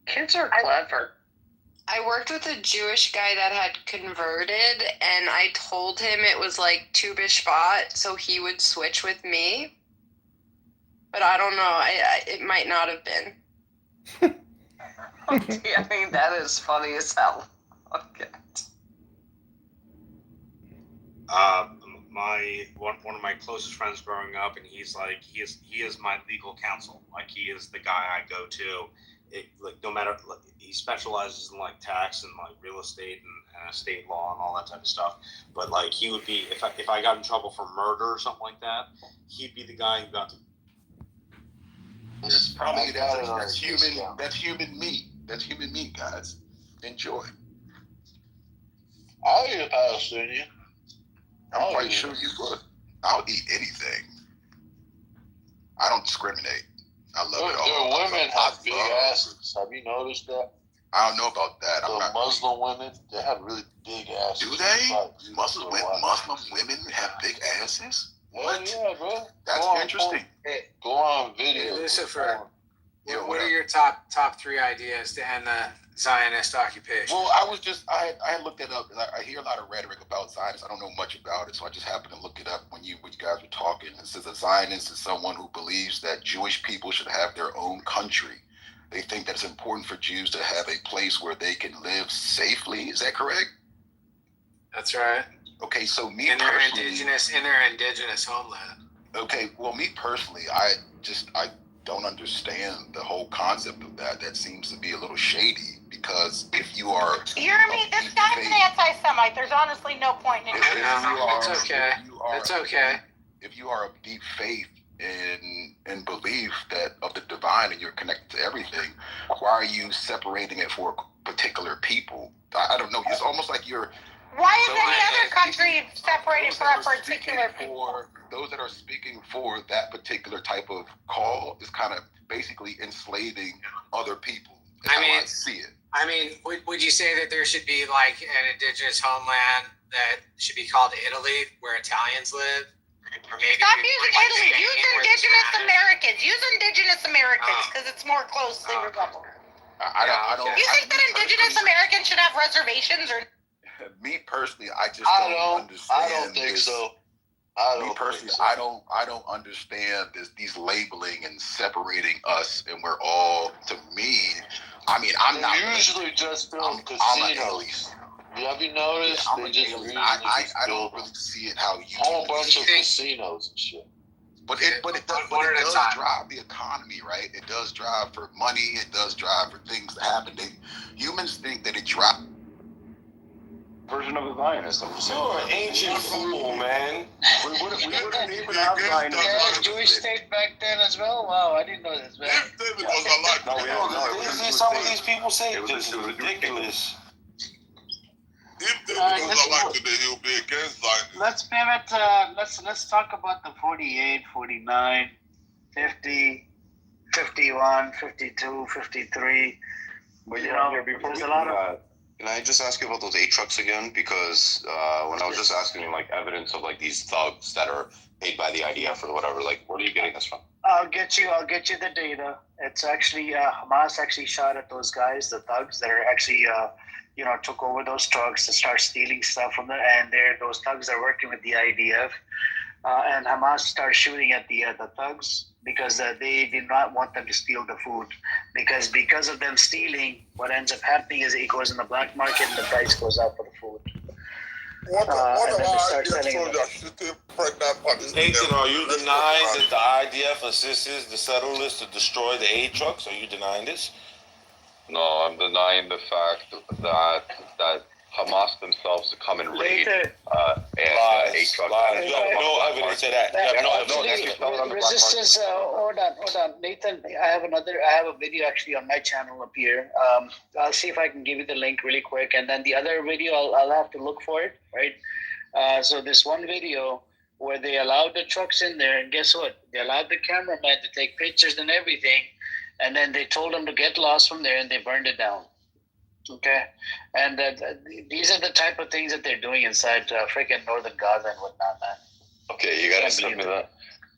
S15: Kids are clever.
S14: I worked with a Jewish guy that had converted, and I told him it was like Tu B'Shvat, so he would switch with me. But I don't know. It might not have been.
S15: I mean, that is funny as hell. Okay.
S6: One of my closest friends growing up, and he is my legal counsel. Like, he is the guy I go to. No matter, he specializes in like tax and like real estate and estate law and all that type of stuff. But like, he would be, if I got in trouble for murder or something like that, he'd be the guy who got to.
S11: That's probably that's human. That's human meat. That's human meat, guys. Enjoy.
S13: I'll eat a Palestinian.
S11: I'm quite sure you would. I'll eat anything. I don't discriminate. I love it all.
S13: Their women have big asses. Have you noticed that?
S11: I don't know about that.
S13: The Muslim women, they have really big asses.
S11: Do they? Muslim women have big asses? What?
S13: Yeah, bro.
S11: That's interesting.
S13: Go on video.
S3: Hey, Lucifer, what are your top 3 ideas to end the Zionist occupation?
S11: Well, I looked it up. I hear a lot of rhetoric about Zionists. I don't know much about it, so I just happened to look it up when you guys were talking. It says a Zionist is someone who believes that Jewish people should have their own country. They think that it's important for Jews to have a place where they can live safely. Is that correct?
S3: That's right.
S11: Okay, so me
S3: in their
S11: personally,
S3: indigenous homeland.
S11: Okay, well, me personally, I don't understand the whole concept of that. That seems to be a little shady because if you are,
S10: this guy's an anti-Semite. There's honestly no point in it.
S3: It's okay. It's okay.
S11: If you are of deep faith in belief that of the divine and you're connected to everything, why are you separating it for particular people? I don't know. It's almost like you're.
S10: Why is any other country separated for a particular people?
S11: Those that are speaking for that particular type of call is kind of basically enslaving other people. That's how I see it.
S3: I mean, would you say that there should be like an indigenous homeland that should be called Italy, where Italians live? Or maybe
S10: stop using Italy. Use indigenous Americans. Use indigenous Americans because it's more closely Republican.
S11: I don't.
S10: You think that indigenous Americans should have reservations or?
S11: Me personally, I don't understand.
S13: I don't think so.
S11: I don't understand these labeling and separating us, and we're all. To me, I mean, I'm not
S13: usually just build casinos. Have you noticed?
S11: Yeah, I don't really see it how you.
S13: A whole bunch of casinos and shit.
S11: But it does drive the economy, right? It does drive for money. It does drive for things to happen. Humans think that it drives.
S8: Version of a Zionist. I'm just saying.
S9: You're an ancient fool, man.
S8: We wouldn't even have Zionists.
S13: They had a Jewish state back then as well? Wow, I didn't know this, man.
S8: No, we don't know.
S9: Didn't see some of these people say this is ridiculous.
S13: He'll be against Zionism. Let's pivot. Let's talk about the 48, 49, 50, 51, 52, 53.
S8: But
S13: there's a lot of.
S8: Can I just ask you about those 8 trucks again? Because when I was just asking you, like, evidence of, like, these thugs that are paid by the IDF or whatever, like, where are you getting this from?
S13: I'll get you the data. It's actually Hamas actually shot at those guys, the thugs that are actually took over those trucks to start stealing stuff from them, and those thugs are working with the IDF, and Hamas started shooting at the thugs because they did not want them to steal the food, because of them stealing, what ends up happening is it goes in the black market and the price goes up for the food.
S9: Nathan, are you denying that the IDF assisted the settlers to destroy the 8 trucks? Are you denying this?
S8: No, I'm denying the fact that Hamas themselves to come and raid and 8 trucks.
S9: You have no evidence of that. You have no evidence.
S13: Resistance. Hold on, Nathan. I have a video actually on my channel up here. I'll see if I can give you the link really quick, and then the other video I'll have to look for it. Right. So this one video where they allowed the trucks in there, and guess what? They allowed the cameraman to take pictures and everything, and then they told them to get lost from there, and they burned it down. Okay, and these are the type of things that they're doing inside freaking northern Gaza and whatnot, man.
S8: Okay, you gotta send me that.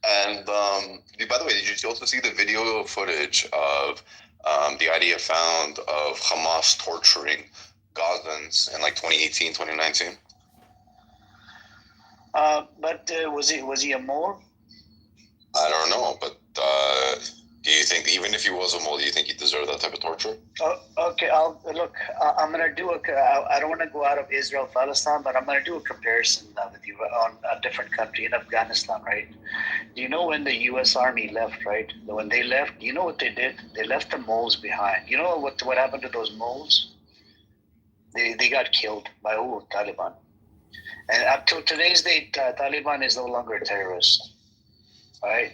S8: And by the way, did you also see the video footage of the IDF found of Hamas torturing Gazans in like 2018, 2019?
S13: But was he a mole?
S8: I don't know, but do you think, even if he was a mole, do you think he deserved that type of torture?
S13: Okay, I'm gonna do I don't want to go out of Israel, Palestine, but I'm gonna do a comparison with you on a different country in Afghanistan, right? Do you know when the U.S. Army left, right? When they left, you know what they did? They left the moles behind. You know what happened to those moles? They got killed by Taliban. And up to today's date, Taliban is no longer a terrorist. All right.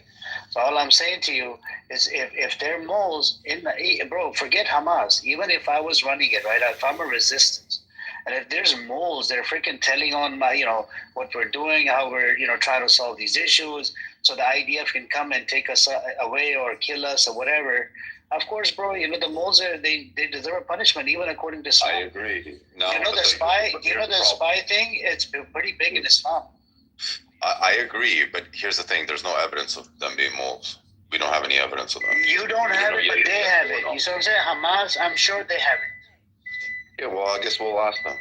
S13: So all I'm saying to you is, if they're moles forget Hamas. Even if I was running it, right? If I'm a resistance, and if there's moles that are freaking telling on my, what we're doing, how we're, trying to solve these issues, so the IDF can come and take us away or kill us or whatever. Of course, bro. The moles they deserve a punishment, even according to Islam.
S8: I agree. No,
S13: the spy thing. It's pretty big in Islam.
S8: I agree, but here's the thing: there's no evidence of them being moles. We don't have any evidence of them.
S13: You don't have it, but they have it. You see what I'm saying? Hamas, I'm sure they have it.
S8: Yeah, well, I guess we'll ask them.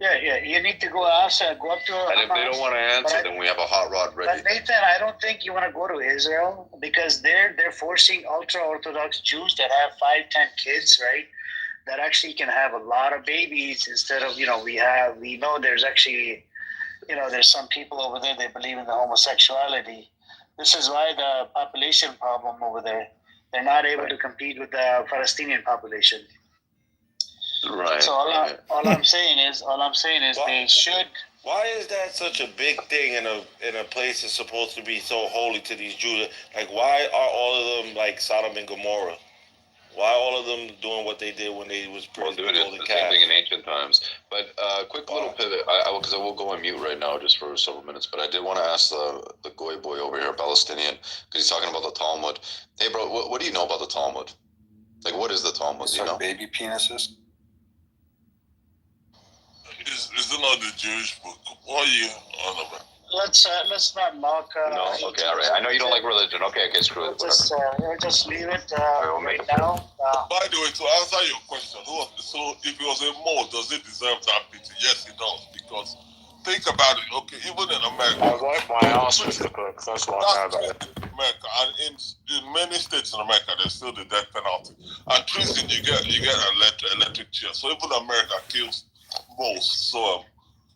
S13: Yeah. You need to go ask, go up to Hamas.
S8: And if they don't want to answer, then we have a hot rod ready.
S13: But Nathan, I don't think you want to go to Israel, because they're forcing ultra-Orthodox Jews that have 5-10 kids, right? That actually can have a lot of babies instead of, we know there's actually, there's some people over there, they believe in the homosexuality. This is why the population problem over there, they're not able to compete with the Palestinian population.
S8: Right.
S13: So all I'm saying is they should.
S9: Why is that such a big thing in a place that's supposed to be so holy to these Jews? Like, why are all of them like Sodom and Gomorrah? Why all of them doing what they did when they was
S8: doing the same thing in ancient times? But quick little pivot, because I will go on mute right now just for several minutes. But I did want to ask the goy boy over here, Palestinian, because he's talking about the Talmud. Hey, bro, what do you know about the Talmud? Like, what is the Talmud? Do you know?
S16: Baby penises.
S9: Is it not the Jewish book? What are you on about?
S13: Let's not mock.
S8: No, okay, all right. I know you don't like religion. Okay, screw it.
S13: Just leave it right now.
S9: By the way, to answer your question, so if it was a mole, does it deserve that pity? Yes, it does. Because think about it. Okay, even in America,
S16: I wipe my ass with the book. That's what I know about it.
S9: America, and in many states in America, there's still the death penalty. And treason, you get electric chair. So even America kills
S2: most. So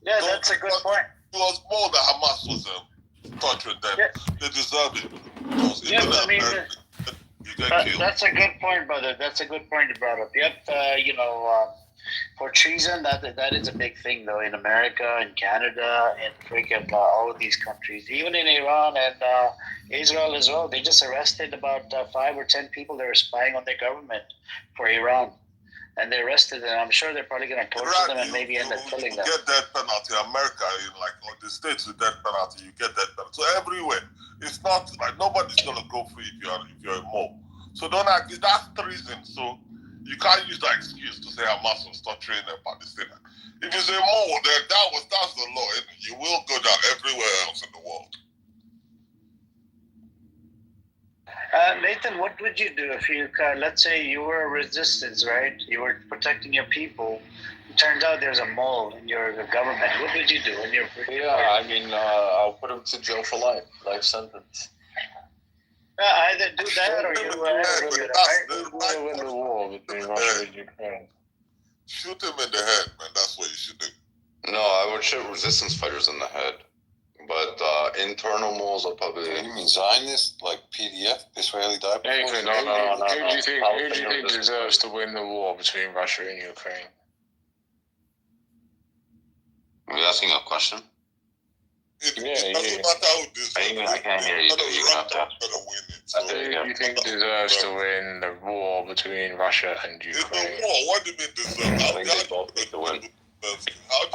S13: yeah, that's a good point.
S2: It was more that Hamas was torturing them.
S13: Yeah.
S2: They deserve it.
S13: Yeah, I mean, that's a good point, brother. That's a good point you brought up. Yep, for treason, that is a big thing, though, in America, in Canada, in freaking all of these countries, even in Iran and Israel as well. They just arrested about 5 or 10 people that were spying on their government for Iran. And they arrested them. I'm sure they're probably going to torture them and maybe end up killing them.
S2: You get death penalty. America, like on the states with death penalty, you get death penalty. So everywhere, it's not like nobody's going to go free if you're a mob. So don't act. That's treason. So you can't use that excuse to say Hamas was torturing a Palestinian. If it's a mob, then that's the law. You will go down everywhere else in the world.
S13: Nathan, what would you do if you, let's say you were a resistance, right? You were protecting your people. It turns out there's a mole in your government. What would you do?
S8: I'll put him to jail for life sentence.
S13: Either do that or you
S16: win the war between Russia and Ukraine.
S2: Shoot him in the head, man. That's what you should do.
S8: No, I would shoot resistance fighters in the head. But internal moles are probably.
S9: You mean Zionist, like PDF, Israeli diaper?
S16: Nathan, no. Who do you think deserves to win the war between Russia and Ukraine?
S8: Are you asking a question?
S16: Yeah.
S8: I can't hear you. You're gonna have to.
S16: Who do you think deserves to win the war between Russia and Ukraine?
S2: It's a war. What do you mean deserve?
S8: I think they both need to win.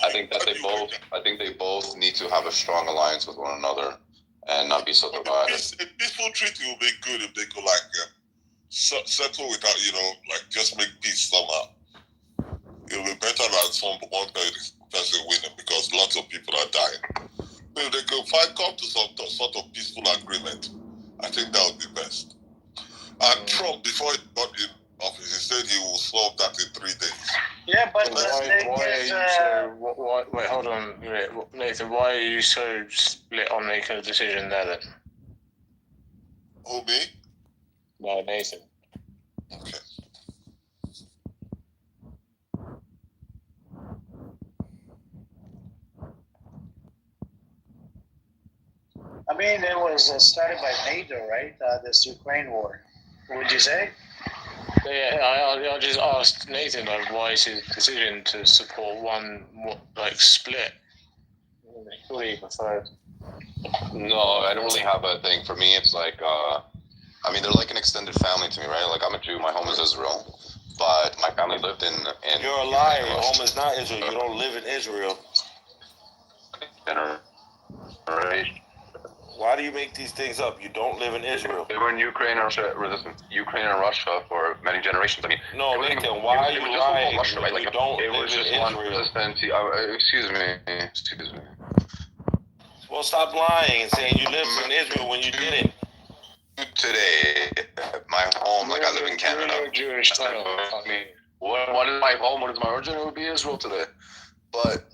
S8: I think they both need to have a strong alliance with one another and not be so divided.
S2: A peaceful treaty would be good if they could settle without, just make peace somehow. It would be better than one person winning because lots of people are dying. If they could come to some sort of peaceful agreement, I think that would be best. And Trump, before he got in office, he said he will solve that in 3 days.
S13: Yeah, but
S16: wait, hold on, Nathan. Why are you so split on making a decision there then?
S2: Who, me?
S16: No, Nathan.
S2: Okay.
S13: I mean, it was started by NATO, right? This Ukraine war. Would you say?
S16: Yeah, I just asked Nathan why is his decision to support one split? Surely he preferred.
S8: No, I don't really have a thing. For me, it's like they're like an extended family to me, right? Like I'm a Jew, my home is Israel, but my family lived in.
S9: You're a liar. Your home is not Israel. You don't live in Israel.
S8: Right.
S9: Why do you make these things up? You don't live in Israel.
S8: They were in Ukraine and Russia for many generations. I mean,
S9: no, Nathan, why are you lying?
S8: Russia, right? Like,
S9: you don't
S8: it
S9: live
S8: was just
S9: in
S8: one
S9: Israel.
S8: resistance. Excuse me.
S9: Well, stop lying and saying you lived in Israel when you didn't.
S8: Today, my home, I live in Canada.
S16: Jewish
S8: what is my home? What is my origin? It would be Israel today. But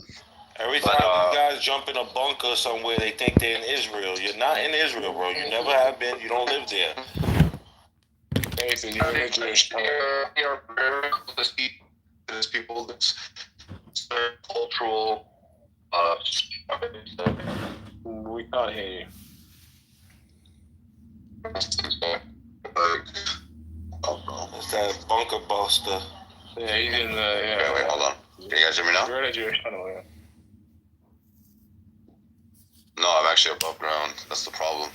S9: every time you guys jump in a bunker somewhere, they think they're in Israel. You're not in Israel, bro. You never have been. You don't live there.
S16: Nathan, you're a Jewish
S8: You're very close to people. This cultural.
S16: We can't hear you.
S9: It's that bunker buster.
S16: Yeah, he's in the.
S8: Yeah. Wait, hold on. Can you guys hear me now?
S16: You're in a Jewish tunnel, yeah.
S8: No, I'm actually above ground. That's the problem.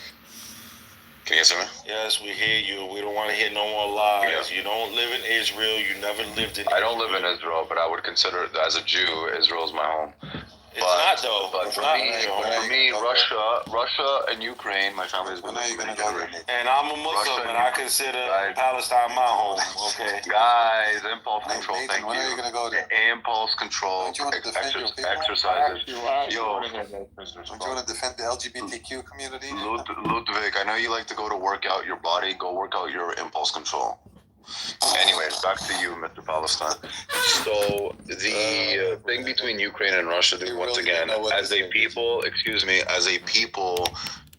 S8: Can you guys hear me?
S9: Yes, we hear you. We don't want to hear no more lies.
S8: Yeah.
S9: You don't live in Israel. You never lived in
S8: I don't live in Israel, but I would consider, as a Jew, Israel is my home.
S9: It's not, though.
S8: But for me, Russia and Ukraine, my family has been together.
S9: And I'm a Muslim, and I consider Palestine my home. Okay.
S8: Guys, impulse control.
S9: Nathan,
S8: thank
S9: when
S8: you.
S9: are you gonna go there?
S8: Impulse control. Exercises. Yo.
S9: Don't you want to defend the LGBTQ community?
S8: Ludwig, I know you like to go to work out your body. Go work out your impulse control. Anyways, back to you, Mr. Palestine. So the thing between Ukraine and Russia, once again, as a people,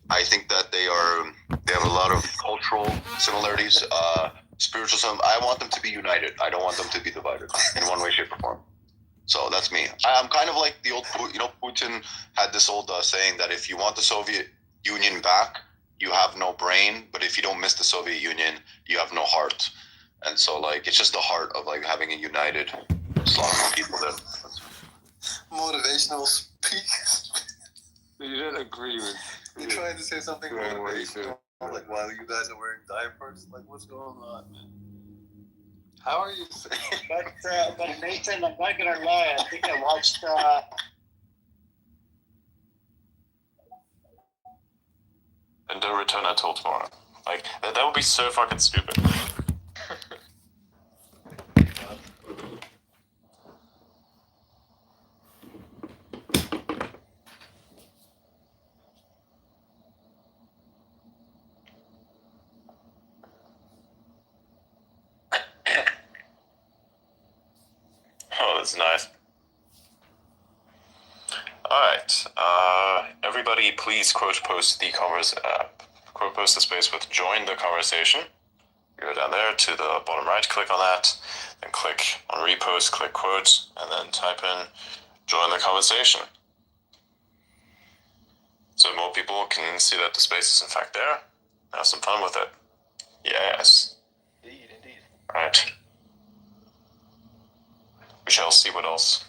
S8: I think that they have a lot of cultural similarities, spiritual. I want them to be united. I don't want them to be divided in one way, shape, or form. So that's me. I'm kind of like the old, Putin had this old saying that if you want the Soviet Union back, you have no brain, but if you don't miss the Soviet Union, you have no heart. And so, like, it's just the heart of, like, having a united Slavic people there.
S5: Motivational speak.
S17: You didn't agree with.
S5: You're trying to say something motivational, like while you guys are wearing diapers. Like, what's going on, man? How are you saying?
S13: But Nathan, I'm not gonna lie. I think I watched.
S18: And don't return until tomorrow. Like, that would be so fucking stupid. Oh, that's nice. Alright, everybody please quote post the quote post the space with join the conversation. Go down there to the bottom right, click on that, then click on repost, click quotes, and then type in join the conversation. So more people can see that the space is in fact there. Have some fun with it. Yes.
S5: Indeed.
S18: Right. We shall see what else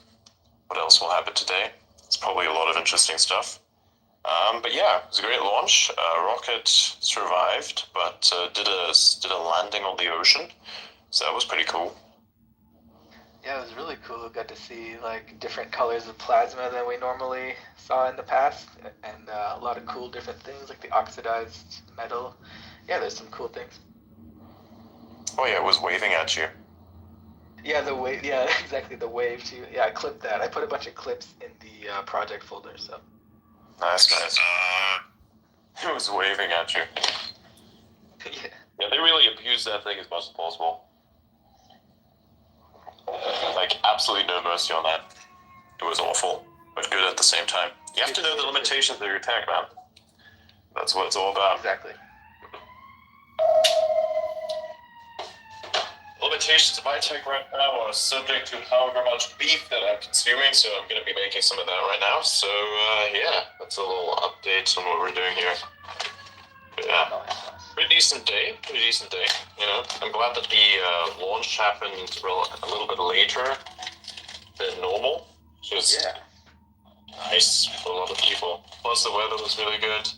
S18: will happen today. It's probably a lot of interesting stuff. But yeah, it was a great launch. Rocket survived, but did a landing on the ocean, so that was pretty cool.
S20: Yeah, it was really cool. We got to see like different colors of plasma than we normally saw in the past, and a lot of cool different things like the oxidized metal. Yeah, there's some cool things.
S18: Oh yeah, it was waving at you.
S20: Yeah, the wave. Yeah, exactly, the wave too. Yeah, I clipped that. I put a bunch of clips in the project folder. So.
S18: Nice. It was waving at you. Yeah, they really abused that thing as much as possible. Like, absolutely no mercy on that. It was awful, but good at the same time. You have to know the limitations of your attack, man. That's what it's all about.
S20: Exactly.
S18: Limitations of my tech right now are subject to however much beef that I'm consuming, so I'm going to be making some of that right now. So, yeah, that's a little update on what we're doing here. But, yeah, pretty decent day, you know. I'm glad that the launch happened a little bit later than normal. Just nice for a lot of people. Plus, the weather was really good.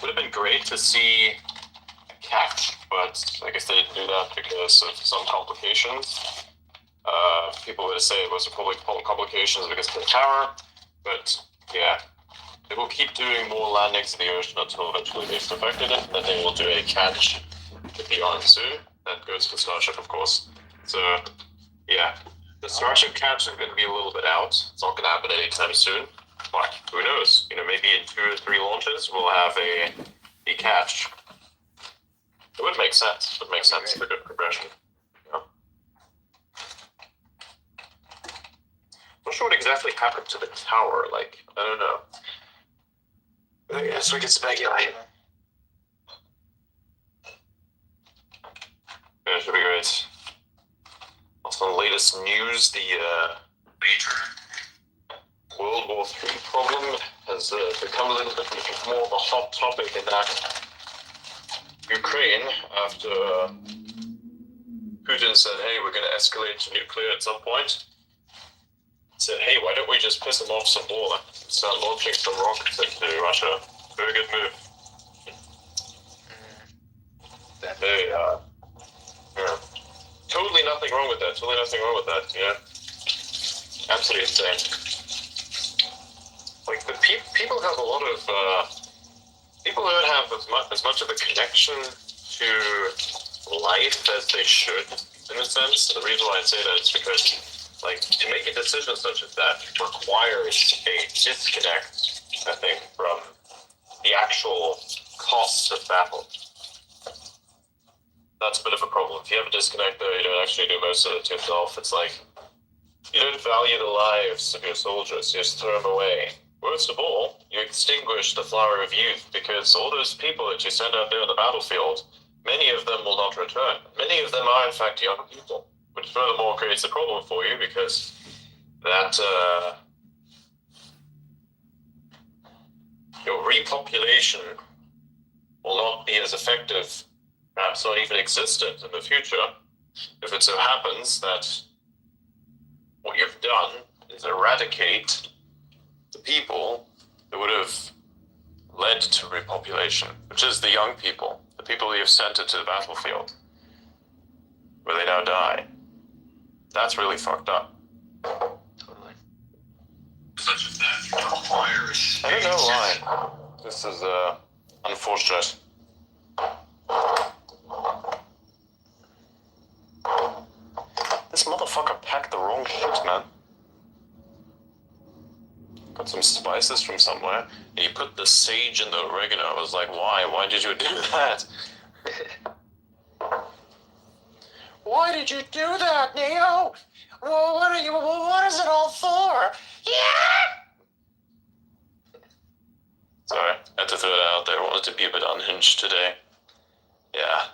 S18: Would have been great to see catch, but I guess they didn't do that because of some complications. People would say it was probably complications because of the tower, but yeah, they will keep doing more landings in the ocean until eventually they've perfected it, and then they will do a catch to be on soon. That goes for Starship, of course. So yeah, the Starship catch is going to be a little bit out. It's not going to happen anytime soon, but who knows? You know, maybe in 2 or 3 launches we'll have a catch. It would make sense. It would make sense for good progression. Yeah. Not sure what exactly happened to the tower. Like, I don't know. I guess we can speculate. Yeah, should be great. Also, on the latest news, the major World War III problem has become a little bit more of a hot topic in that Ukraine, after Putin said, hey, we're going to escalate to nuclear at some point, said, hey, why don't we just piss them off some more and start launching some rockets into Russia? Very good move. Yeah. Totally nothing wrong with that. Yeah. Absolutely insane. Like, the people have a lot of... people don't have as much of a connection to life as they should, in a sense. And the reason why I say that is because, like, to make a decision such as that requires a disconnect, I think, from the actual costs of battle. That's a bit of a problem. If you have a disconnect, though, you don't actually do most of it yourself. It's like, you don't value the lives of your soldiers, you just throw them away. Worst of all, you extinguish the flower of youth, because all those people that you send out there on the battlefield, many of them will not return. Many of them are, in fact, young people, which furthermore creates a problem for you, because that your repopulation will not be as effective, perhaps not even existent in the future, if it so happens that what you've done is eradicate the people that would have led to repopulation, which is the young people, the people you've sent into the battlefield, where they now die. That's really fucked up.
S20: Totally.
S18: Such as that virus. I don't know why. This is unfortunate. This motherfucker packed the wrong shit, man. Got some spices from somewhere, and he put the sage and the oregano. I was like, why? Why did you do that? Why did you do that, Neo? Well, what is it all for? Yeah! Sorry, I had to throw that out there. I wanted to be a bit unhinged today. Yeah.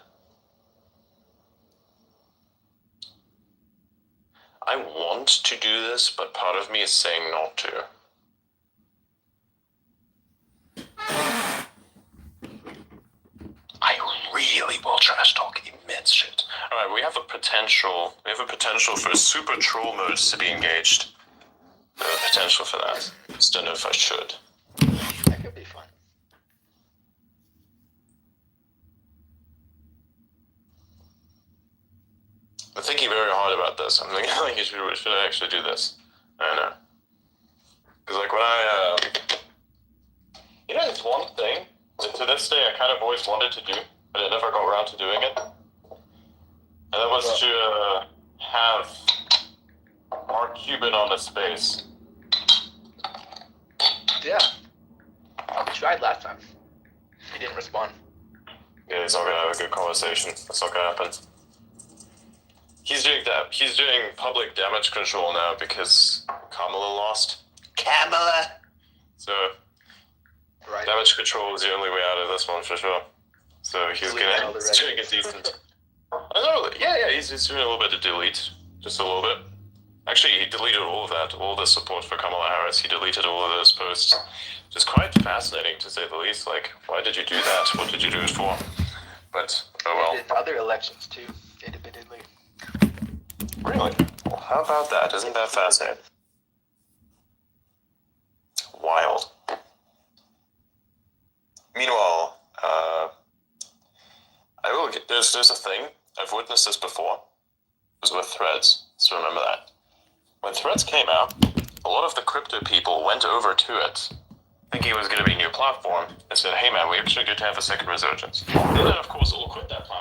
S18: I want to do this, but part of me is saying not to. I really will trash talk immense shit. Alright, we have a potential for a super troll mode to be engaged. There's a potential for that. Just don't know if I should.
S20: That could be fun.
S18: I'm thinking very hard about this. I'm thinking, like, should I actually do this? I don't know. Because, like, when I, you know, there's one thing that to this day I kind of always wanted to do, but I never got around to doing it. And that was to have Mark Cuban on a space.
S20: Yeah. We tried last time. He didn't respond.
S18: Yeah, he's not gonna have a good conversation. That's not gonna happen. He's doing public damage control now because Kamala lost. Kamala! So,
S20: right.
S18: Damage control is the only way out of this one for sure. So he's doing a decent... he's doing a little bit of delete. Just a little bit. Actually, he deleted all of that, all the support for Kamala Harris. He deleted all of those posts. Which is quite fascinating, to say the least. Like, why did you do that? What did you do it for? But, oh well.
S20: He did other elections, too, admittedly.
S18: Really? Well, how about that? Isn't that fascinating? Wild. Meanwhile, there's a thing. I've witnessed this before. It was with Threads, so remember that. When Threads came out, a lot of the crypto people went over to it, thinking it was going to be a new platform, and said, hey man, we actually get to have a second resurgence. They then, of course, all quit that platform.